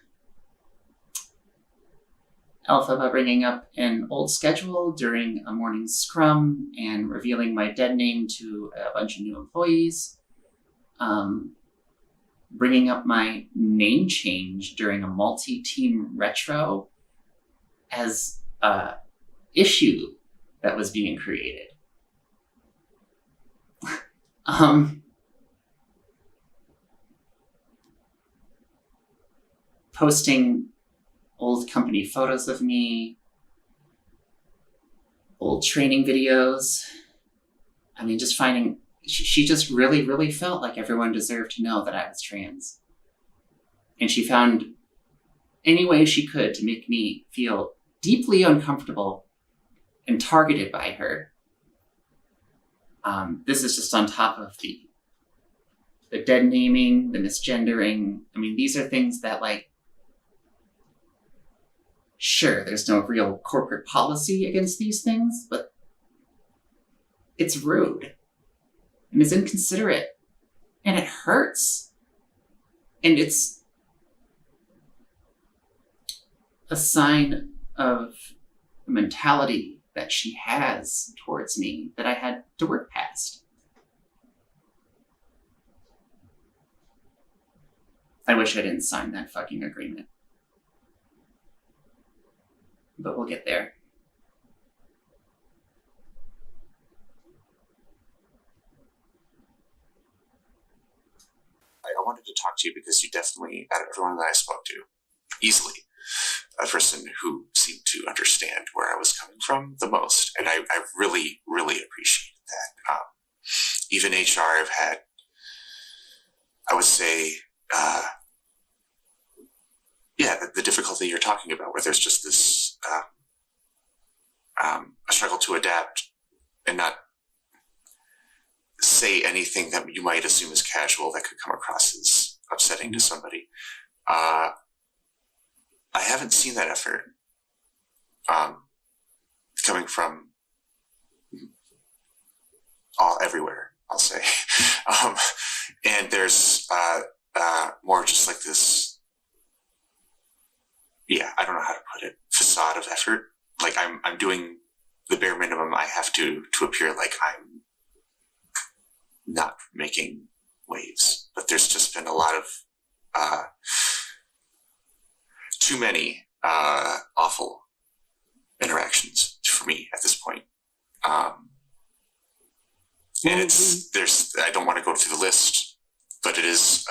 Speaker 1: Alpha bringing up an old schedule during a morning scrum and revealing my dead name to a bunch of new employees. Bringing up my name change during a multi-team retro as an issue that was being created. Posting old company photos of me, old training videos. I mean, just finding, she just really, really felt like everyone deserved to know that I was trans. And she found any way she could to make me feel deeply uncomfortable and targeted by her. This is just on top of the dead naming, the misgendering. I mean, these are things that, like, sure, there's no real corporate policy against these things, but it's rude and it's inconsiderate and it hurts. And it's a sign of a mentality that she has towards me that I had to work past. I wish I didn't sign that fucking agreement. But we'll get there.
Speaker 7: I wanted to talk to you because you definitely, out of everyone that I spoke to, easily, a person who seemed to understand where I was coming from the most. And I really, really appreciated that. Even HR have had, I would say, the difficulty you're talking about, where there's just this a struggle to adapt and not say anything that you might assume is casual that could come across as upsetting to somebody. I haven't seen that effort coming from everywhere, I'll say. And there's more just like this, I don't know how to put it, facade of effort. Like I'm doing the bare minimum I have to appear like I'm not making waves. But there's just been a lot of too many awful interactions for me at this point. And I don't want to go through the list, but it is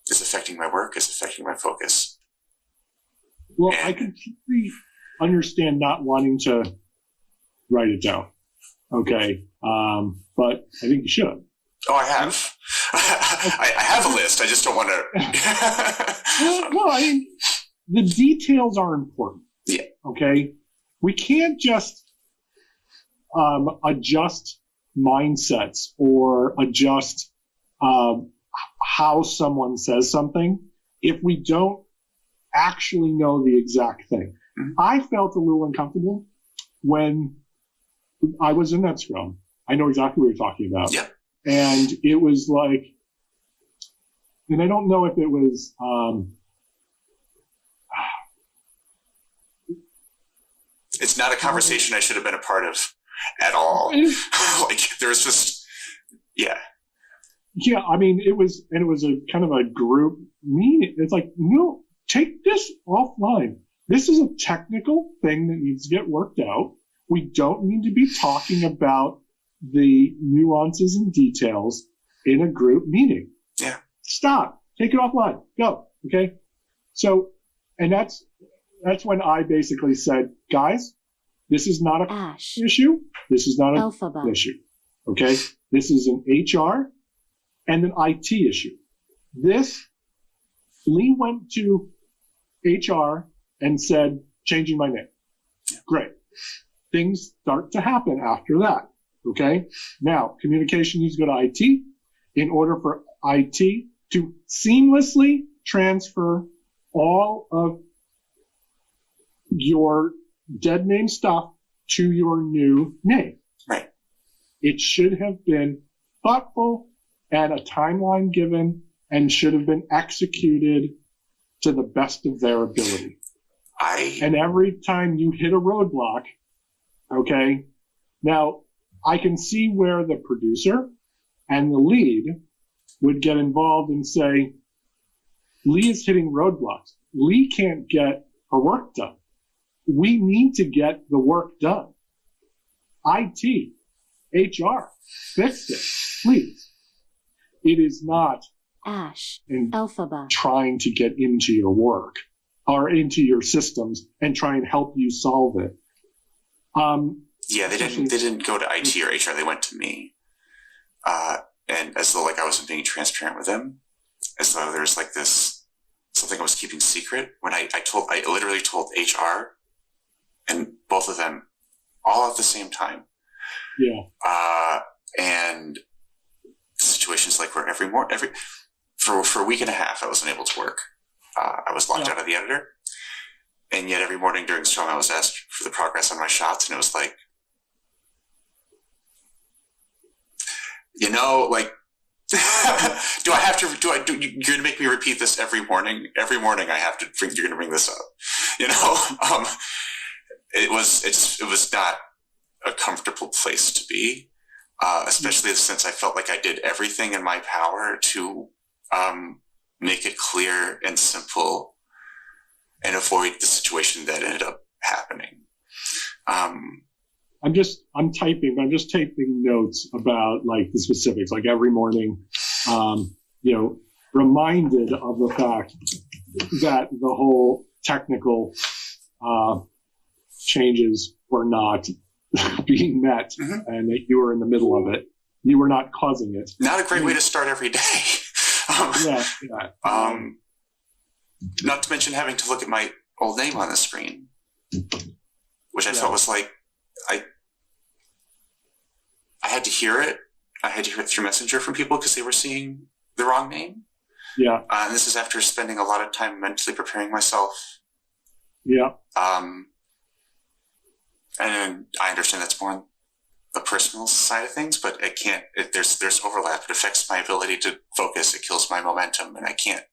Speaker 7: it's affecting my work, it's affecting my focus.
Speaker 8: Well, I completely understand not wanting to write it down. Okay. But I think you should.
Speaker 7: Oh, I have. I have a list. I just don't want to.
Speaker 8: Well, I mean, the details are important.
Speaker 7: Yeah.
Speaker 8: Okay. We can't just adjust mindsets or adjust how someone says something if we don't actually know the exact thing. Mm-hmm. I felt a little uncomfortable when I was in that scrum. I know exactly what you're talking about.
Speaker 7: Yeah.
Speaker 8: And it was like, and I don't know if it was,
Speaker 7: it's not a conversation I should have been a part of at all. Like there's just, yeah.
Speaker 8: Yeah, I mean, it was a kind of a group meeting. It's like, no, take this offline. This is a technical thing that needs to get worked out. We don't need to be talking about the nuances and details in a group meeting.
Speaker 7: Yeah.
Speaker 8: Stop. Take it offline. Go. Okay. So, And that's when I basically said, guys, this is not a
Speaker 6: Ash.
Speaker 8: issue. This is not an
Speaker 6: Alphabet.
Speaker 8: issue. Okay? This is an HR and an IT issue. Lee went to HR and said, changing my name. Great. Things start to happen after that. Okay? Now, communication needs to go to IT in order for IT to seamlessly transfer all of your dead name stuff to your new name.
Speaker 7: Right.
Speaker 8: It should have been thoughtful and a timeline given and should have been executed to the best of their ability. And every time you hit a roadblock, okay, now I can see where the producer and the lead would get involved and say, Lee is hitting roadblocks. Lee can't get her work done. We need to get the work done. IT, HR, fix it, please. It is not
Speaker 6: Ash.
Speaker 8: in
Speaker 6: Alphabet.
Speaker 8: trying to get into your work or into your systems and try and help you solve it.
Speaker 7: Yeah, they didn't go to IT or HR. They went to me. And as though like I wasn't being transparent with them, as though there was like this, something I was keeping secret when I literally told HR and both of them all at the same time.
Speaker 8: Yeah.
Speaker 7: And situations like where for a week and a half, I wasn't able to work. I was locked out of the editor. And yet every morning during Storm, I was asked for the progress on my shots. And it was like, like, you're going to make me repeat this every morning? Every morning you're going to bring this up, it was not a comfortable place to be, especially since I felt like I did everything in my power to, make it clear and simple and avoid the situation that ended up happening.
Speaker 8: I'm just taking notes about like the specifics, like every morning, reminded of the fact that the whole technical changes were not being met, and that you were in the middle of it. You were not causing it.
Speaker 7: Not a great way to start every day. Not to mention having to look at my old name on the screen, which I felt was like, I had to hear it. I had to hear it through Messenger from people because they were seeing the wrong name.
Speaker 8: Yeah.
Speaker 7: And this is after spending a lot of time mentally preparing myself.
Speaker 8: Yeah.
Speaker 7: And I understand that's more on the personal side of things, but it can't. There's overlap. It affects my ability to focus. It kills my momentum, and I can't.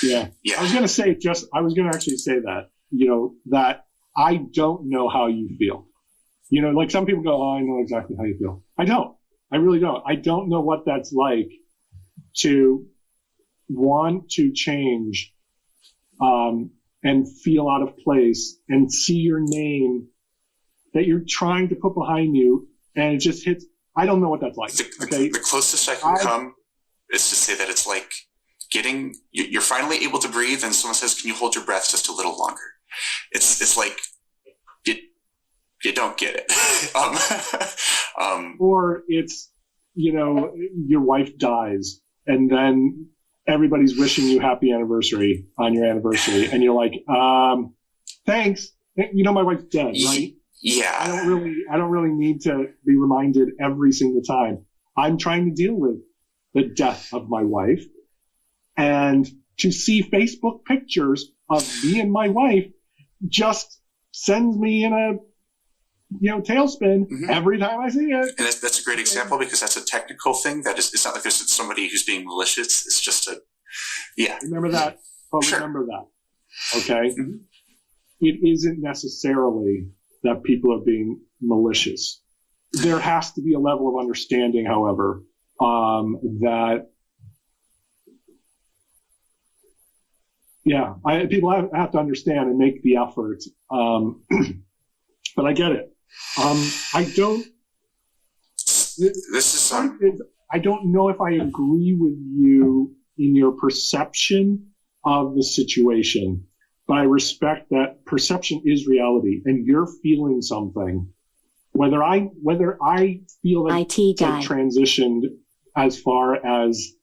Speaker 8: Yeah. I was going to actually say that, that I don't know how you feel. Like some people go, oh, I know exactly how you feel. I don't. I really don't. I don't know what that's like to want to change and feel out of place and see your name that you're trying to put behind you, and it just hits. I don't know what that's like.
Speaker 7: The closest I can come is to say that it's like you're finally able to breathe, and someone says, "Can you hold your breath just a little longer?" It's like you don't get it.
Speaker 8: Or it's your wife dies, and then everybody's wishing you happy anniversary on your anniversary, and you're like, thanks. My wife's dead, right?
Speaker 7: Yeah.
Speaker 8: I don't really need to be reminded every single time. I'm trying to deal with the death of my wife, and to see Facebook pictures of me and my wife just sends me in a tailspin every time I see it.
Speaker 7: And that's a great example, because that's a technical thing. It's not like there's somebody who's being malicious. It's just
Speaker 8: Remember that.
Speaker 7: Sure.
Speaker 8: Remember that. Okay. It isn't necessarily that people are being malicious. There has to be a level of understanding, however, that people have to understand and make the effort. But I get it. I don't. I don't know if I agree with you in your perception of the situation. but I respect that perception is reality, and you're feeling something. Whether I feel that
Speaker 6: IT guy.
Speaker 8: it's transitioned as far as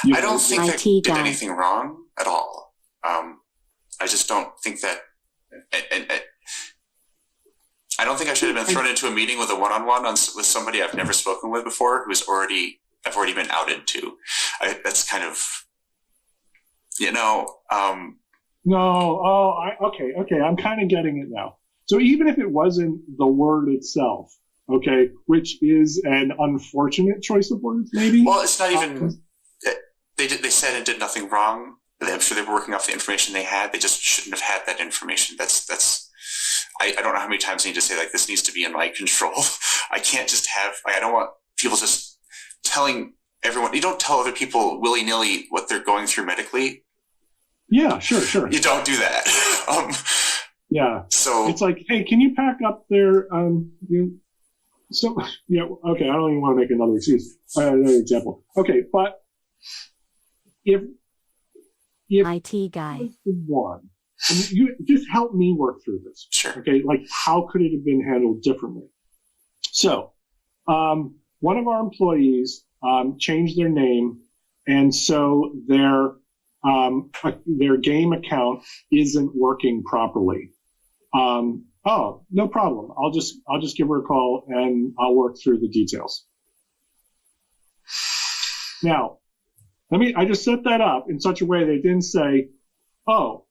Speaker 7: I don't think that
Speaker 6: IT
Speaker 7: did
Speaker 6: guy.
Speaker 7: anything wrong at all. I just don't think that. I don't think I should have been thrown into a meeting with a one-on-one with somebody I've never spoken with before, I've already been outed to. That's kind of,
Speaker 8: No. Okay. I'm kind of getting it now. So even if it wasn't the word itself, okay, which is an unfortunate choice of words, maybe.
Speaker 7: Well, it's not even. They said it did nothing wrong. I'm sure they were working off the information they had. They just shouldn't have had that information. I don't know how many times I need to say, like, this needs to be in my control. I can't just have, I don't want people just telling everyone. You don't tell other people willy-nilly what they're going through medically.
Speaker 8: Yeah, sure.
Speaker 7: You don't do that.
Speaker 8: Yeah.
Speaker 7: So
Speaker 8: it's like, hey, can you pack up their, okay, I don't even want to make another example. Okay, but if
Speaker 6: IT guy.
Speaker 8: one, I mean, you just help me work through this.
Speaker 7: Sure.
Speaker 8: Okay, like how could it have been handled differently? So, one of our employees changed their name, and so their game account isn't working properly. Oh, no problem. I'll just give her a call and I'll work through the details. Now, I just set that up in such a way they didn't say, oh,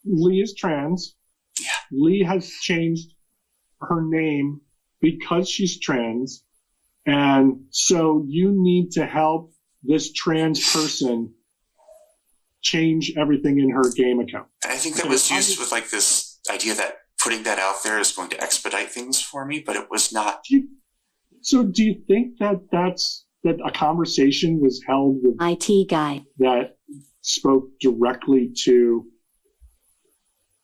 Speaker 8: Lee is trans.
Speaker 7: Yeah.
Speaker 8: Lee has changed her name because she's trans. And so you need to help this trans person change everything in her game account.
Speaker 7: And I think that was used with like this idea that putting that out there is going to expedite things for me, but it was not.
Speaker 8: So do you think that that a conversation was held with
Speaker 6: IT guy
Speaker 8: that spoke directly to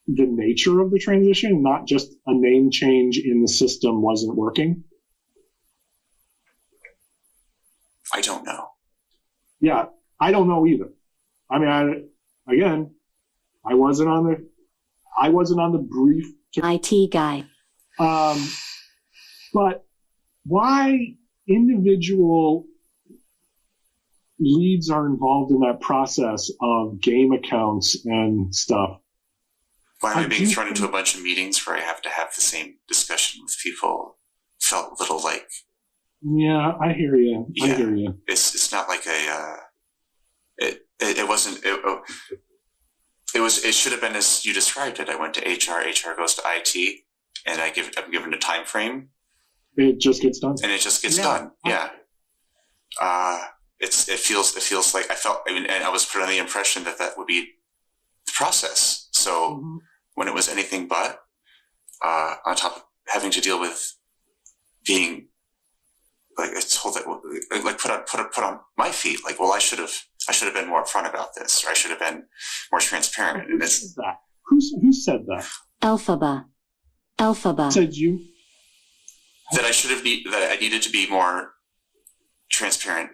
Speaker 8: the nature of the transition, not just a name change in the system wasn't working?
Speaker 7: I don't know.
Speaker 8: Yeah, I don't know either. I mean, I wasn't on the brief.
Speaker 6: IT guy.
Speaker 8: But why individual leads are involved in that process of game accounts and stuff?
Speaker 7: Why am I being thrown into a bunch of meetings where I have to have the same discussion with people? Felt a little like.
Speaker 8: Yeah, I hear you.
Speaker 7: Yeah,
Speaker 8: I hear you.
Speaker 7: It's not like it wasn't. It should have been as you described it. I went to HR. HR goes to IT, and I'm given a time frame.
Speaker 8: It just gets done.
Speaker 7: And it just gets done. Yeah. It feels like I felt. I mean, and I was put on the impression that would be the process. So when it was anything but, on top of having to deal with being like it's told that like put on my feet. Like, well, I should have been more upfront about this, or I should have been more transparent.
Speaker 8: Who said that? Who said that?
Speaker 6: Alphaba.
Speaker 8: Said you?
Speaker 7: That I needed to be more transparent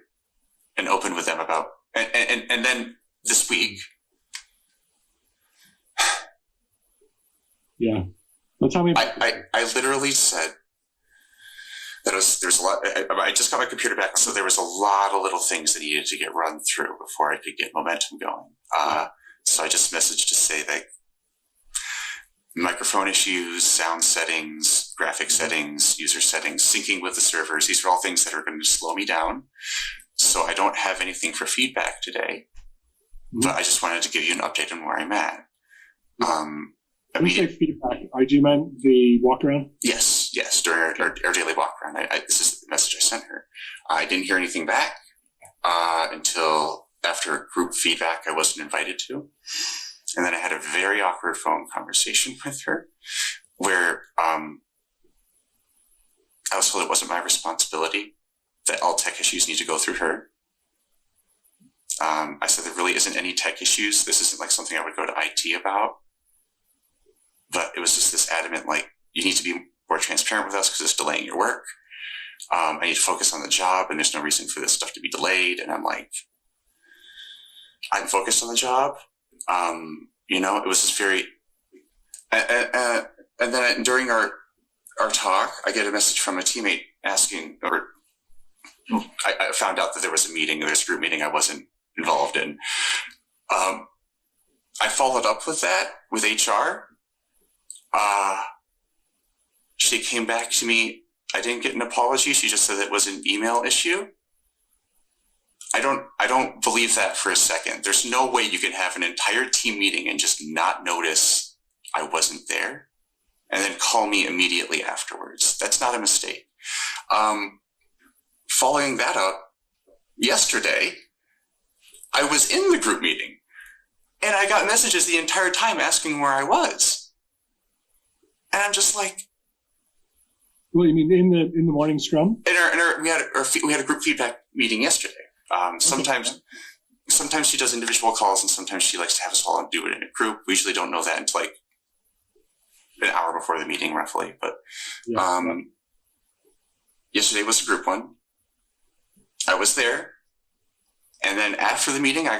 Speaker 7: and open with them about, and then this week.
Speaker 8: Yeah. Tell me about
Speaker 7: I literally said that there's a lot. I just got my computer back, so there was a lot of little things that needed to get run through before I could get momentum going. So I just messaged to say that microphone issues, sound settings, graphic settings, user settings, syncing with the servers. These are all things that are going to slow me down. So I don't have anything for feedback today, but I just wanted to give you an update on where I'm at.
Speaker 8: When you say feedback, do you mean the walk around?
Speaker 7: Yes, during our daily walk around. This is the message I sent her. I didn't hear anything back until after group feedback I wasn't invited to. And then I had a very awkward phone conversation with her where I was told it wasn't my responsibility, that all tech issues need to go through her. I said there really isn't any tech issues. This isn't like something I would go to IT about. But it was just this adamant, like, you need to be more transparent with us because it's delaying your work. I need to focus on the job, and there's no reason for this stuff to be delayed. And I'm like, I'm focused on the job. It was just very, and then during our talk, I get a message from a teammate asking, or I found out that there was a meeting, there's a group meeting I wasn't involved in. I followed up with that with HR. She came back to me. I didn't get an apology. She just said it was an email issue. I don't believe that for a second. There's no way you can have an entire team meeting and just not notice I wasn't there and then call me immediately afterwards. That's not a mistake. Following that up, yesterday, I was in the group meeting and I got messages the entire time asking where I was. And I'm just like,
Speaker 8: well, you mean in the morning scrum?
Speaker 7: We had a group feedback meeting yesterday. Sometimes she does individual calls, and sometimes she likes to have us all do it in a group. We usually don't know that until like an hour before the meeting, roughly. But yesterday was a group one. I was there, and then after the meeting, I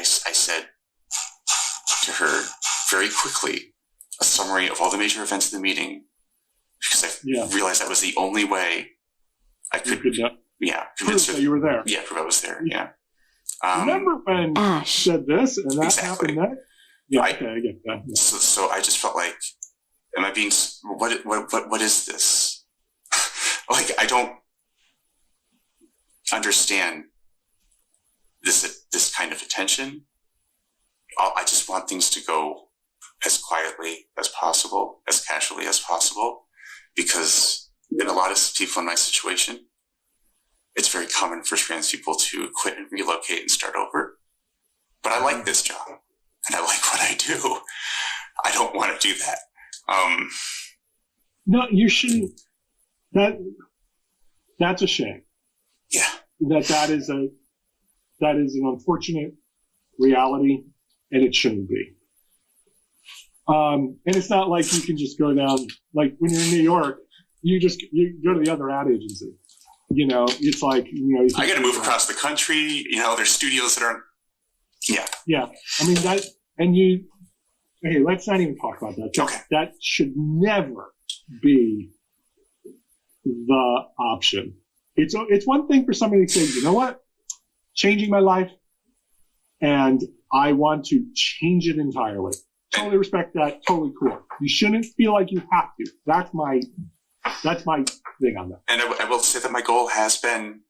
Speaker 7: said to her very quickly a summary of all the major events of the meeting, because I realized that was the only way I could convince her
Speaker 8: that you were there.
Speaker 7: Yeah, prove I was there. Yeah.
Speaker 8: Remember when
Speaker 6: Ash
Speaker 8: said this and that
Speaker 7: exactly.
Speaker 8: happened that? Yeah, okay, I get that. Yeah.
Speaker 7: So I just felt like, am I being? What is this? Like, I don't understand this kind of attention. I just want things to go as quietly as possible, as casually as possible, because in a lot of people in my situation, it's very common for trans people to quit and relocate and start over. But I like this job and I like what I do. I don't want to do that.
Speaker 8: No, you shouldn't. That's a shame.
Speaker 7: Yeah.
Speaker 8: That is an unfortunate reality, and it shouldn't be. And it's not like you can just go down, like when you're in New York, you go to the other ad agency. It's like,
Speaker 7: I got to move across the country. There's studios that aren't. Yeah.
Speaker 8: Yeah. I mean, let's not even talk about that.
Speaker 7: Okay.
Speaker 8: That should never be the option. It's one thing for somebody to say, you know what? Changing my life, and I want to change it entirely. Totally respect that. Totally cool. You shouldn't feel like you have to. That's my thing on that.
Speaker 7: And I will say that my goal has been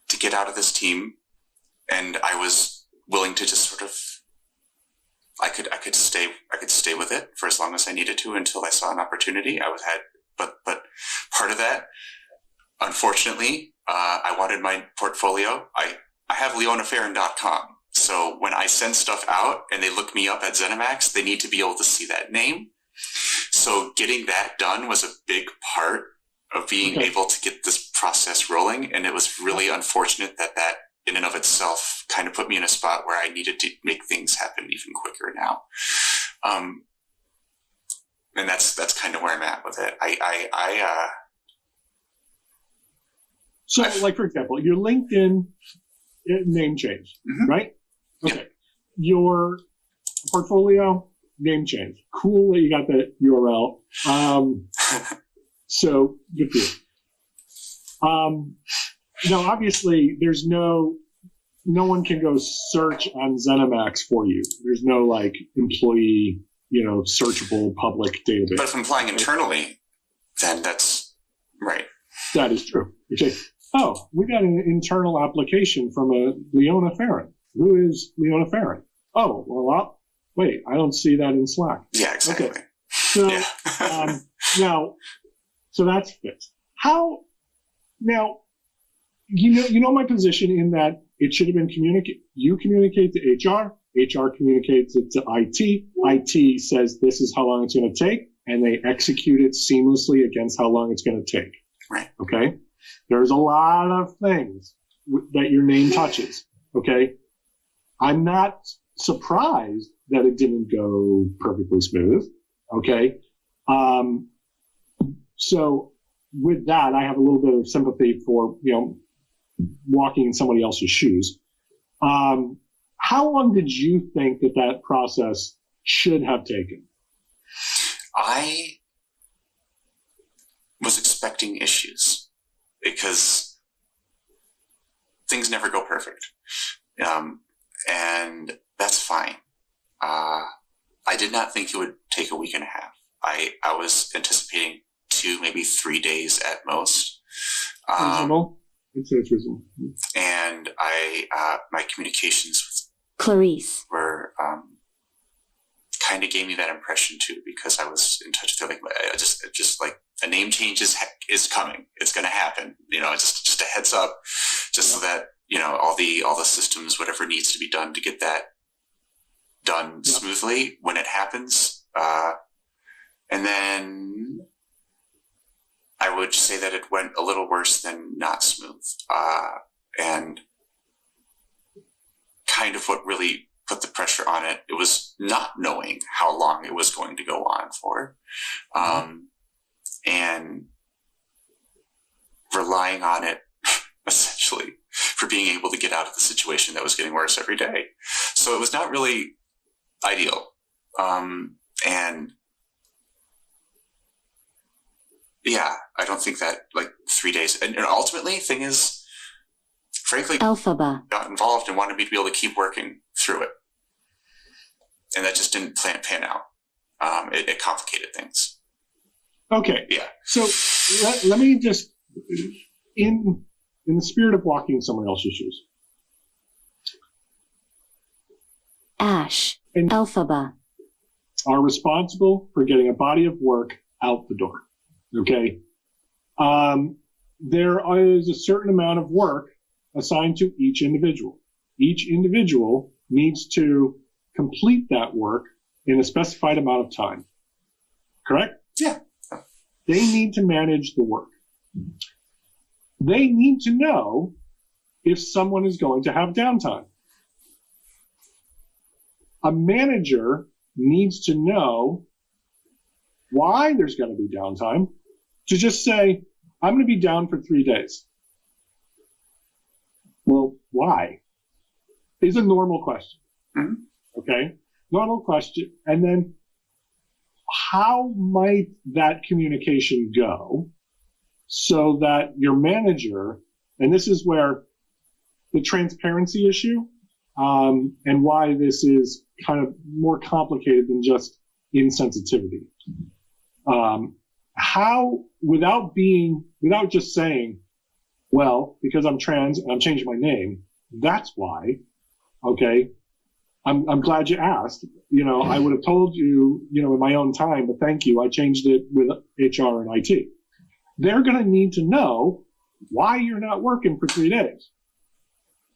Speaker 7: to get out of this team, and I was willing to just sort of, I could stay with it for as long as I needed to until I saw an opportunity. But part of that, unfortunately, I wanted my portfolio. I have leonafaren.com. So when I send stuff out and they look me up at Zenimax, they need to be able to see that name. So getting that done was a big part of being able to get this process rolling. And it was really unfortunate that in and of itself kind of put me in a spot where I needed to make things happen even quicker now. And that's kind of where I'm at with it.
Speaker 8: So, like, for example, your LinkedIn name change, right? Okay.
Speaker 7: Yep.
Speaker 8: Your portfolio name change. Cool that you got the URL. So good for you. Now, obviously, there's no one can go search on Zenimax for you. There's no like employee, searchable public database.
Speaker 7: But if I'm applying internally, then that's right.
Speaker 8: That is true. Okay. Oh, we got an internal application from a Leona Faren. Who is Leona Faren? Oh, well, wait, I don't see that in Slack.
Speaker 7: Yeah, exactly.
Speaker 8: Okay. So, now, so that's fixed. How, now, you know my position in that it should have been you communicate to HR communicates it to IT says this is how long it's going to take, and they execute it seamlessly against how long it's going to take.
Speaker 7: Right.
Speaker 8: Okay? There's a lot of things that your name touches. Okay? I'm not surprised that it didn't go perfectly smooth. Okay? So with that, I have a little bit of sympathy for, walking in somebody else's shoes. How long did you think that process should have taken?
Speaker 7: I was expecting issues because things never go perfect. And that's fine. I did not think it would take a week and a half. I was anticipating 2, maybe 3 days at most.
Speaker 8: Reasonable. It's reasonable.
Speaker 7: And my communications with
Speaker 6: Clarice.
Speaker 7: were kind of gave me that impression too, because I was in touch with her. Like, just like a name change is coming. It's going to happen. Just a heads up, just so that all the systems, whatever needs to be done to get that done smoothly when it happens. And then I would say that it went a little worse than not smooth. And kind of what really put the pressure on it, it was not knowing how long it was going to go on for. And relying on it essentially for being able to get out of the situation that was getting worse every day. So it was not really ideal. And yeah, I don't think that 3 days. And ultimately, thing is, frankly,
Speaker 6: Alphaba
Speaker 7: got involved and wanted me to be able to keep working through it. And that just didn't pan out. It complicated things.
Speaker 8: Okay.
Speaker 7: Yeah.
Speaker 8: So let me just, in the spirit of walking someone else's shoes.
Speaker 6: Ash
Speaker 8: And
Speaker 6: Alphaba
Speaker 8: are responsible for getting a body of work out the door. Okay. There is a certain amount of work assigned to each individual. Each individual needs to complete that work in a specified amount of time. Correct?
Speaker 7: Yeah.
Speaker 8: They need to manage the work. They need to know if someone is going to have downtime. A manager needs to know why there's going to be downtime. To just say, I'm going to be down for 3 days. Well, why? Is a normal question.
Speaker 7: Mm-hmm.
Speaker 8: Okay? Normal question. And then how might that communication go so that your manager, and this is where the transparency issue, and why this is kind of more complicated than just insensitivity. How, without just saying, well, because I'm trans and I'm changing my name, that's why, okay, I'm glad you asked. I would have told you, in my own time, but thank you. I changed it with HR and IT. They're going to need to know why you're not working for 3 days.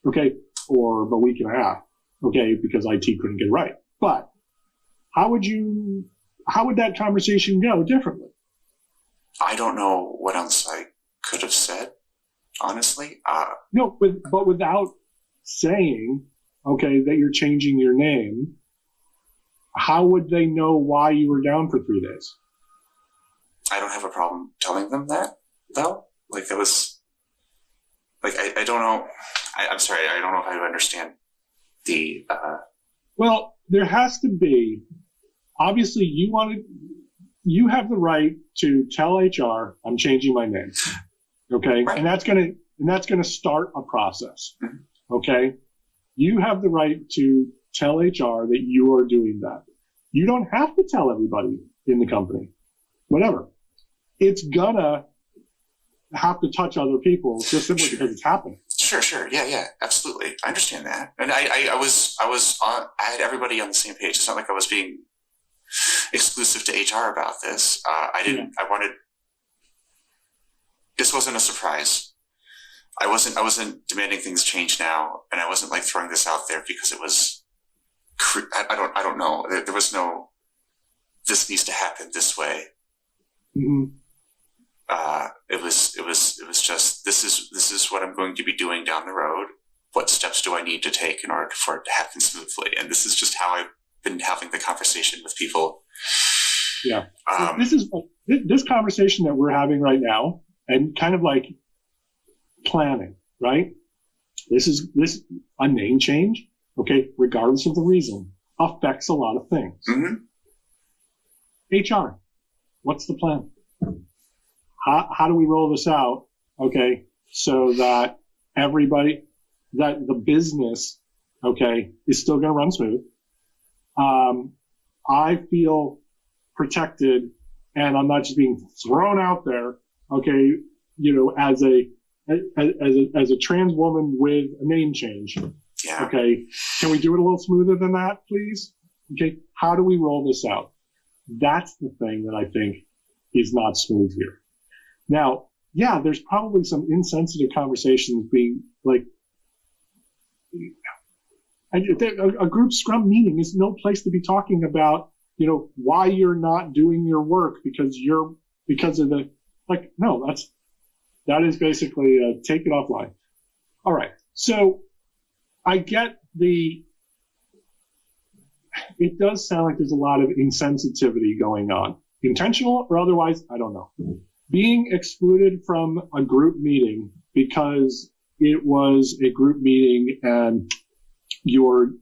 Speaker 8: Okay. Or a week and a half. Okay. Because IT couldn't get it right. But how would that conversation go differently?
Speaker 7: I don't know what else I could have said, honestly.
Speaker 8: No, but without saying, okay, that you're changing your name, how would they know why you were down for 3 days?
Speaker 7: I don't have a problem telling them that, though. That was, I don't know. I'm sorry, I don't know if I understand the...
Speaker 8: Well, there has to be, obviously you have the right to tell HR, I'm changing my name. Okay?
Speaker 7: Right.
Speaker 8: And that's gonna start a process. Mm-hmm. Okay? You have the right to tell HR that you are doing that. You don't have to tell everybody in the company. Whatever. It's gonna have to touch other people just simply because it's happening.
Speaker 7: Sure. Yeah, absolutely. I understand that. And I had everybody on the same page. It's not like I was being exclusive to HR about this. This wasn't a surprise. I wasn't demanding things change now, and I wasn't throwing this out there because it was, I don't know. There was no, this needs to happen this way.
Speaker 8: Mm-hmm.
Speaker 7: It was just, this is what I'm going to be doing down the road. What steps do I need to take in order for it to happen smoothly? And this is just how I've been having the conversation with people.
Speaker 8: Yeah. This conversation that we're having right now and kind of like planning, right? This a name change, okay, regardless of the reason, affects a lot of things. HR, what's the plan? How do we roll this out, okay, so that everybody, that the business, okay, is still going to run smooth? I feel protected, and I'm not just being thrown out there, okay, you know, as a trans woman with a name change.
Speaker 7: Yeah.
Speaker 8: Okay, can we do it a little smoother than that, please? Okay, how do we roll this out? That's the thing that I think is not smooth here. Now, yeah, there's probably some insensitive conversations being like, a group scrum meeting is no place to be talking about, you know, why you're not doing your work because of the, like, no, that is basically take it offline. All right. So I get it does sound like there's a lot of insensitivity going on, intentional or otherwise, I don't know. Being excluded from a group meeting because it was a group meeting and your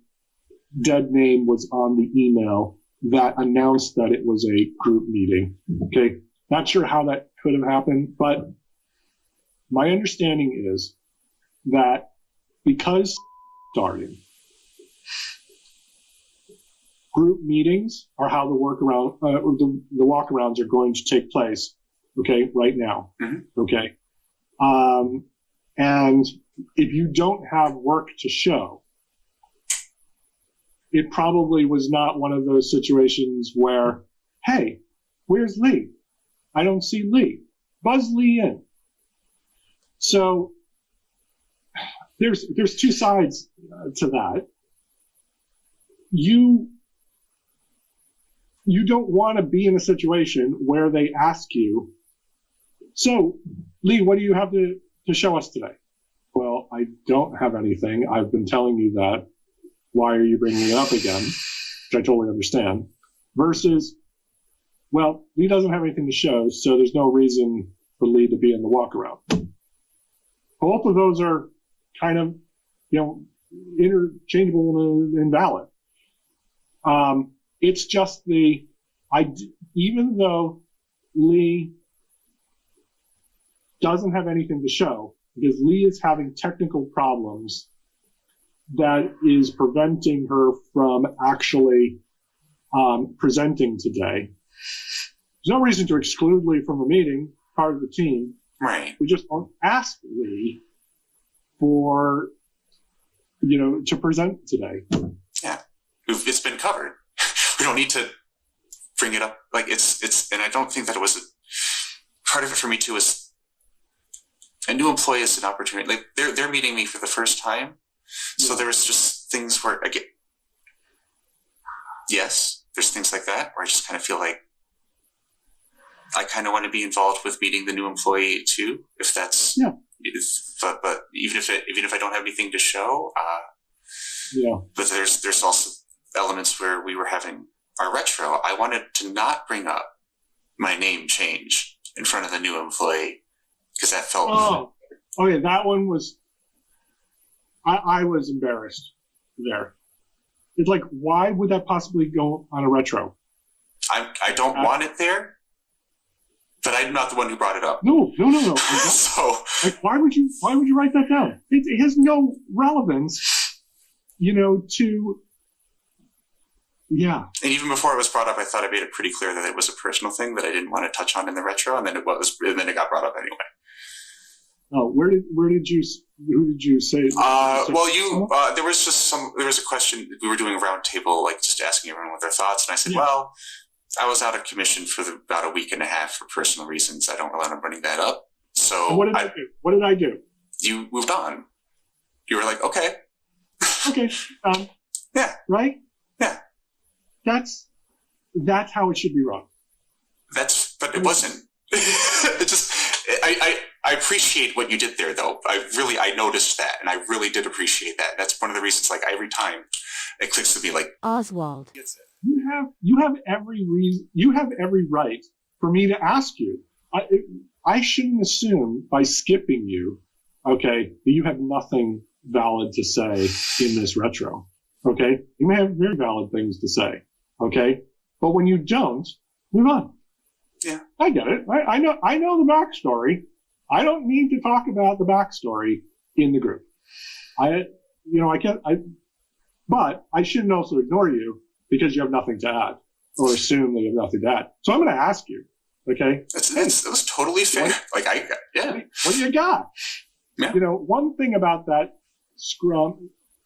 Speaker 8: dead name was on the email that announced that it was a group meeting. Okay. Not sure how that could have happened, but my understanding is that because started, group meetings are how the walkarounds are going to take place. Okay. Right now. Okay. And if you don't have work to show, it probably was not one of those situations where, hey, where's Lee? I don't see Lee. Buzz Lee in. So there's two sides to that. You don't want to be in a situation where they ask you, so Lee, what do you have to show us today? Well, I don't have anything. I've been telling you that. Why are you bringing it up again? Which I totally understand. Versus, well, Lee doesn't have anything to show, so there's no reason for Lee to be in the walkaround. Both of those are kind of, you know, interchangeable and valid. It's just even though Lee doesn't have anything to show, because Lee is having technical problems that is preventing her from actually presenting today. There's no reason to exclude Lee from the meeting, part of the team.
Speaker 7: Right.
Speaker 8: We just don't ask Lee for, you know, to present today.
Speaker 7: Yeah. It's been covered. We don't need to bring it up. Like it's, and I don't think that it was part of it for me too is a new employee is an opportunity. Like they're meeting me for the first time. So there was just things where I get, yes, there's things like that where I just kind of feel like I kind of want to be involved with meeting the new employee too, if that's, but even if I don't have anything to show, but there's also elements where we were having our retro. I wanted to not bring up my name change in front of the new employee because that felt.
Speaker 8: Okay, that one was. I was embarrassed there. It's like, why would that possibly go on a retro?
Speaker 7: I don't want it there, but I'm not the one who brought it up.
Speaker 8: No.
Speaker 7: So,
Speaker 8: like, why would you write that down? It has no relevance, you know, to. Yeah.
Speaker 7: And even before it was brought up, I thought I made it pretty clear that it was a personal thing that I didn't want to touch on in the retro, and then it got brought up anyway.
Speaker 8: Oh, who did you say?
Speaker 7: There was a question. We were doing a round table, like just asking everyone what their thoughts. And I said, well, I was out of commission for about a week and a half for personal reasons. I don't plan on running that up. So
Speaker 8: what did I do? What did I do?
Speaker 7: You moved on. You were like, okay.
Speaker 8: Okay.
Speaker 7: Yeah.
Speaker 8: Right?
Speaker 7: Yeah.
Speaker 8: That's how it should be run.
Speaker 7: But it wasn't. It just, I appreciate what you did there, though. I noticed that, and I really did appreciate that. That's one of the reasons, like, every time it clicks to me, like,
Speaker 6: Oswald.
Speaker 8: You have every right for me to ask you. I shouldn't assume by skipping you, okay, that you have nothing valid to say in this retro. Okay? You may have very valid things to say. Okay? But when you don't, move on.
Speaker 7: Yeah.
Speaker 8: I get it. I know the backstory. I don't need to talk about the backstory in the group. But I shouldn't also ignore you because you have nothing to add or assume that you have nothing to add. So I'm going to ask you, okay?
Speaker 7: That was totally fair. What
Speaker 8: do you got?
Speaker 7: Yeah.
Speaker 8: One thing about that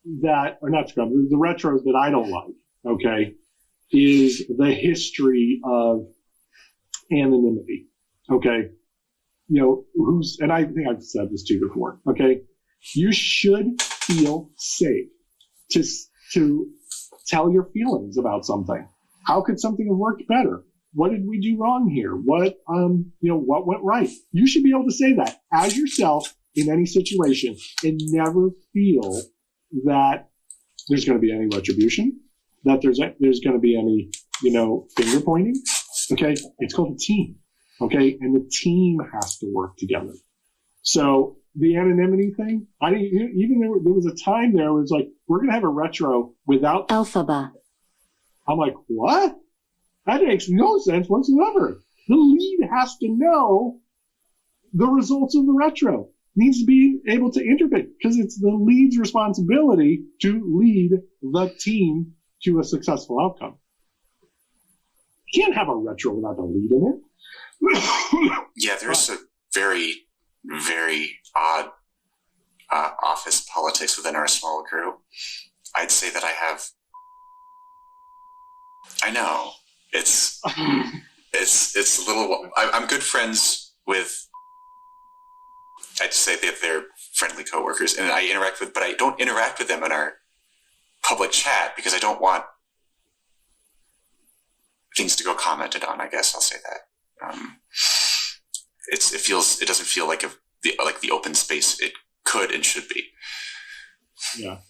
Speaker 8: the retros that I don't like, okay, is the history of anonymity, okay? And I think I've said this to you before, okay? You should feel safe to tell your feelings about something. How could something have worked better? What did we do wrong here? What went right? You should be able to say that as yourself in any situation and never feel that there's going to be any retribution, that there's going to be any, finger pointing. Okay. It's called a team. Okay. And the team has to work together. So the anonymity thing, there was a time there where it was like, we're going to have a retro without
Speaker 6: Alphaba.
Speaker 8: I'm like, what? That makes no sense whatsoever. The lead has to know the results of the retro. Needs to be able to interpret because it's the lead's responsibility to lead the team to a successful outcome. You can't have a retro without the lead in it.
Speaker 7: Yeah, there's a very, very odd office politics within our small group. I'd say that I know it's a little. I'm good friends with. I'd say that they're friendly coworkers, and I interact with, but I don't interact with them in our public chat because I don't want things to go commented on. I guess I'll say that. It doesn't feel like the open space it could and should be.
Speaker 8: Yeah.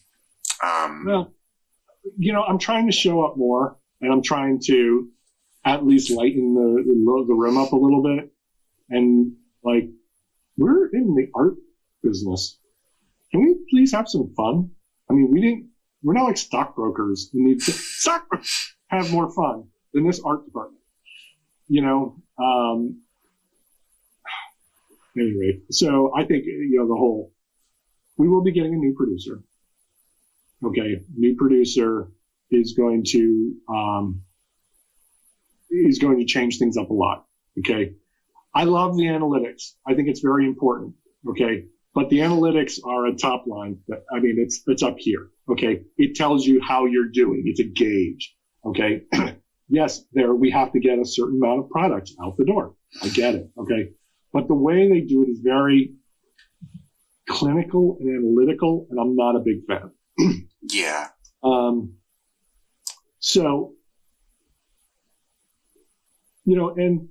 Speaker 8: Well, I'm trying to show up more, and I'm trying to at least lighten the room up a little bit, and like. We're in the art business. Can we please have some fun? I mean, we're not like stockbrokers. We need to have more fun than this art department. Anyway, so I think, we will be getting a new producer. Okay. New producer is going to change things up a lot. Okay. I love the analytics. I think it's very important. Okay. But the analytics are a top line. It's up here. Okay. It tells you how you're doing. It's a gauge. Okay. Yes, we have to get a certain amount of products out the door. I get it. Okay. But the way they do it is very clinical and analytical, and I'm not a big fan.
Speaker 7: Yeah.
Speaker 8: So, and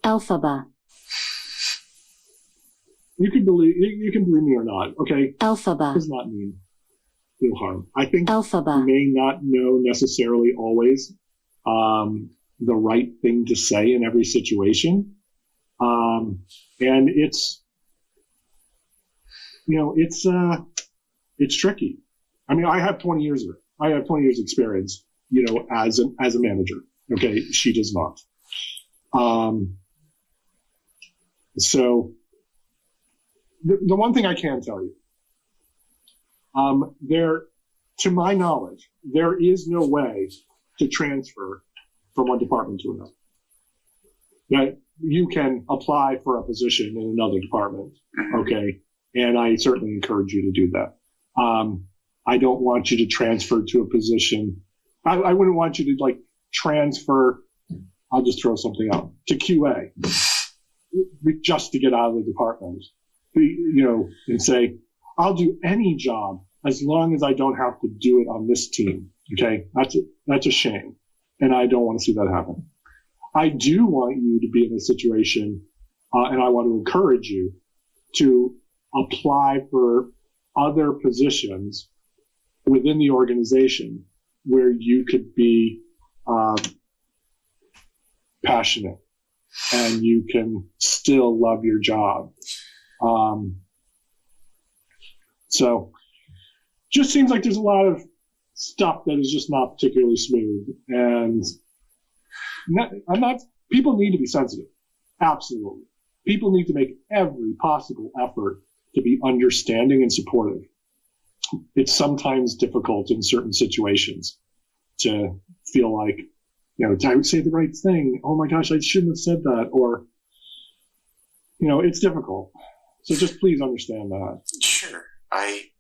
Speaker 6: Alphaba.
Speaker 8: You can believe me or not, okay?
Speaker 6: Alphaba.
Speaker 8: Does not mean feel harm. I think
Speaker 6: Alphaba.
Speaker 8: you may not know necessarily always the right thing to say in every situation. And it's tricky. I mean, I have 20 years of it. I have 20 years experience, as a manager. Okay. She does not. So the one thing I can tell you, to my knowledge, there is no way to transfer from one department to another. That you can apply for a position in another department. Okay. And I certainly encourage you to do that. I don't want you to transfer to a position. I wouldn't want you to transfer. I'll just throw something out to QA just to get out of the department, and say, I'll do any job as long as I don't have to do it on this team. Okay. That's a shame. And I don't want to see that happen. I do want you to be in a situation, and I want to encourage you to apply for other positions within the organization where you could be, passionate and you can still love your job. So just seems like there's a lot of stuff that is just not particularly smooth. And people need to be sensitive. Absolutely. People need to make every possible effort to be understanding and supportive. It's sometimes difficult in certain situations to feel like, did I say the right thing? Oh my gosh, I shouldn't have said that. Or, it's difficult. So just please understand that.
Speaker 7: Sure. I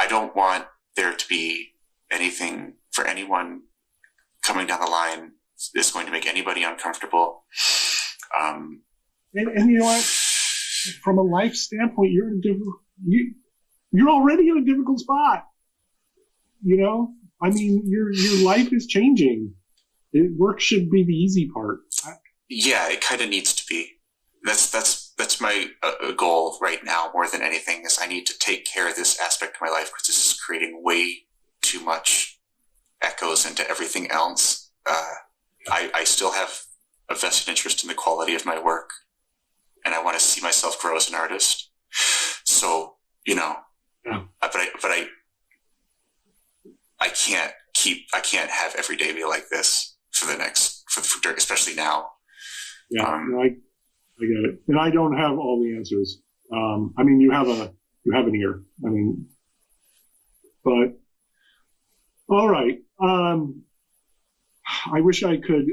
Speaker 7: don't want there to be anything for anyone coming down the line that's going to make anybody uncomfortable.
Speaker 8: And you know what? From a life standpoint, you're already in a difficult spot. Your life is changing. Work should be the easy part.
Speaker 7: Yeah, it kind of needs to be. That's my goal right now more than anything is I need to take care of this aspect of my life because this is creating way too much echoes into everything else. I still have a vested interest in the quality of my work, and I want to see myself grow as an artist. So, but I can't have every day be like this for especially now.
Speaker 8: Yeah, I get it. And I don't have all the answers. You have an ear. But all right. I wish I could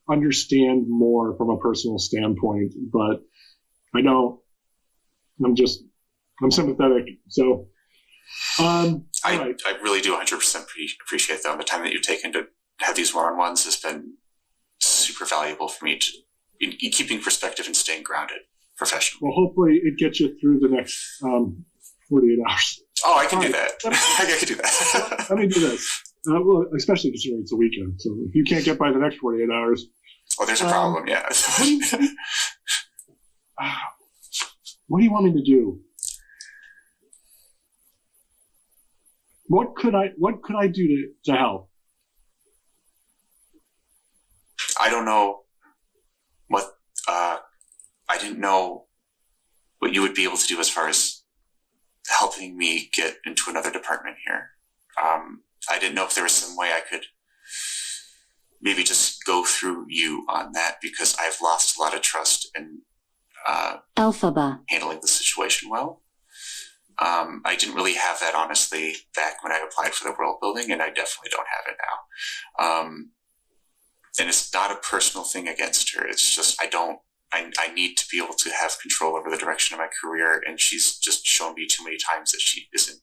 Speaker 8: understand more from a personal standpoint, but I don't. I'm sympathetic. So,
Speaker 7: I really do 100% appreciate though the time that you've taken to have these one-on-ones has been super valuable for me in keeping perspective and staying grounded professionally.
Speaker 8: Well, hopefully it gets you through the next 48 hours.
Speaker 7: Oh, I can do that. I can do that.
Speaker 8: Let me do this. Well, especially considering it's a weekend. So if you can't get by the next 48 hours.
Speaker 7: Oh, there's a problem, yeah.
Speaker 8: What do you want me to do? What could I do to help?
Speaker 7: I don't know I didn't know what you would be able to do as far as helping me get into another department here. I didn't know if there was some way I could maybe just go through you on that because I've lost a lot of trust in handling the situation well. I didn't really have that honestly back when I applied for the world building, and I definitely don't have it now. And it's not a personal thing against her. It's just I need to be able to have control over the direction of my career, and she's just shown me too many times that she isn't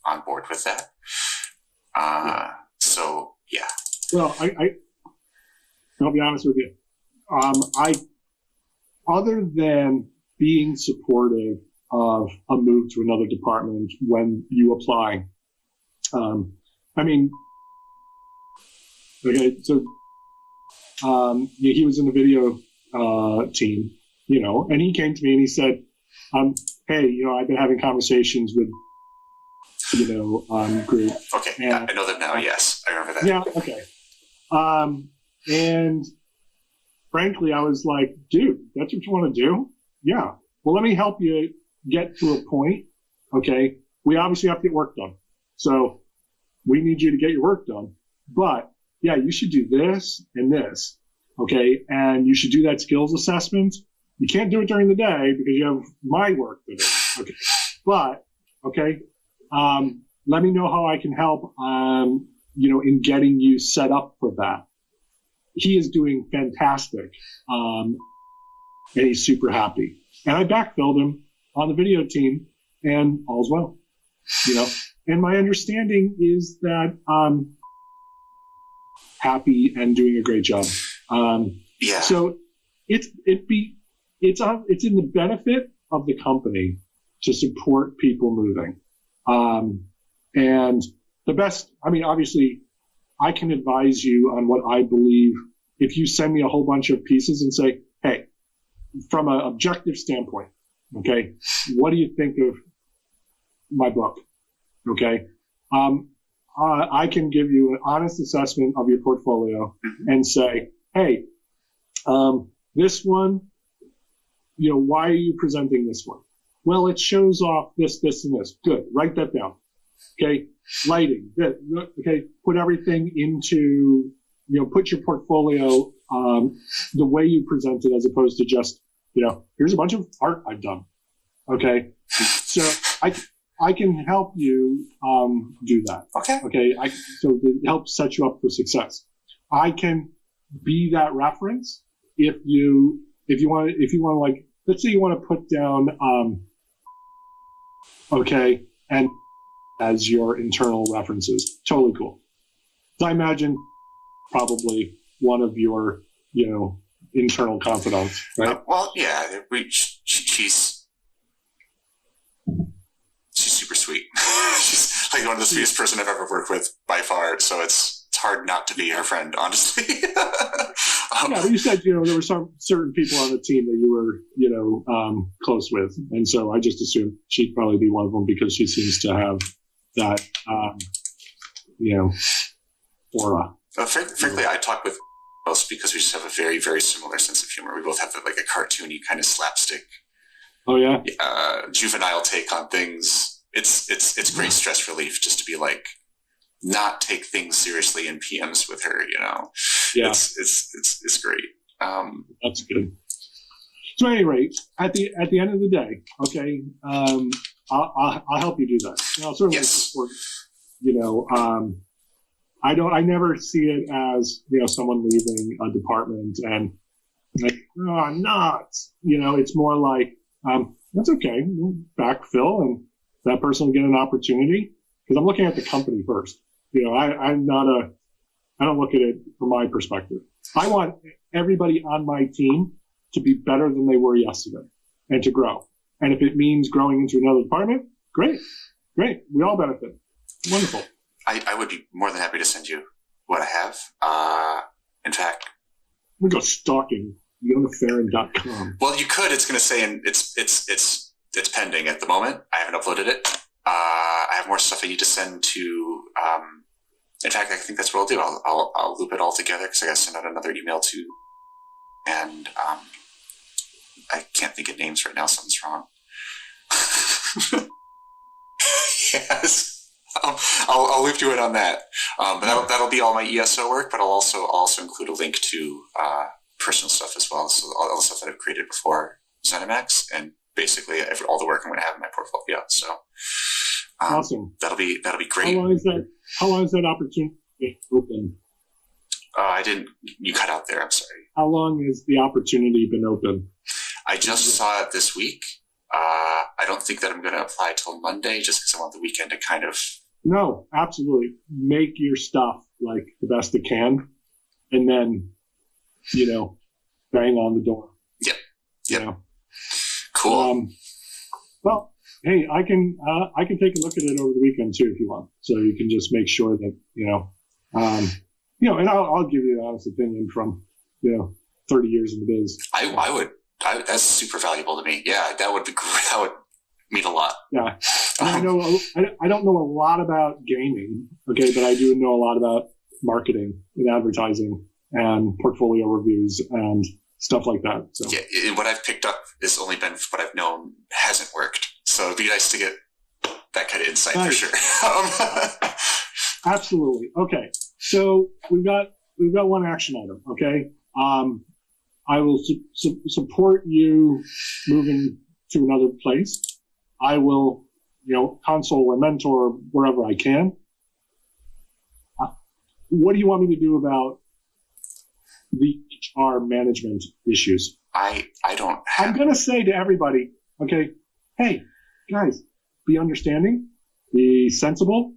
Speaker 7: on board with that. So yeah.
Speaker 8: Well, I'll be honest with you. Other than being supportive of a move to another department when you apply, okay, so he was in the video team, and he came to me and he said, hey, I've been having conversations with, group.
Speaker 7: Okay,
Speaker 8: and,
Speaker 7: I know them now, yes. I remember that.
Speaker 8: Yeah, okay. And frankly, I was like, dude, that's what you want to do? Yeah. Well, let me help you get to a point, okay? We obviously have to get work done. So we need you to get your work done. But, yeah, you should do this and this, okay? And you should do that skills assessment. You can't do it during the day because you have my work to do, okay? But, okay, let me know how I can help, in getting you set up for that. He is doing fantastic, and he's super happy. And I backfilled him on the video team, and all's well, And my understanding is that happy and doing a great job.
Speaker 7: Yeah.
Speaker 8: So it's in the benefit of the company to support people moving. And the best, obviously, I can advise you on what I believe. If you send me a whole bunch of pieces and say, hey, from an objective standpoint, okay, what do you think of my book? Okay. I can give you an honest assessment of your portfolio and say, hey, This one, why are you presenting this one? Well, it shows off this, this, and this. Good. Write that down. Okay. Lighting. Good. Okay. Put everything into, put your portfolio the way you present it as opposed to just, here's a bunch of art I've done. Okay. So I can help you do that. Okay. So to help set you up for success. I can be that reference if you want to, like, let's say you want to put down and as your internal references. Totally cool. So I imagine probably one of your internal confidants, right?
Speaker 7: Well, yeah, she's super sweet. She's like one of the sweetest person I've ever worked with by far. So it's hard not to be her friend, honestly.
Speaker 8: Yeah, but you said there were some certain people on the team that you were close with, and so I just assumed she'd probably be one of them because she seems to have that aura.
Speaker 7: Frankly, I talk with most because we just have a very, very similar sense of humor. We both have like a cartoony kind of slapstick, juvenile take on things. It's great stress relief just to be like, not take things seriously in PMs with her.
Speaker 8: Yeah,
Speaker 7: it's great.
Speaker 8: That's good. So, at any rate, at the end of the day, okay, I'll help you do that. And I'll certainly support. I never see it as someone leaving a department and like, no, I'm not. It's more like that's okay. We'll backfill, and that person will get an opportunity because I'm looking at the company first. I don't look at it from my perspective. I want everybody on my team to be better than they were yesterday and to grow. And if it means growing into another department, great. We all benefit. Wonderful.
Speaker 7: I would be more than happy to send you what I have. In fact,
Speaker 8: we go stalking leonafaren.com.
Speaker 7: Well, you could. It's going to say, and it's pending at the moment. I haven't uploaded it. I have more stuff I need to send to. In fact, I think that's what I'll do. I'll loop it all together because I got to send out another email to. And I can't think of names right now. Something's wrong. Yes, I'll loop you in on that. But that'll be all my ESO work. But I'll also include a link to personal stuff as well. So all the stuff that I've created before Zenimax, and basically all the work I'm going to have in my portfolio. So.
Speaker 8: Awesome.
Speaker 7: That'll be great.
Speaker 8: How long is that opportunity open?
Speaker 7: I didn't. You cut out there. I'm sorry.
Speaker 8: How long has the opportunity been open?
Speaker 7: I just saw it this week. I don't think that I'm going to apply till Monday, just because I want the weekend to kind of.
Speaker 8: No, absolutely. Make your stuff like the best it can, and then, bang on the door.
Speaker 7: Yep. Cool.
Speaker 8: Well. Hey, I can take a look at it over the weekend too if you want. So you can just make sure that and I'll give you an honest opinion from 30 years in the biz.
Speaker 7: I would. That's super valuable to me. Yeah, that would be great. That would mean a lot.
Speaker 8: Yeah, and I don't know a lot about gaming, okay, but I do know a lot about marketing and advertising and portfolio reviews and stuff like that. So.
Speaker 7: Yeah, and what I've picked up has only been what I've known hasn't worked. So it'd be nice to get that kind of insight for sure.
Speaker 8: Absolutely. Okay. So we've got one action item. Okay. I will support you moving to another place. I will, console and mentor wherever I can. What do you want me to do about the HR management issues?
Speaker 7: I don't have...
Speaker 8: I'm going to say to everybody, okay, hey, guys, be understanding, be sensible,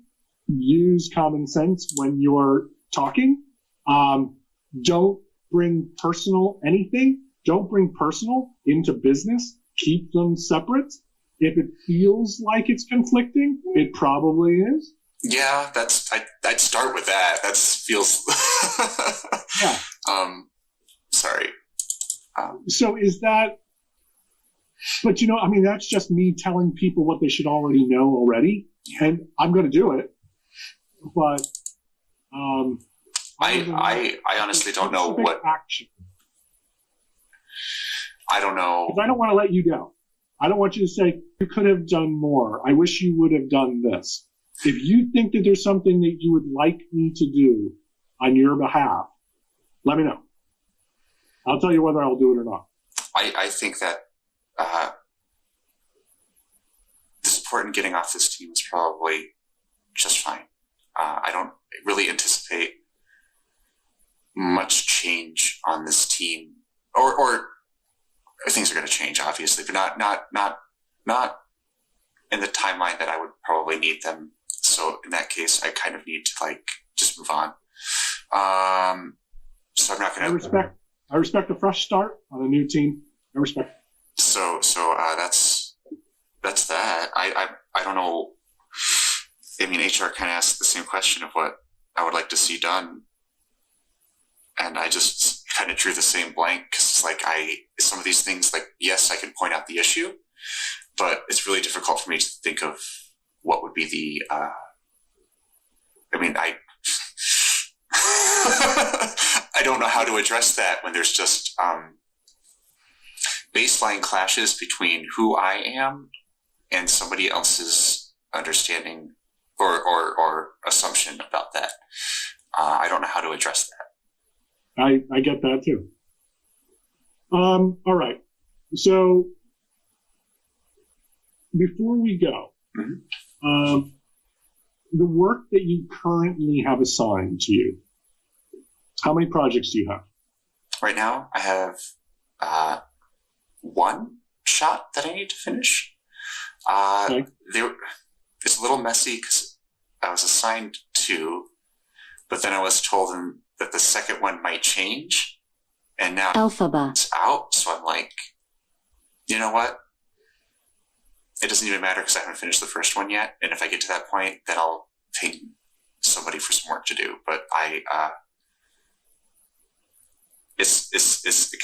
Speaker 8: use common sense when you're talking. Don't bring personal anything. Don't bring personal into business. Keep them separate. If it feels like it's conflicting, it probably is.
Speaker 7: Yeah, I'd start with that. That feels...
Speaker 8: Yeah.
Speaker 7: Sorry.
Speaker 8: So is that... But, that's just me telling people what they should already know already. And I'm going to do it. But...
Speaker 7: I honestly don't know what...
Speaker 8: Action.
Speaker 7: I don't know.
Speaker 8: Because I don't want to let you down. I don't want you to say, you could have done more. I wish you would have done this. If you think that there's something that you would like me to do on your behalf, let me know. I'll tell you whether I'll do it or not.
Speaker 7: I think that the support in getting off this team is probably just fine. I don't really anticipate much change on this team, or things are going to change, obviously, but not in the timeline that I would probably need them. So in that case, I kind of need to just move on. So I'm not going to.
Speaker 8: I respect a fresh start on a new team. I respect.
Speaker 7: So that's that. I don't know. I mean, HR kind of asked the same question of what I would like to see done, and I just kind of drew the same blank because some of these things, yes, I can point out the issue, but it's really difficult for me to think of what would be the. I don't know how to address that when there's just baseline clashes between who I am and somebody else's understanding or assumption about that. I don't know how to address that.
Speaker 8: I get that too. All right. So before we go, the work that you currently have assigned to you, how many projects do you have?
Speaker 7: Right now, I have one shot that I need to finish.
Speaker 8: Okay.
Speaker 7: It's a little messy because I was assigned two, but then I was told that the second one might change, and now it's out. So I'm like, you know what? It doesn't even matter because I haven't finished the first one yet. And if I get to that point, then I'll pay somebody for some work to do. But it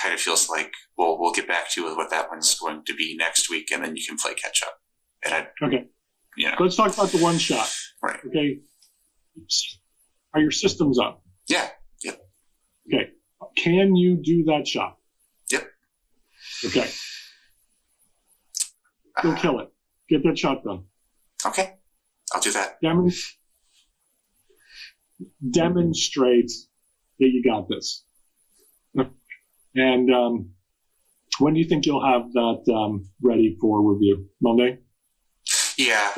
Speaker 7: kind of feels like, well, we'll get back to you with what that one's going to be next week, and then you can play catch up. And
Speaker 8: okay. Let's talk about the one shot.
Speaker 7: Right.
Speaker 8: Okay. Are your systems up?
Speaker 7: Yeah. Yep.
Speaker 8: Okay. Can you do that shot?
Speaker 7: Yep.
Speaker 8: Okay. Go kill it. Get that shot done.
Speaker 7: Okay. I'll do that.
Speaker 8: Demonstrate that you got this. And when do you think you'll have that ready for review? Monday?
Speaker 7: Yeah.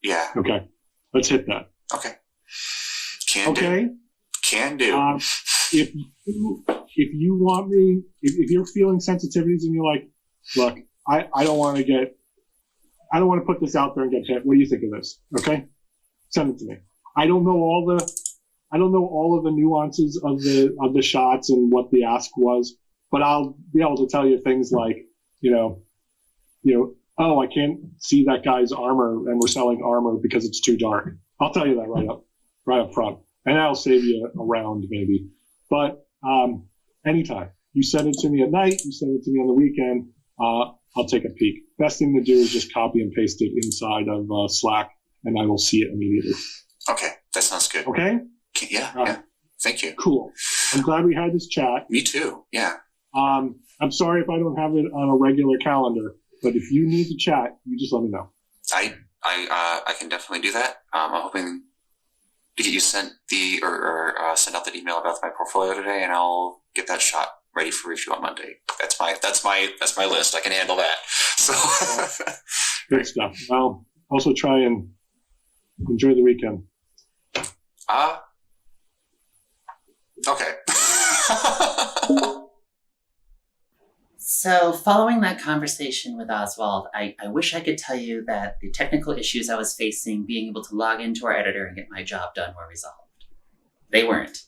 Speaker 7: Yeah.
Speaker 8: Okay. Let's hit that.
Speaker 7: Okay. Can do.
Speaker 8: If you want me, if you're feeling sensitivities and you're like, look, I don't want to put this out there and get hit. What do you think of this? Okay. Send it to me. I don't know all of the nuances of the shots and what the ask was, but I'll be able to tell you things like, oh, I can't see that guy's armor and we're selling armor because it's too dark. I'll tell you that right up front. And that'll save you a round maybe. But anytime. You send it to me at night, you send it to me on the weekend, I'll take a peek. Best thing to do is just copy and paste it inside of Slack, and I will see it immediately.
Speaker 7: Okay, that sounds good.
Speaker 8: Okay?
Speaker 7: Yeah, yeah. Thank you.
Speaker 8: Cool. I'm glad we had this chat.
Speaker 7: Me too, yeah.
Speaker 8: I'm sorry if I don't have it on a regular calendar, but if you need to chat, you just let me know.
Speaker 7: I can definitely do that. I'm hoping to get you sent send out that email about my portfolio today, and I'll get that shot ready for review on Monday. That's my list. I can handle that. So
Speaker 8: good stuff. Well, also try and enjoy the weekend.
Speaker 7: Okay.
Speaker 1: So following that conversation with Oswald, I wish I could tell you that the technical issues I was facing being able to log into our editor and get my job done were resolved. They weren't.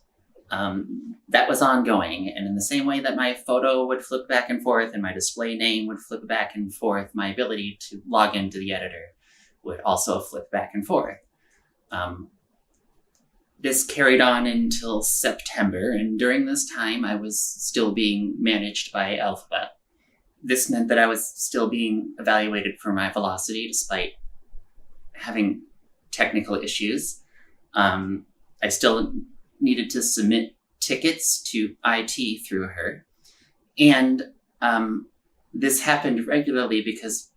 Speaker 1: That was ongoing, and in the same way that my photo would flip back and forth and my display name would flip back and forth, my ability to log into the editor would also flip back and forth. This carried on until September, and during this time I was still being managed by Alphabet. This meant that I was still being evaluated for my velocity despite having technical issues. I still needed to submit tickets to IT through her. And This happened regularly because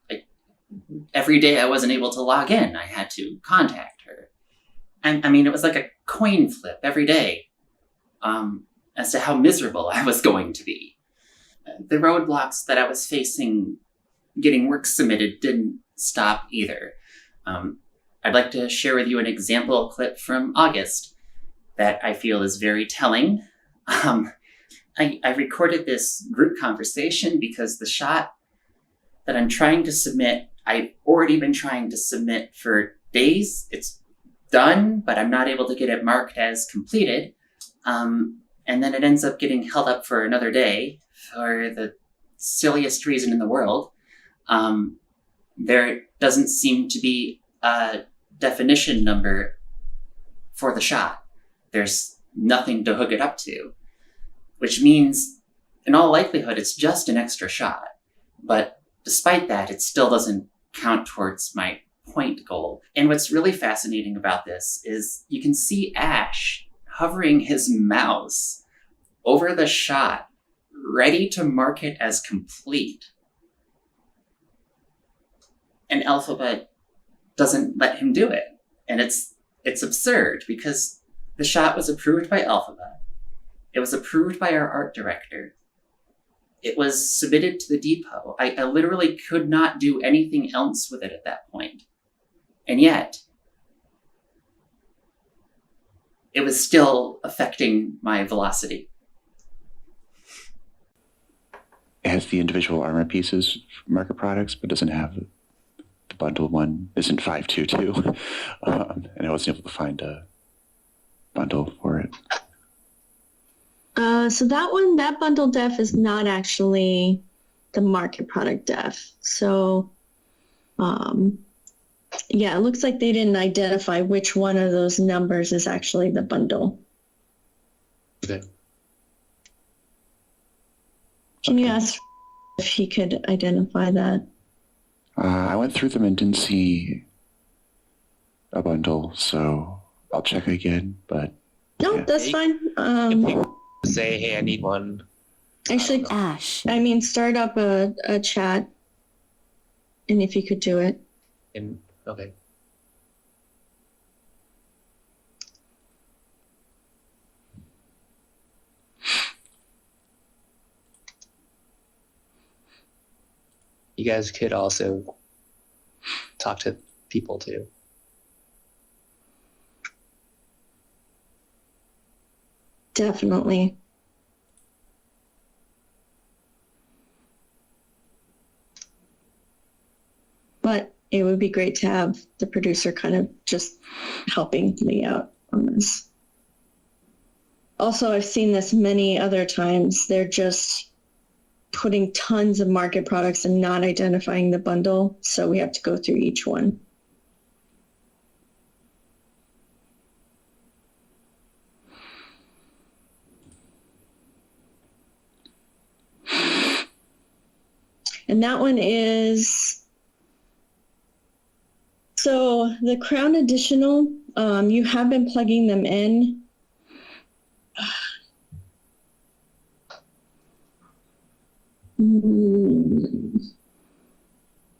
Speaker 1: every day I wasn't able to log in. I had to contact her. And I mean, it was like a coin flip every day as to how miserable I was going to be. The roadblocks that I was facing getting work submitted didn't stop either. I'd like to share with you an example clip from August that I feel is very telling. I recorded this group conversation because the shot that I'm trying to submit, I've already been trying to submit for days. It's done, but I'm not able to get it marked as completed. And then it ends up getting held up for another day for the silliest reason in the world. There doesn't seem to be a definition number for the shot. There's nothing to hook it up to, which means in all likelihood, it's just an extra shot. But despite that, it still doesn't count towards my point goal. And what's really fascinating about this is you can see Ash hovering his mouse over the shot, ready to mark it as complete. And Alphabet doesn't let him do it. And it's absurd because the shot was approved by Alphabet. It was approved by our art director. It was submitted to the depot. I literally could not do anything else with it at that point. And yet, it was still affecting my velocity.
Speaker 9: It has the individual armor pieces for market products, but doesn't have the bundle one. Isn't 522, and I wasn't able to find a bundle for it.
Speaker 2: So that bundle def is not actually the market product def. So, yeah, it looks like they didn't identify which one of those numbers is actually the bundle.
Speaker 10: Okay.
Speaker 2: Can you ask if he could identify that?
Speaker 9: I went through them and didn't see a bundle, so I'll check again, but...
Speaker 2: No,
Speaker 9: yeah.
Speaker 2: that's fine.
Speaker 10: Say, hey, I need one.
Speaker 2: Actually,
Speaker 6: Ash.
Speaker 2: I mean, start up a chat, and if you could do it.
Speaker 10: Okay. You guys could also talk to people too.
Speaker 2: Definitely. But it would be great to have the producer kind of just helping me out on this. Also, I've seen this many other times. They're just putting tons of market products and not identifying the bundle. So we have to go through each one. And that one is, so the Crown Additional, you have been plugging them in.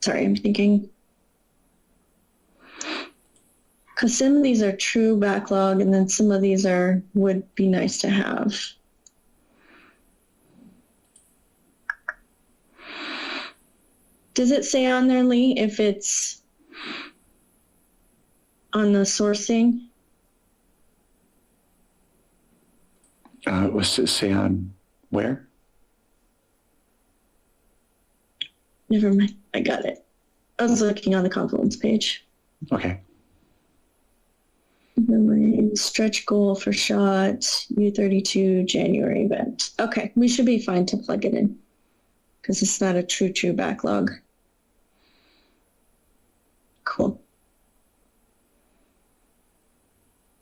Speaker 2: Sorry, I'm thinking. Because some of these are true backlog and then some of these would be nice to have. Does it say on there, Lee, if it's on the sourcing?
Speaker 9: Was it say on where?
Speaker 2: Never mind. I got it. I was looking on the Confluence page.
Speaker 9: Okay.
Speaker 2: Stretch goal for shot U32 January event. Okay, we should be fine to plug it in because it's not a true backlog. Cool.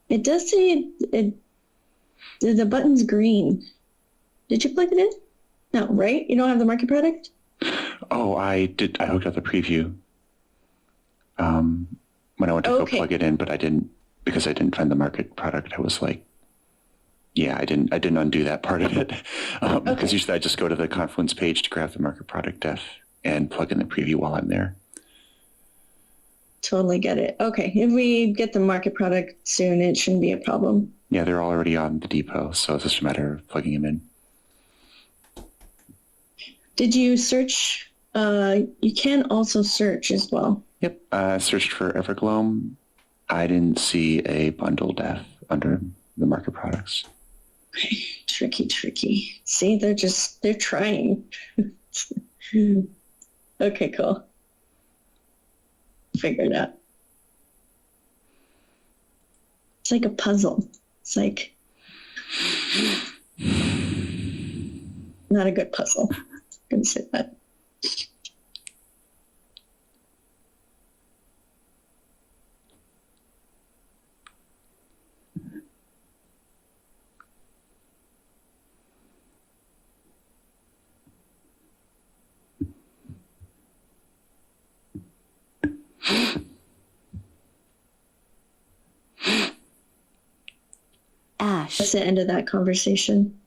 Speaker 2: It does say the button's green. Did you plug it in? No, right? You don't have the market product?
Speaker 9: Oh, I did. I hooked up the preview when I went to go plug it in, but I didn't, because I didn't find the market product. I was like, Yeah, I didn't undo that part of it because
Speaker 2: Okay.
Speaker 9: usually I just go to the Confluence page to grab the marker product def and plug in the preview while I'm there.
Speaker 2: Totally get it. Okay. If we get the market product soon, it shouldn't be a problem.
Speaker 9: Yeah, they're already on the depot, so it's just a matter of plugging them in.
Speaker 2: Did you search? You can also search as well.
Speaker 9: Yep, I searched for Everglow. I didn't see a bundle def under the market products.
Speaker 2: Okay. Tricky. See, they're trying. Okay, cool. Figured out. It's like a puzzle. It's like not a good puzzle. I'm gonna say that.
Speaker 6: Ash.
Speaker 2: That's the end of that conversation.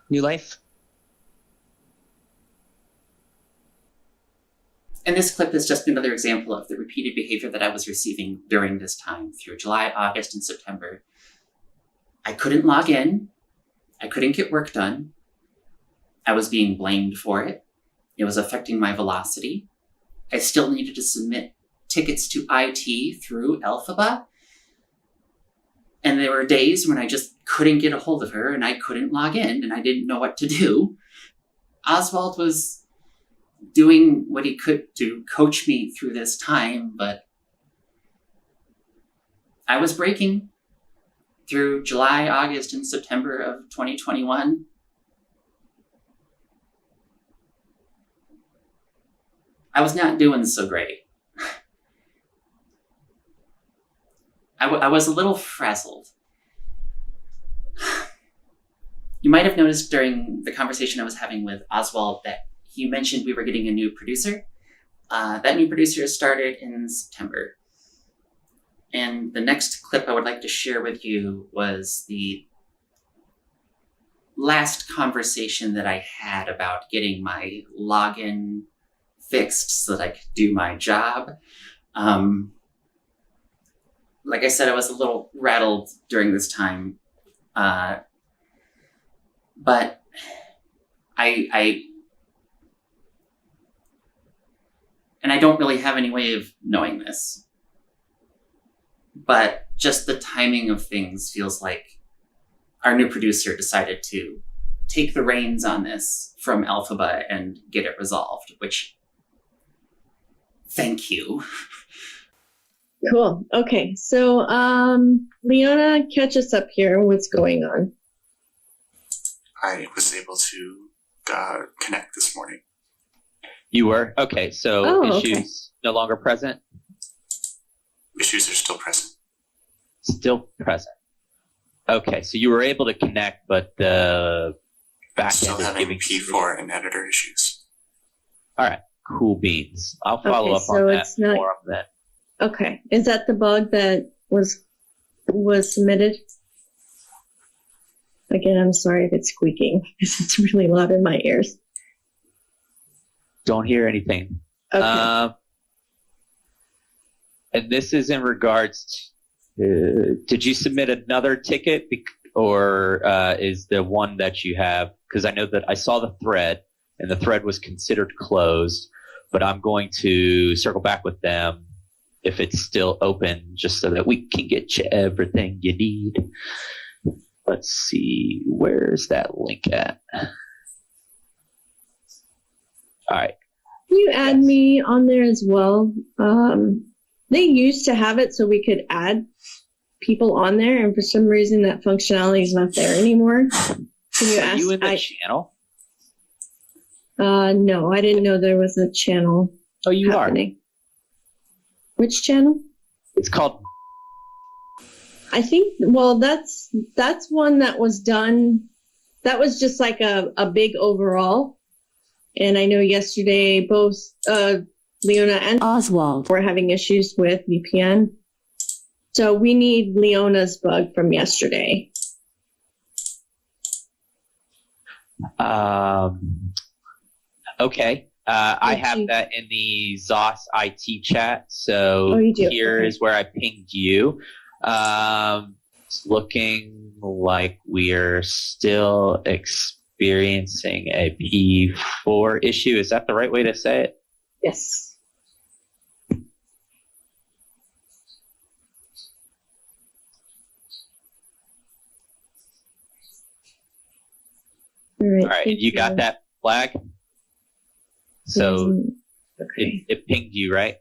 Speaker 10: New life?
Speaker 1: And this clip is just another example of the repeated behavior that I was receiving during this time through July, August, and September. I couldn't log in. I couldn't get work done. I was being blamed for it. It was affecting my velocity. I still needed to submit tickets to IT through Alphaba. And there were days when I just couldn't get a hold of her and I couldn't log in and I didn't know what to do. Oswald was doing what he could to coach me through this time, but I was breaking through July, August, and September of 2021. I was not doing so great. I was a little frazzled. You might have noticed during the conversation I was having with Oswald that he mentioned we were getting a new producer. That new producer started in September. And the next clip I would like to share with you was the last conversation that I had about getting my login fixed so that I could do my job. Like I said, I was a little rattled during this time. But I don't really have any way of knowing this. But just the timing of things feels like our new producer decided to take the reins on this from Alphaba and get it resolved, which, thank you.
Speaker 2: Cool. Okay. So, Leona, catch us up here. What's going on?
Speaker 7: I was able to connect this morning.
Speaker 11: You were? Okay, so issues no longer present?
Speaker 7: Issues are still present.
Speaker 11: Still present. Okay, so you were able to connect, but the back
Speaker 7: Still
Speaker 11: end is
Speaker 7: having
Speaker 11: giving
Speaker 7: P4 and editor issues.
Speaker 11: All right, cool beans. I'll follow up
Speaker 2: so
Speaker 11: on that.
Speaker 2: it's not-
Speaker 11: More on that.
Speaker 2: Okay. Is that the bug that was submitted? Again, I'm sorry if it's squeaking because it's really loud in my ears.
Speaker 11: Don't hear anything.
Speaker 2: Okay.
Speaker 11: And this is in regards to, did you submit another ticket or is the one that you have, because I know that I saw the thread and the thread was considered closed, but I'm going to circle back with them if it's still open just so that we can get you everything you need. Let's see, where's that link at? All right.
Speaker 2: Can you add me on there as well? They used to have it so we could add people on there, and for some reason that functionality is not there anymore. Can you
Speaker 11: Are you in the channel?
Speaker 2: No, I didn't know there was a channel.
Speaker 11: Oh, you
Speaker 2: happening. Which channel?
Speaker 11: It's called.
Speaker 2: I think. Well, that's one that was done. That was just like a big overall. And I know yesterday both Leona and
Speaker 6: Oswald.
Speaker 2: we're having issues with VPN. So we need Leona's bug from yesterday.
Speaker 11: Okay. I have that in the ZOS IT chat. So here is where I pinged you. It's looking like we're still experiencing a P4 issue. Is that the right way to say it?
Speaker 2: Yes.
Speaker 11: All right, and you got that flag? So it pinged you, right?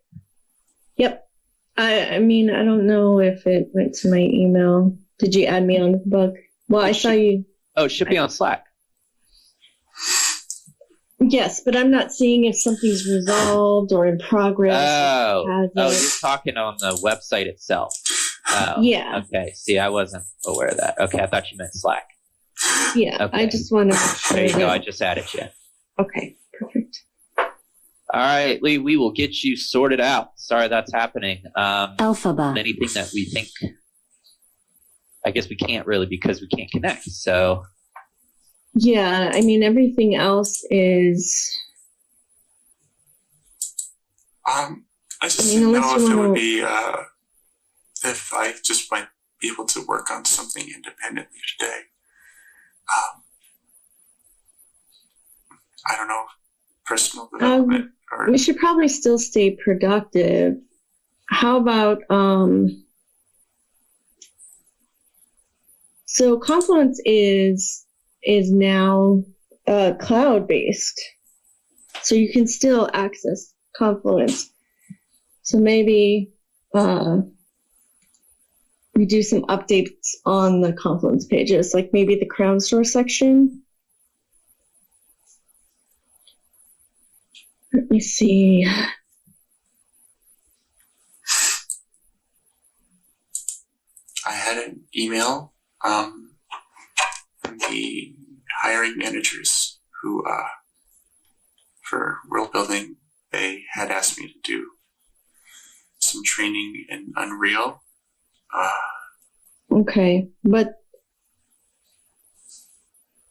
Speaker 2: Yep. I mean, I don't know if it went to my email. Did you add me on the bug? Well, I saw you.
Speaker 11: Oh, it should be on Slack.
Speaker 2: Yes, but I'm not seeing if something's resolved or in progress.
Speaker 11: Oh, you're talking on the website itself. Oh,
Speaker 2: yeah.
Speaker 11: Okay. See, I wasn't aware of that. Okay, I thought you meant Slack.
Speaker 2: Yeah, okay. I just want to make sure.
Speaker 11: There you go. I just added you.
Speaker 2: Okay, perfect.
Speaker 11: All right, Lee, we will get you sorted out. Sorry that's happening.
Speaker 6: Alphaba.
Speaker 11: Anything that we think, I guess we can't really because we can't connect. So.
Speaker 2: Yeah, I mean, everything else is.
Speaker 7: I just didn't know if it would be, if I just might be able to work on something independently today. I don't know, personal development.
Speaker 2: We should probably still stay productive. How about, so Confluence is now cloud-based. So you can still access Confluence. So maybe we do some updates on the Confluence pages, like maybe the crowdsource section. Let me see.
Speaker 7: I had an email from the hiring managers who, for world building, they had asked me to do some training in Unreal.
Speaker 2: Okay, but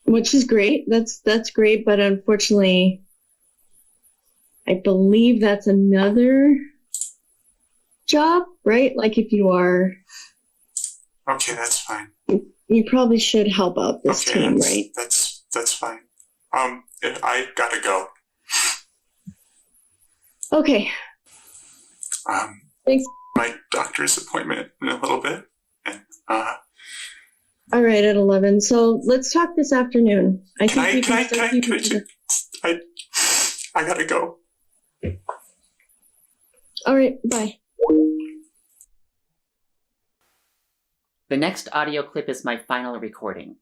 Speaker 2: which is great. That's great, but unfortunately, I believe that's another job, right? Like if you are.
Speaker 7: Okay, that's fine.
Speaker 2: You probably should help out this team, right?
Speaker 7: That's fine. I gotta go.
Speaker 2: Okay. Thanks.
Speaker 7: My doctor's appointment in a little bit. And,
Speaker 2: all right, at 11. So let's talk this afternoon. I
Speaker 7: gotta go.
Speaker 2: All right, bye.
Speaker 1: The next audio clip is my final recording.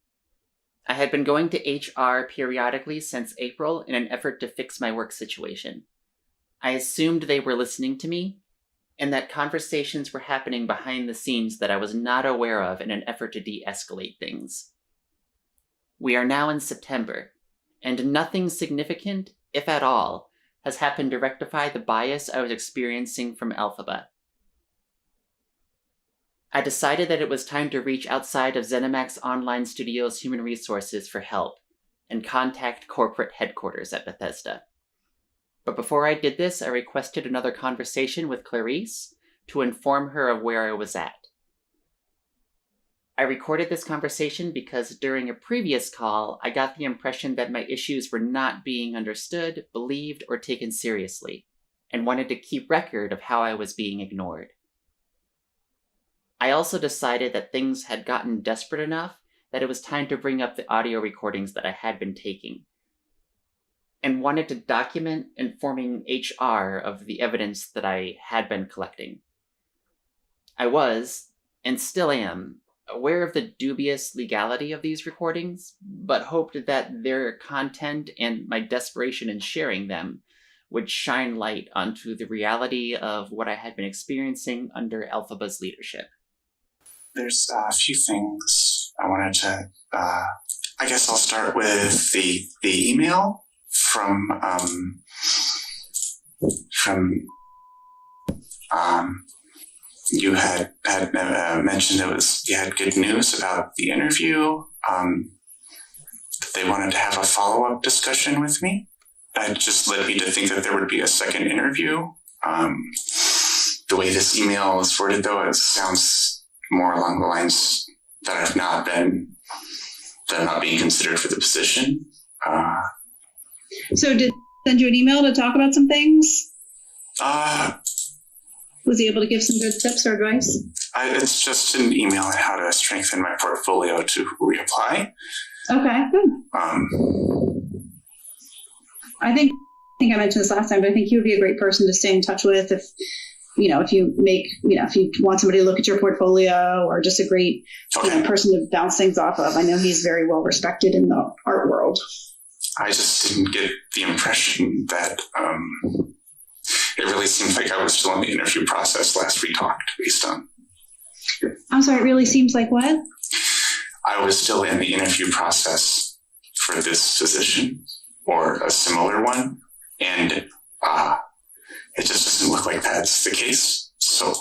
Speaker 1: I had been going to HR periodically since April in an effort to fix my work situation. I assumed they were listening to me, and that conversations were happening behind the scenes that I was not aware of in an effort to de-escalate things. We are now in September, and nothing significant, if at all, has happened to rectify the bias I was experiencing from Alphaba. I decided that it was time to reach outside of Zenimax Online Studios human resources for help and contact corporate headquarters at Bethesda. But before I did this, I requested another conversation with Clarice to inform her of where I was at. I recorded this conversation because during a previous call, I got the impression that my issues were not being understood, believed, or taken seriously, and wanted to keep record of how I was being ignored. I also decided that things had gotten desperate enough that it was time to bring up the audio recordings that I had been taking, and wanted to document informing HR of the evidence that I had been collecting. I was, and still am, aware of the dubious legality of these recordings, but hoped that their content and my desperation in sharing them would shine light onto the reality of what I had been experiencing under Alphaba's leadership.
Speaker 7: There's a few things I wanted to, I guess I'll start with the email from from you had mentioned you had good news about the interview, that they wanted to have a follow-up discussion with me. It just led me to think that there would be a second interview. The way this email is worded, though, it sounds more along the lines that I'm not being considered for the position.
Speaker 12: So did he send you an email to talk about some things? Was he able to give some good tips or advice?
Speaker 7: It's just an email on how to strengthen my portfolio to reapply.
Speaker 12: Okay, good. I think I mentioned this last time, but I think he would be a great person to stay in touch with if you want somebody to look at your portfolio, or just a great person to bounce things off of. I know he's very well respected in the art world.
Speaker 7: I just didn't get the impression that it really seemed like I was still in the interview process last we talked, based on.
Speaker 12: I'm sorry, it really seems like what?
Speaker 7: I was still in the interview process for this position or a similar one, and it just doesn't look like that's the case. So,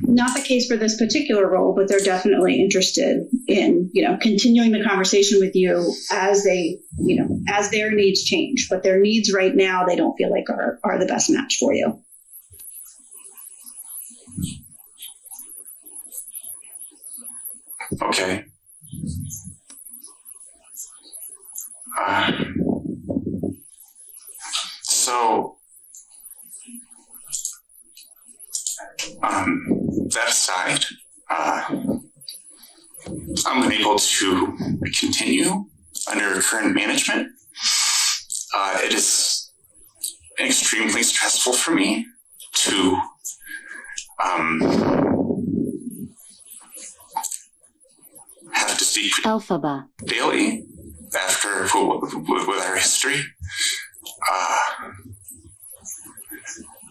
Speaker 12: not the case for this particular role, but they're definitely interested in, continuing the conversation with you as they, as their needs change. But their needs right now, they don't feel like are the best match for you.
Speaker 7: Okay. So, that aside, I'm unable to continue under current management. It is extremely stressful for me to have to speak
Speaker 6: Alphaba
Speaker 7: daily after with our history.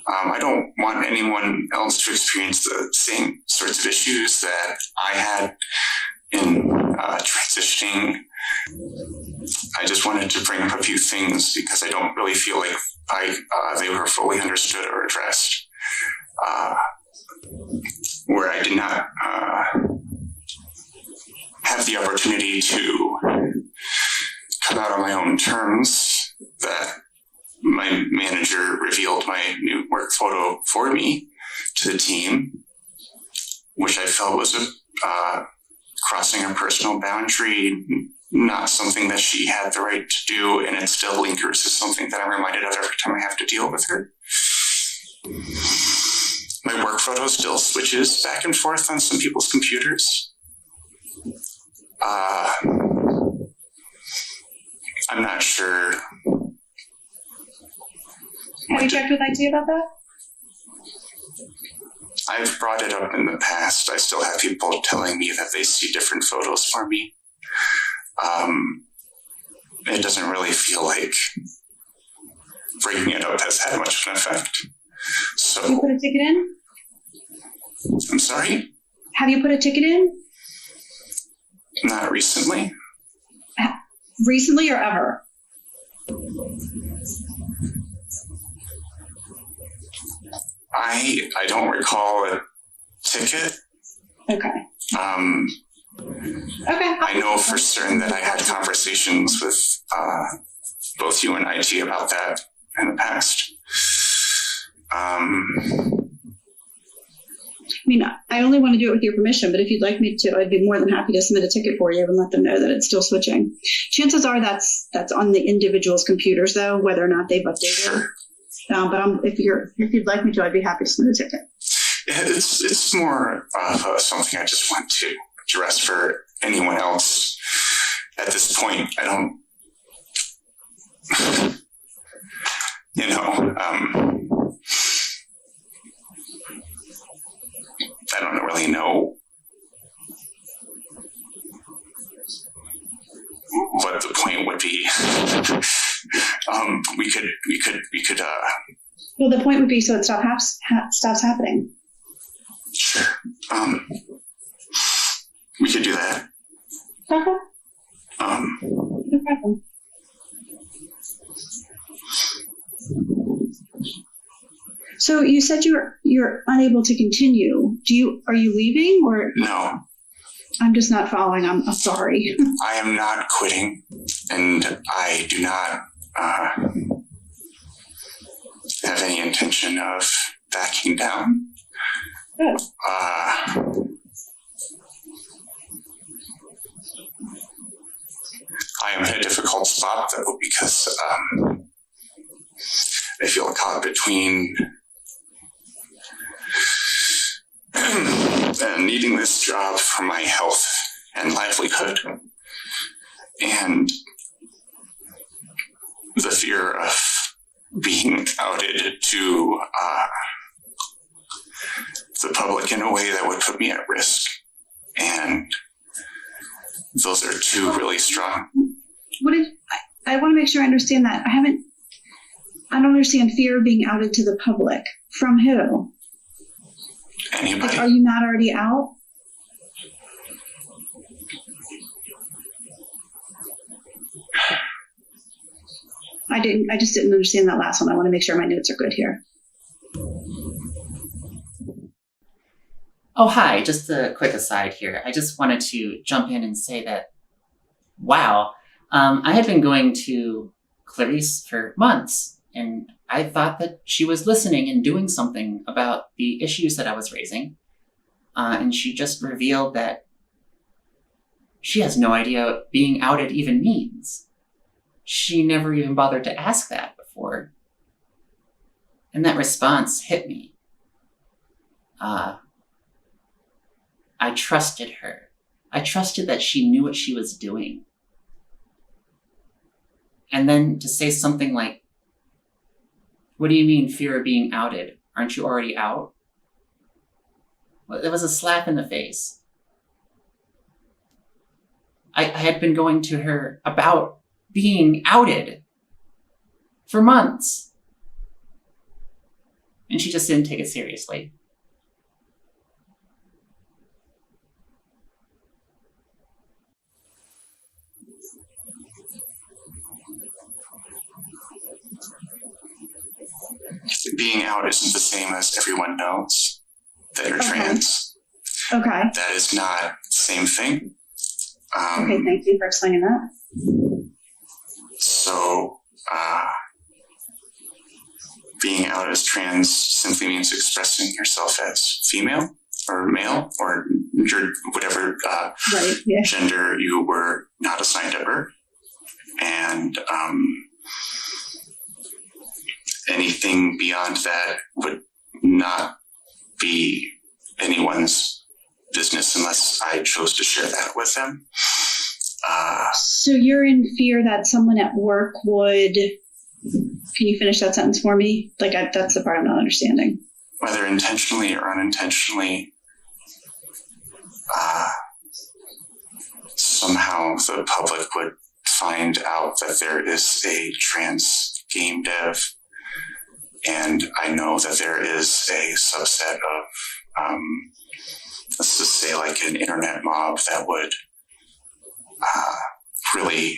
Speaker 7: I don't want anyone else to experience the same sorts of issues that I had in transitioning. I just wanted to bring up a few things because I don't really feel like they were fully understood or addressed. Where I did not have the opportunity to come out on my own terms, that my manager revealed my new work photo for me to the team, which I felt was crossing a personal boundary, not something that she had the right to do, and it still lingers as something that I'm reminded of every time I have to deal with her. My work photo still switches back and forth on some people's computers. I'm not sure.
Speaker 12: Have you checked with IT about that?
Speaker 7: I've brought it up in the past. I still have people telling me that they see different photos for me. It doesn't really feel like breaking it up has had much of an effect. So,
Speaker 12: have you put a ticket in?
Speaker 7: I'm sorry?
Speaker 12: Have you put a ticket in?
Speaker 7: Not recently.
Speaker 12: Recently or ever?
Speaker 7: I don't recall a ticket.
Speaker 12: Okay. Okay.
Speaker 7: I know for certain that I had conversations with both you and IT about that in the past.
Speaker 12: I mean, I only want to do it with your permission, but if you'd like me to, I'd be more than happy to submit a ticket for you and let them know that it's still switching. Chances are that's on the individual's computers, though, whether or not they've updated.
Speaker 7: Sure.
Speaker 12: But if you'd like me to, I'd be happy to submit a ticket.
Speaker 7: It's more of something I just want to address for anyone else. At this point, I don't, I don't really know what the point would be. We could.
Speaker 12: Well, the point would be so it stops happening.
Speaker 7: Sure. We could do that.
Speaker 12: Okay.
Speaker 7: No
Speaker 12: problem. So you said you're unable to continue. Are you leaving or?
Speaker 7: No.
Speaker 12: I'm just not following. I'm sorry.
Speaker 7: I am not quitting, and I do not have any intention of backing down.
Speaker 12: Good.
Speaker 7: I am in a difficult spot, though, because I feel caught between needing this job for my health and livelihood and the fear of being outed to the public in a way that would put me at risk. And those are two really strong.
Speaker 12: I want to make sure I understand that. I don't understand fear of being outed to the public. From who?
Speaker 7: Anybody.
Speaker 12: Like, are you not already out? I just didn't understand that last one. I want to make sure my notes are good here.
Speaker 1: Oh, hi. Just a quick aside here. I just wanted to jump in and say that, wow, I had been going to Clarice for months, and I thought that she was listening and doing something about the issues that I was raising. And she just revealed that she has no idea what being outed even means. She never even bothered to ask that before. And that response hit me. I trusted her. I trusted that she knew what she was doing. And then to say something like, what do you mean fear of being outed? Aren't you already out? Well, it was a slap in the face. I had been going to her about being outed for months. And she just didn't take it seriously.
Speaker 7: Being out isn't the same as everyone knows that you're trans.
Speaker 12: Okay.
Speaker 7: That is not the same thing.
Speaker 12: Okay, thank you for explaining that.
Speaker 7: So, being out as trans simply means expressing yourself as female or male or whatever gender you were not assigned at birth. And anything beyond that would not be anyone's business unless I chose to share that with them.
Speaker 12: So you're in fear that someone at work would... Can you finish that sentence for me? That's the part I'm not understanding.
Speaker 7: Whether intentionally or unintentionally, somehow the public would find out that there is a trans game dev. And I know that there is a subset of, let's just say like an internet mob that would really,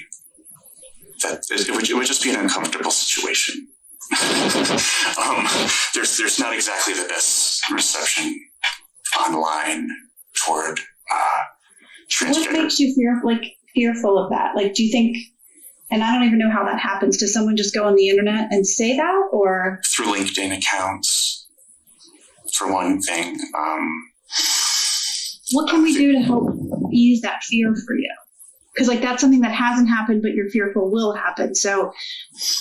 Speaker 7: it would just be an uncomfortable situation. There's not exactly the best reception online toward transgender.
Speaker 12: What makes you fearful of that? Do you think, and I don't even know how that happens, does someone just go on the internet and say that, or?
Speaker 7: Through LinkedIn accounts, for one thing.
Speaker 12: What can we do to help ease that fear for you? Because that's something that hasn't happened, but you're fearful will happen. So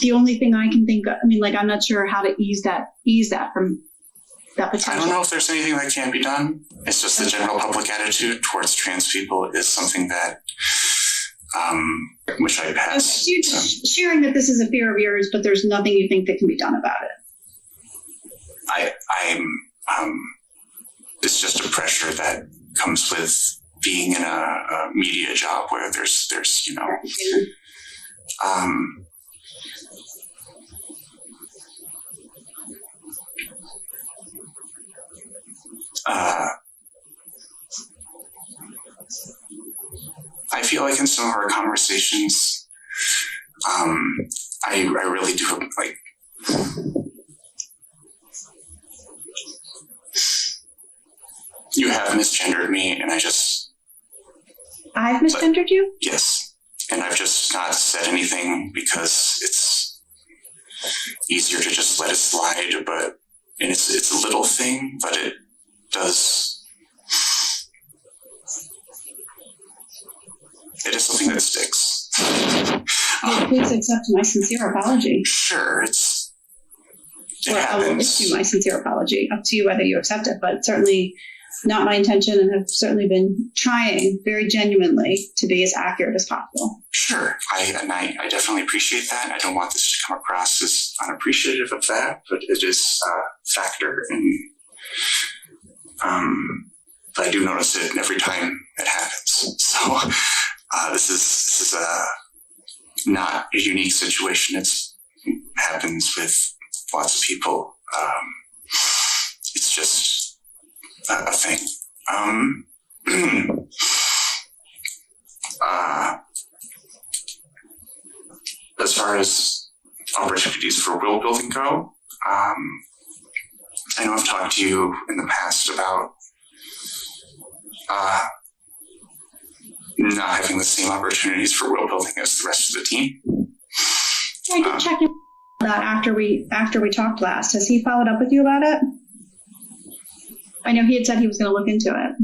Speaker 12: the only thing I can think of, I'm not sure how to ease that from that potential.
Speaker 7: I don't know if there's anything that can be done. It's just the general public attitude towards trans people is something that, which I passed.
Speaker 12: You're sharing that this is a fear of yours, but there's nothing you think that can be done about it.
Speaker 7: It's just a pressure that comes with being in a media job where there's I feel like in some of our conversations, I really do You have misgendered me, and I've
Speaker 12: misgendered you?
Speaker 7: Yes. And I've just not said anything because it's easier to just let it slide, and it's a little thing, but it does. It is something that sticks.
Speaker 12: Please accept my sincere apology.
Speaker 7: Sure, it
Speaker 12: I will issue my sincere apology. Up to you whether you accept it, but certainly not my intention, and have certainly been trying very genuinely to be as accurate as possible.
Speaker 7: Sure, I definitely appreciate that. I don't want this to come across as unappreciative of that, but it is a factor, and but I do notice it every time it happens. So this is not a unique situation. It happens with lots of people. It's just a thing. As far as opportunities for world building go, I know I've talked to you in the past about not having the same opportunities for world building as the rest of the team.
Speaker 12: I did check in on that after we talked last. Has he followed up with you about it? I know he had said he was going to look into it.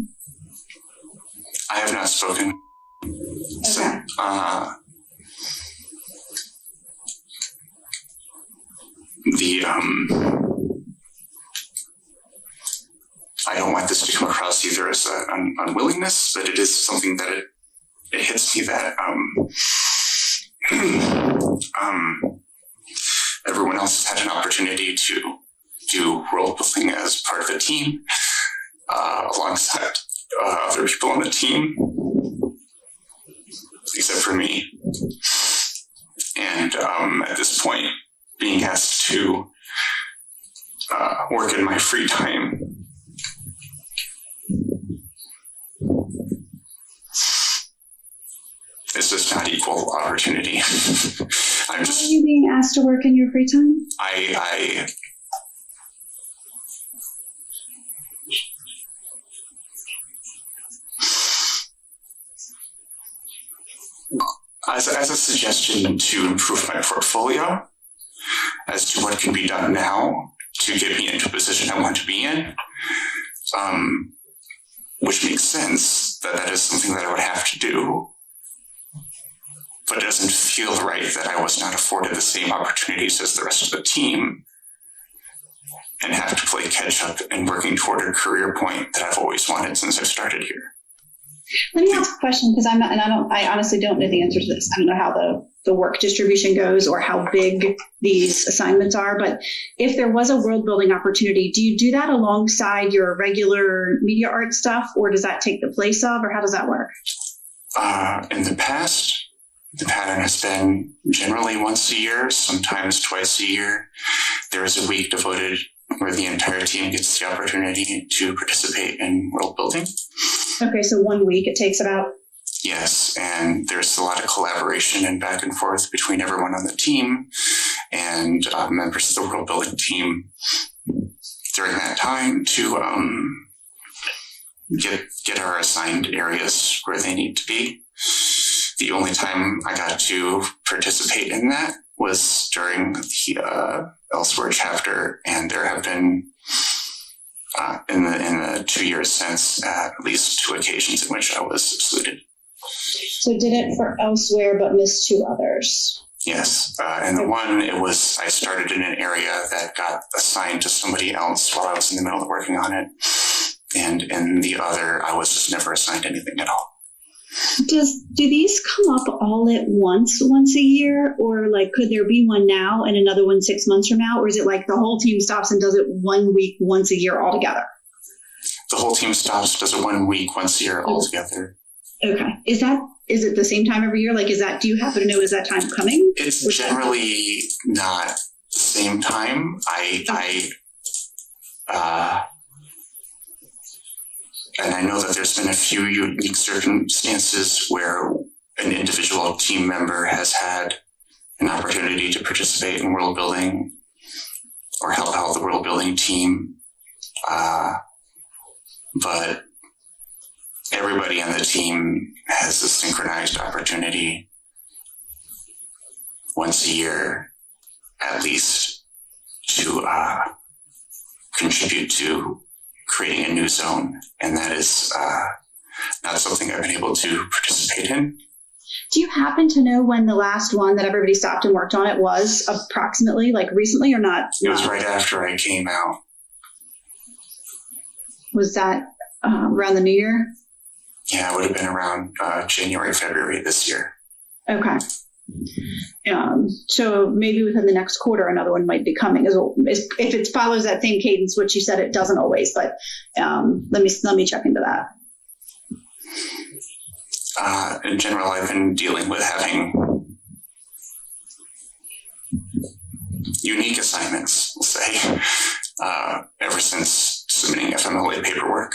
Speaker 7: I have not spoken.
Speaker 12: Okay.
Speaker 7: So, I don't want this to come across either as an unwillingness, but it is something that it hits me that everyone else has had an opportunity to do role building as part of a team alongside other people on the team, except for me. And at this point, being asked to work in my free time is just not equal opportunity.
Speaker 12: Why are you being asked to work in your free time?
Speaker 7: As a suggestion to improve my portfolio, as to what can be done now to get me into a position I want to be in, which makes sense that is something that I would have to do, but it doesn't feel right that I was not afforded the same opportunities as the rest of the team and have to play catch up and working toward a career point that I've always wanted since I started here.
Speaker 12: Let me ask a question, because I honestly don't know the answer to this. I don't know how the work distribution goes or how big these assignments are, but if there was a world building opportunity, do you do that alongside your regular media art stuff, or does that take the place of, or how does that work?
Speaker 7: In the past, the pattern has been generally once a year, sometimes twice a year. There is a week devoted where the entire team gets the opportunity to participate in world building.
Speaker 12: Okay, so 1 week it takes about?
Speaker 7: Yes, and there's a lot of collaboration and back and forth between everyone on the team and members of the world building team during that time to get our assigned areas where they need to be. The only time I got to participate in that was during the Elsewhere chapter, and there have been in the 2 years since at least 2 occasions in which I was excluded.
Speaker 12: So did it for Elsewhere but missed 2 others?
Speaker 7: Yes, and the one, I started in an area that got assigned to somebody else while I was in the middle of working on it, and in the other, I was just never assigned anything at all.
Speaker 12: Do these come up all at once a year, or like could there be one now and another one 6 months from now, or is it like the whole team stops and does it 1 week once a year all together?
Speaker 7: The whole team stops, does it 1 week once a year all together.
Speaker 12: Okay. Is it the same time every year? Like, do you happen to know, is that time coming?
Speaker 7: It's generally not the same time. And I know that there's been a few unique circumstances where an individual team member has had an opportunity to participate in world building or help out the world building team but everybody on the team has a synchronized opportunity once a year, at least, to contribute to creating a new zone, and that is not something I've been able to participate in.
Speaker 12: Do you happen to know when the last one that everybody stopped and worked on it was, approximately, like recently or not?
Speaker 7: It was right after I came out. Was
Speaker 12: that around the new year?
Speaker 7: Yeah, it would have been around January, February this year.
Speaker 12: Okay. So maybe within the next quarter, another one might be coming. If it follows that same cadence, which you said it doesn't always, but let me check into that.
Speaker 7: In general, I've been dealing with having unique assignments, we'll say, ever since submitting FMLA paperwork.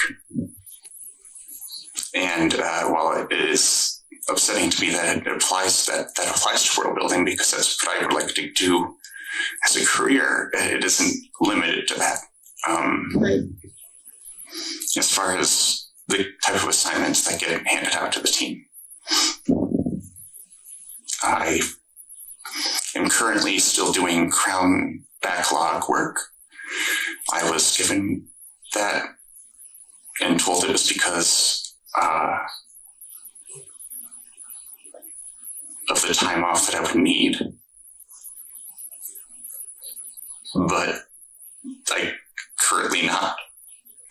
Speaker 7: And while it is upsetting to me that it applies to world building, because that's what I would like to do as a career, it isn't limited to that.
Speaker 12: Right.
Speaker 7: As far as the type of assignments that get handed out to the team, I am currently still doing Crown backlog work. I was given that and told it was because of the time off that I would need. But I'm currently not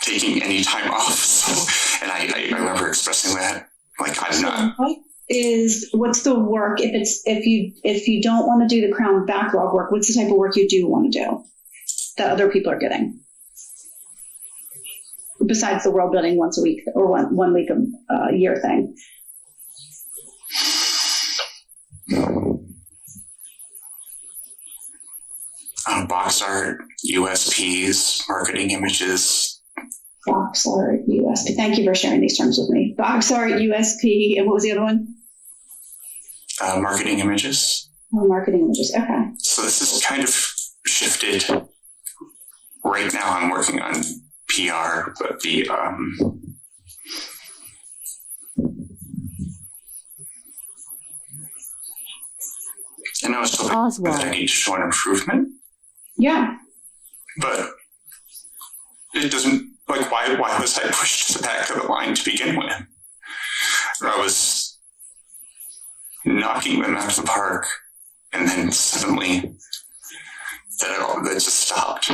Speaker 7: taking any time off. So, and I remember expressing that, like, I'm not.
Speaker 12: What's the work if you don't want to do the Crown backlog work? What's the type of work you do want to do that other people are getting? Besides the world building once a week or one week a year thing.
Speaker 7: Box art, USPs, marketing images.
Speaker 12: Box art, USP. Thank you for sharing these terms with me. Box art, USP, and what was the other one?
Speaker 7: Marketing images.
Speaker 12: Oh, marketing images. Okay.
Speaker 7: So this is kind of shifted. Right now I'm working on PR, but the and I was hoping that I need to show an improvement.
Speaker 12: Yeah.
Speaker 7: But it doesn't, like, why was I pushed to the back of the line to begin with? I was knocking them out of the park, and then suddenly that just stopped.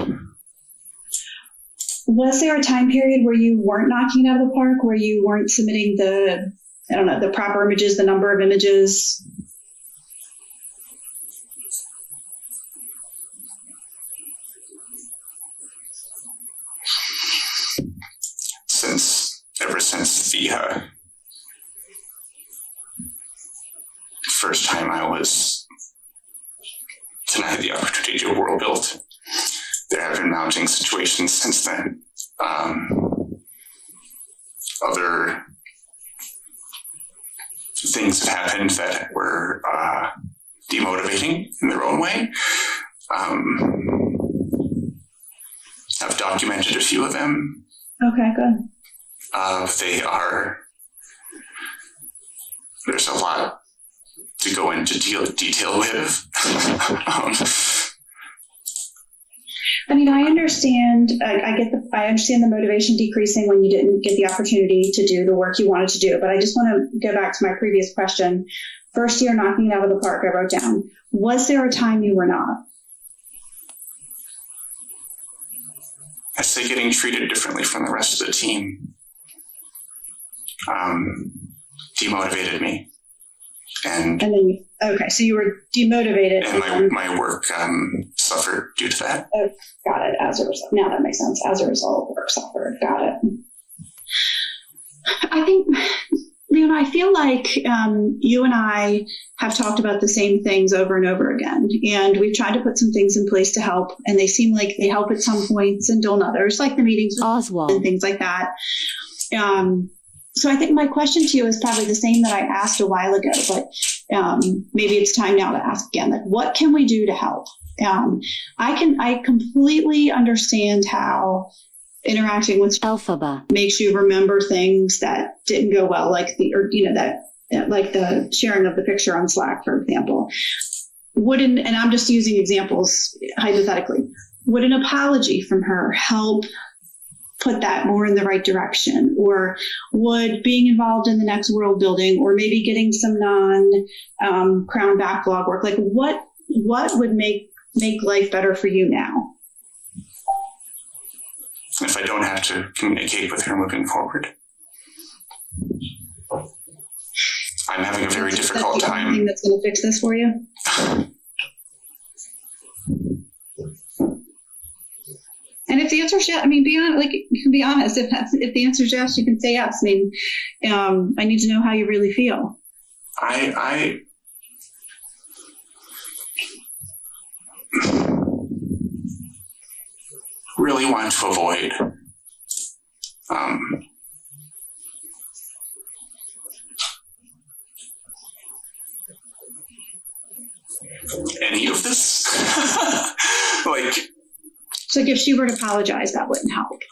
Speaker 12: Was there a time period where you weren't knocking it out of the park, where you weren't submitting the proper images, the number of images?
Speaker 7: Ever since the first time I was denied the opportunity to world build, there have been mounting situations since then. Other things have happened that were demotivating in their own way. I've documented a few of them.
Speaker 12: Okay, good.
Speaker 7: There's a lot to go into detail with.
Speaker 12: I mean, I understand. I understand the motivation decreasing when you didn't get the opportunity to do the work you wanted to do. But I just want to go back to my previous question. First year knocking it out of the park, I wrote down. Was there a time you were not?
Speaker 7: I say getting treated differently from the rest of the team demotivated me. And
Speaker 12: then so you were demotivated.
Speaker 7: And my work suffered due to that.
Speaker 12: Oh, got it. As a result. Now that makes sense. As a result, work suffered. Got it. I think, Leona, I feel like you and I have talked about the same things over and over again. And we've tried to put some things in place to help. And they seem like they help at some points and don't others, like the meetings with
Speaker 6: Oswald
Speaker 12: and things like that. So I think my question to you is probably the same that I asked a while ago, but maybe it's time now to ask again. Like, what can we do to help? I completely understand how interacting with
Speaker 6: Alphaba
Speaker 12: makes you remember things that didn't go well, like like the sharing of the picture on Slack, for example. And I'm just using examples hypothetically, would an apology from her help put that more in the right direction? Or would being involved in the next world building, or maybe getting some non-crown backlog work, like what would make life better for you now?
Speaker 7: If I don't have to communicate with her moving forward. I'm having a very difficult time.
Speaker 12: Anything that's going to fix this for you? And if the answer is yes, I mean, you can be honest. If the answer is yes, you can say yes. I mean, I need to know how you really feel.
Speaker 7: I really want to avoid any of this.
Speaker 12: So if she were to apologize, that wouldn't help.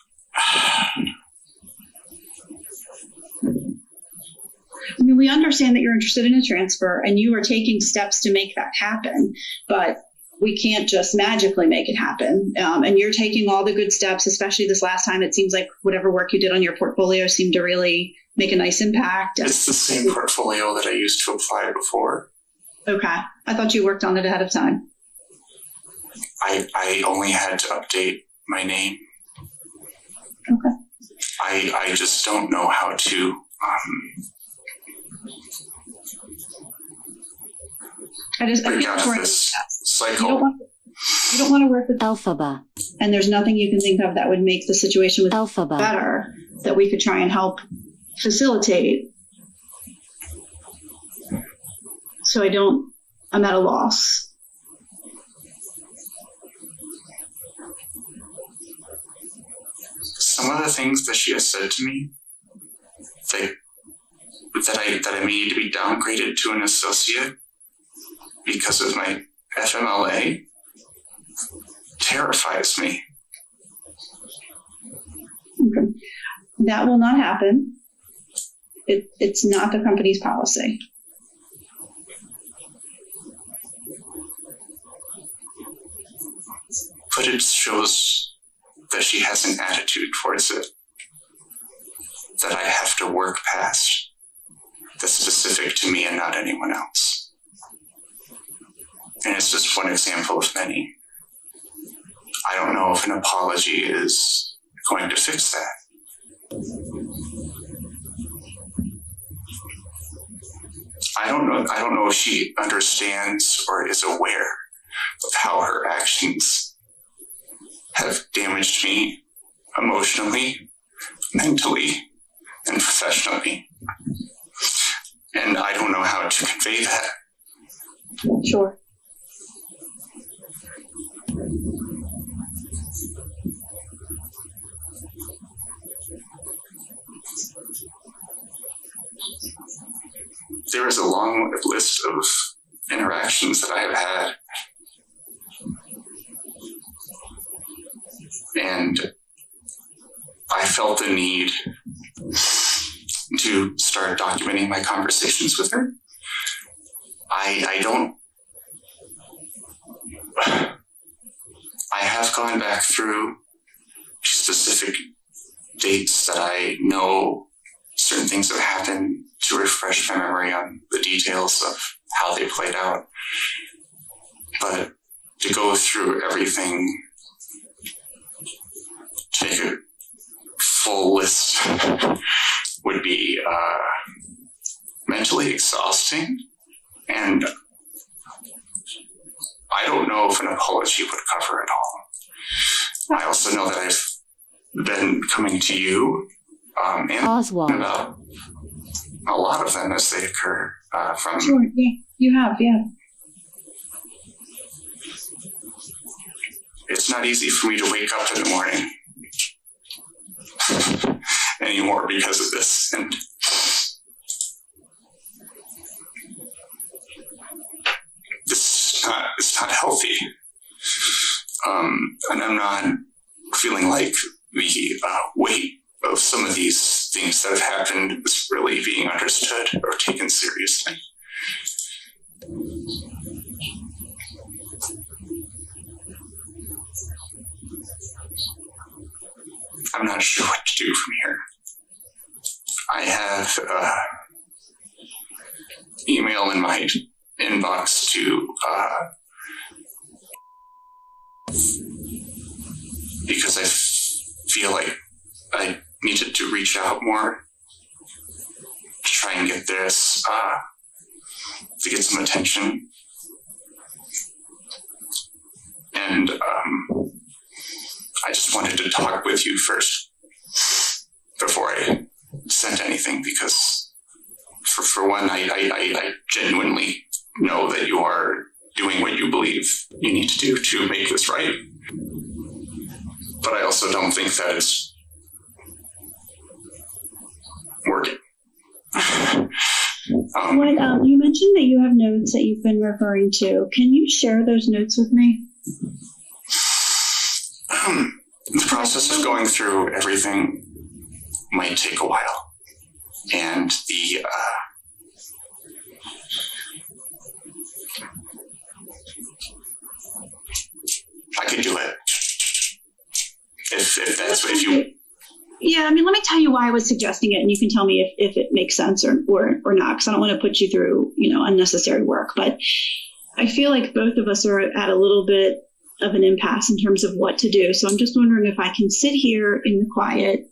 Speaker 12: I mean, we understand that you're interested in a transfer and you are taking steps to make that happen, but we can't just magically make it happen. And you're taking all the good steps, especially this last time. It seems like whatever work you did on your portfolio seemed to really make a nice impact.
Speaker 7: It's the same portfolio that I used to apply before.
Speaker 12: Okay. I thought you worked on it ahead of time.
Speaker 7: I only had to update my name.
Speaker 12: Okay.
Speaker 7: I just don't know how to break out of this cycle.
Speaker 12: You don't want to work with
Speaker 6: Alphaba,
Speaker 12: and there's nothing you can think of that would make the situation with
Speaker 6: Alphaba
Speaker 12: better that we could try and help facilitate. So I'm at a loss.
Speaker 7: Some of the things that she has said to me, that I may need to be downgraded to an associate because of my FMLA, terrifies me.
Speaker 12: Okay. That will not happen. It's not the company's policy.
Speaker 7: But it shows that she has an attitude towards it that I have to work past, that's specific to me and not anyone else. And it's just one example of many. I don't know if an apology is going to fix that. I don't know if she understands or is aware of how her actions have damaged me emotionally, mentally, and professionally. And I don't know how to convey that.
Speaker 12: Sure.
Speaker 7: There is a long list of interactions that I have had. And I felt the need to start documenting my conversations with her. I have gone back through specific dates that I know certain things have happened to refresh my memory on the details of how they played out. But to go through everything, take a full list would be mentally exhausting, and I don't know if an apology would cover it all. I also know that I've been coming to you and
Speaker 6: Oswald
Speaker 7: about a lot of them as they occur from...
Speaker 12: Sure, yeah, you have, yeah.
Speaker 7: It's not easy for me to wake up in the morning anymore because of this, and it's not healthy. And I'm not feeling like weight of some of these things that have happened is really being understood or taken seriously. I'm not sure what to do from here. I have email in my inbox to because I feel like I needed to reach out more to try and get this to get some attention. And I just wanted to talk with you first before I sent anything, because for one, I genuinely know that you are doing what you believe you need to do to make this right. But I also don't think that it's working.
Speaker 12: You mentioned that you have notes that you've been referring to. Can you share those notes with me?
Speaker 7: The process of going through everything might take a while. And I could do it. If that's what you...
Speaker 12: Yeah, I mean, let me tell you why I was suggesting it, and you can tell me if it makes sense or not, because I don't want to put you through, unnecessary work. But I feel like both of us are at a little bit of an impasse in terms of what to do. So I'm just wondering if I can sit here in the quiet,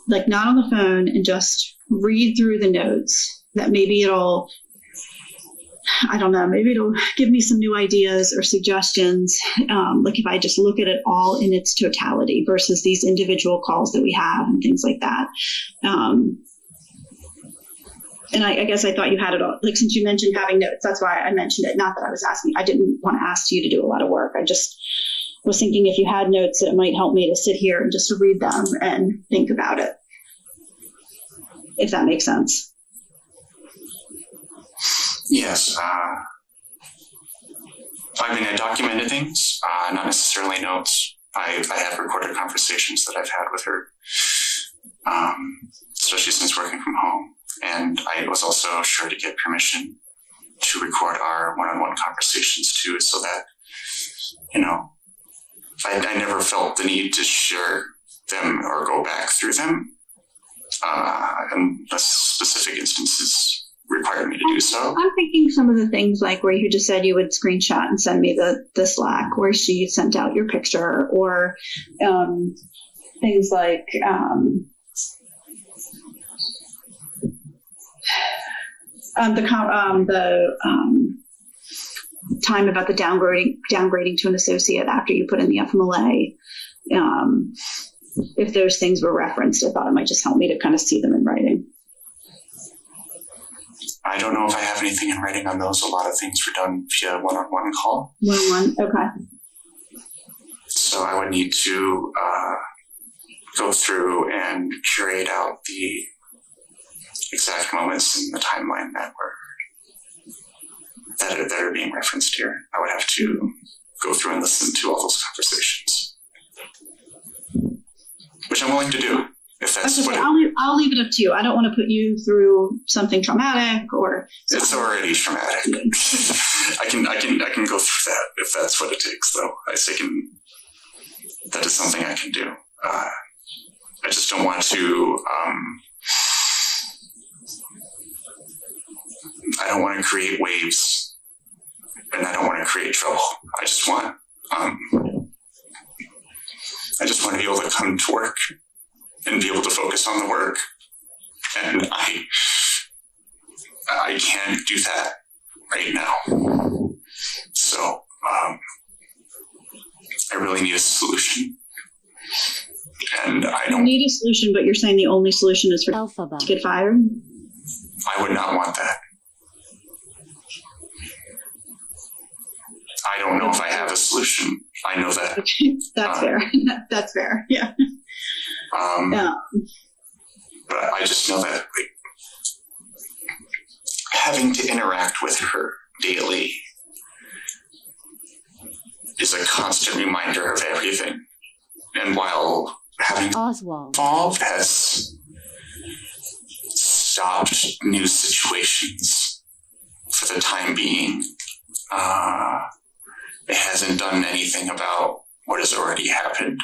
Speaker 12: like not on the phone, and just read through the notes, that maybe it'll give me some new ideas or suggestions. Like if I just look at it all in its totality versus these individual calls that we have and things like that. And I guess I thought you had it all, like, since you mentioned having notes, that's why I mentioned it. Not that I was asking, I didn't want to ask you to do a lot of work. I just was thinking if you had notes, that it might help me to sit here and just to read them and think about it. If that makes sense.
Speaker 7: Yes. I documented things, not necessarily notes. I have recorded conversations that I've had with her, especially since working from home. And I was also sure to get permission to record our one-on-one conversations too, so that, I never felt the need to share them or go back through them, unless specific instances required me to do so.
Speaker 12: I'm thinking some of the things like where you just said you would screenshot and send me the Slack where she sent out your picture, or things like the time about the downgrading to an associate after you put in the FMLA. If those things were referenced, I thought it might just help me to kind of see them in writing.
Speaker 7: I don't know if I have anything in writing on those. A lot of things were done via one-on-one call.
Speaker 12: One-on-one, okay.
Speaker 7: So I would need to go through and curate out the exact moments in the timeline that are being referenced here. I would have to go through and listen to all those conversations, which I'm willing to do. If that's
Speaker 12: okay, I'll leave it up to you. I don't want to put you through something traumatic or.
Speaker 7: It's already traumatic. I can go through that if that's what it takes, though. That is something I can do. I just don't want to. I don't want to create waves, and I don't want to create trouble. I just want to be able to come to work and be able to focus on the work, and I can't do that right now. So I really need a solution, and I don't
Speaker 12: need a solution. But you're saying the only solution is for to get fired?
Speaker 7: I would not want that. I don't know if I have a solution. I know that.
Speaker 12: That's fair. That's fair. Yeah.
Speaker 7: But I just know that having to interact with her daily is a constant reminder of everything. And while having
Speaker 6: Oswald.
Speaker 7: evolved has stopped new situations for the time being. It hasn't done anything about what has already happened.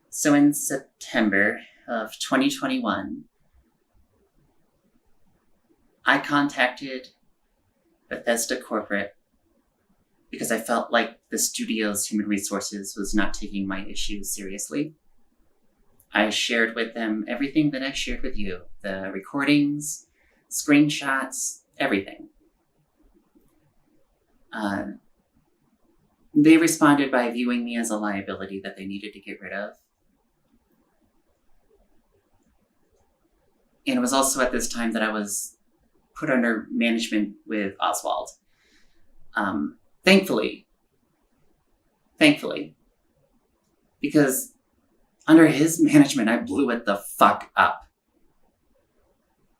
Speaker 1: So in September of 2021, I contacted Bethesda corporate because I felt like the studio's human resources was not taking my issues seriously. I shared with them everything that I shared with you, the recordings, screenshots, everything. They responded by viewing me as a liability that they needed to get rid of. And it was also at this time that I was put under management with Oswald. Thankfully, because under his management, I blew it the fuck up.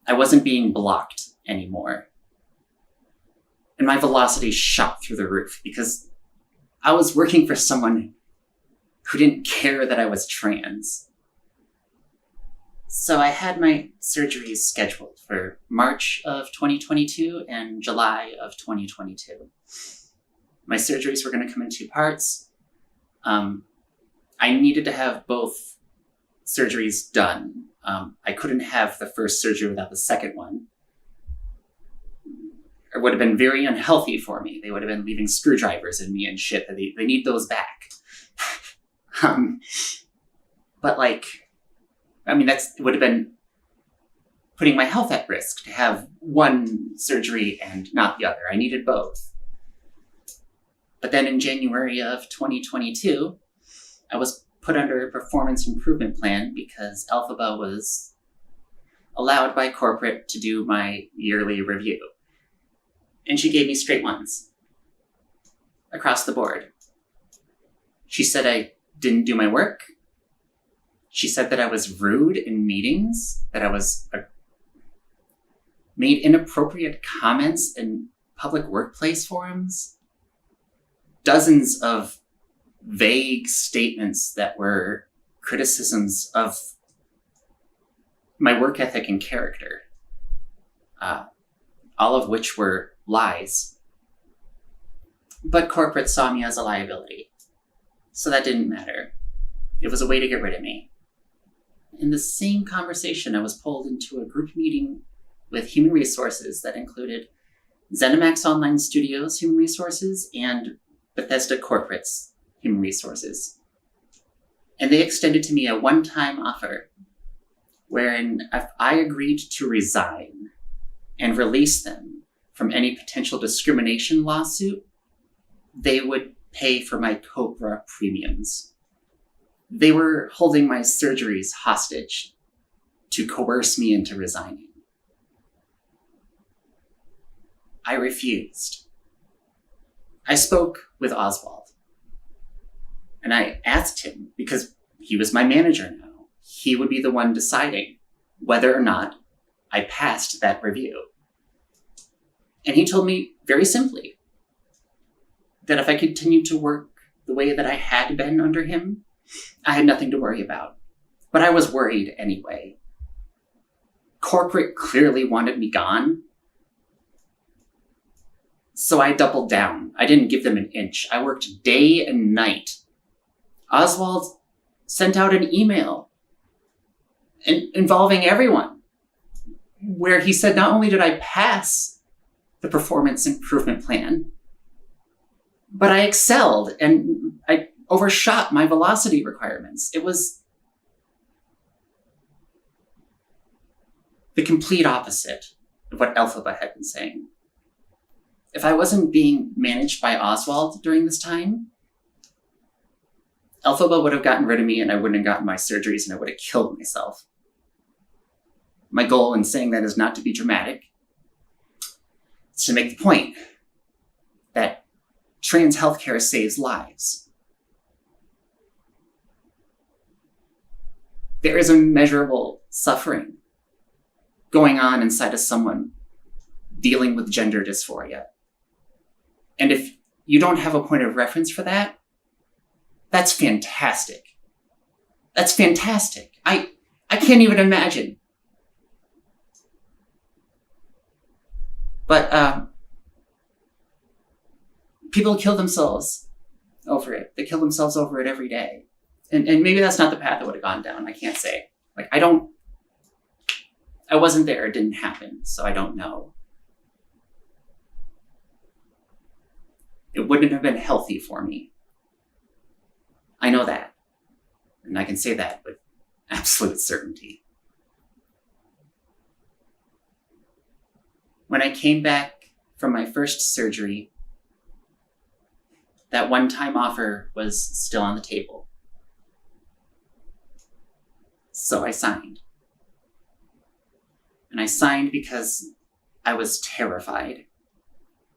Speaker 1: I wasn't being blocked anymore. And my velocity shot through the roof because I was working for someone who didn't care that I was trans. So I had my surgeries scheduled for March of 2022 and July of 2022. My surgeries were going to come in 2 parts. I needed to have both surgeries done. I couldn't have the first surgery without the second one. It would have been very unhealthy for me. They would have been leaving screwdrivers in me and shit. They need those back. But it would have been putting my health at risk to have one surgery and not the other. I needed both. But then in January of 2022, I was put under a performance improvement plan because Alphaba was allowed by corporate to do my yearly review. And she gave me straight ones across the board. She said I didn't do my work. She said that I was rude in meetings, that I was made inappropriate comments in public workplace forums. Dozens of vague statements that were criticisms of my work ethic and character, all of which were lies. But corporate saw me as a liability, so that didn't matter. It was a way to get rid of me. In the same conversation, I was pulled into a group meeting with human resources that included Zenimax Online Studios human resources and Bethesda corporate's human resources. And they extended to me a one-time offer wherein if I agreed to resign and release them from any potential discrimination lawsuit, they would pay for my COBRA premiums. They were holding my surgeries hostage to coerce me into resigning. I refused. I spoke with Oswald. And I asked him, because he was my manager now, he would be the one deciding whether or not I passed that review. And he told me very simply that if I continued to work the way that I had been under him, I had nothing to worry about. But I was worried anyway. Corporate clearly wanted me gone. So I doubled down. I didn't give them an inch. I worked day and night. Oswald sent out an email involving everyone, where he said not only did I pass the performance improvement plan, but I excelled and I overshot my velocity requirements. It was the complete opposite of what Alphaba had been saying. If I wasn't being managed by Oswald during this time, Alphaba would have gotten rid of me and I wouldn't have gotten my surgeries and I would have killed myself. My goal in saying that is not to be dramatic. It's to make the point that trans healthcare saves lives. There is immeasurable suffering going on inside of someone dealing with gender dysphoria. And if you don't have a point of reference for that? That's fantastic. That's fantastic. I can't even imagine. But people kill themselves over it. They kill themselves over it every day. And maybe that's not the path I would have gone down. I can't say. Like, I wasn't there. It didn't happen. So I don't know. It wouldn't have been healthy for me. I know that. And I can say that with absolute certainty. When I came back from my first surgery, that one-time offer was still on the table. So I signed. And I signed because I was terrified.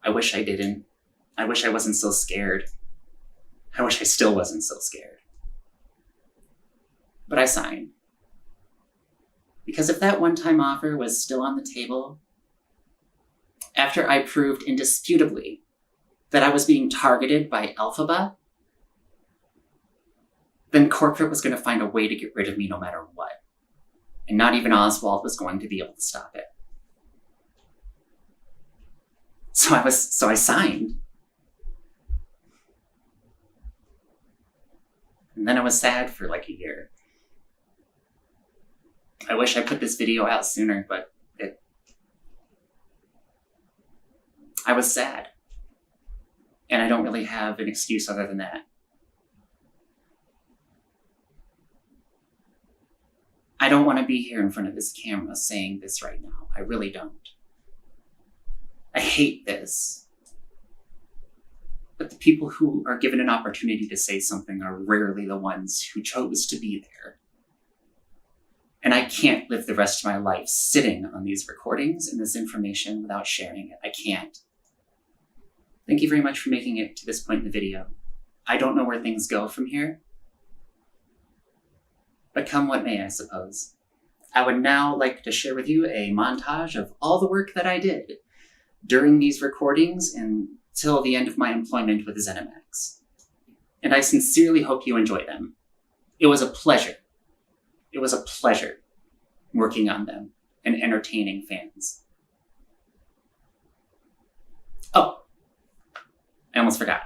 Speaker 1: I wish I didn't. I wish I wasn't so scared. I wish I still wasn't so scared. But I signed. Because if that one-time offer was still on the table, after I proved indisputably that I was being targeted by Alphaba, then corporate was going to find a way to get rid of me no matter what. And not even Oswald was going to be able to stop it. So I signed. And then I was sad for like a year. I wish I put this video out sooner, but I was sad. And I don't really have an excuse other than that. I don't want to be here in front of this camera saying this right now. I really don't. I hate this. But the people who are given an opportunity to say something are rarely the ones who chose to be there. And I can't live the rest of my life sitting on these recordings and this information without sharing it. I can't. Thank you very much for making it to this point in the video. I don't know where things go from here. But come what may, I suppose. I would now like to share with you a montage of all the work that I did during these recordings until the end of my employment with Zenimax. And I sincerely hope you enjoy them. It was a pleasure. It was a pleasure working on them and entertaining fans. Oh, I almost forgot.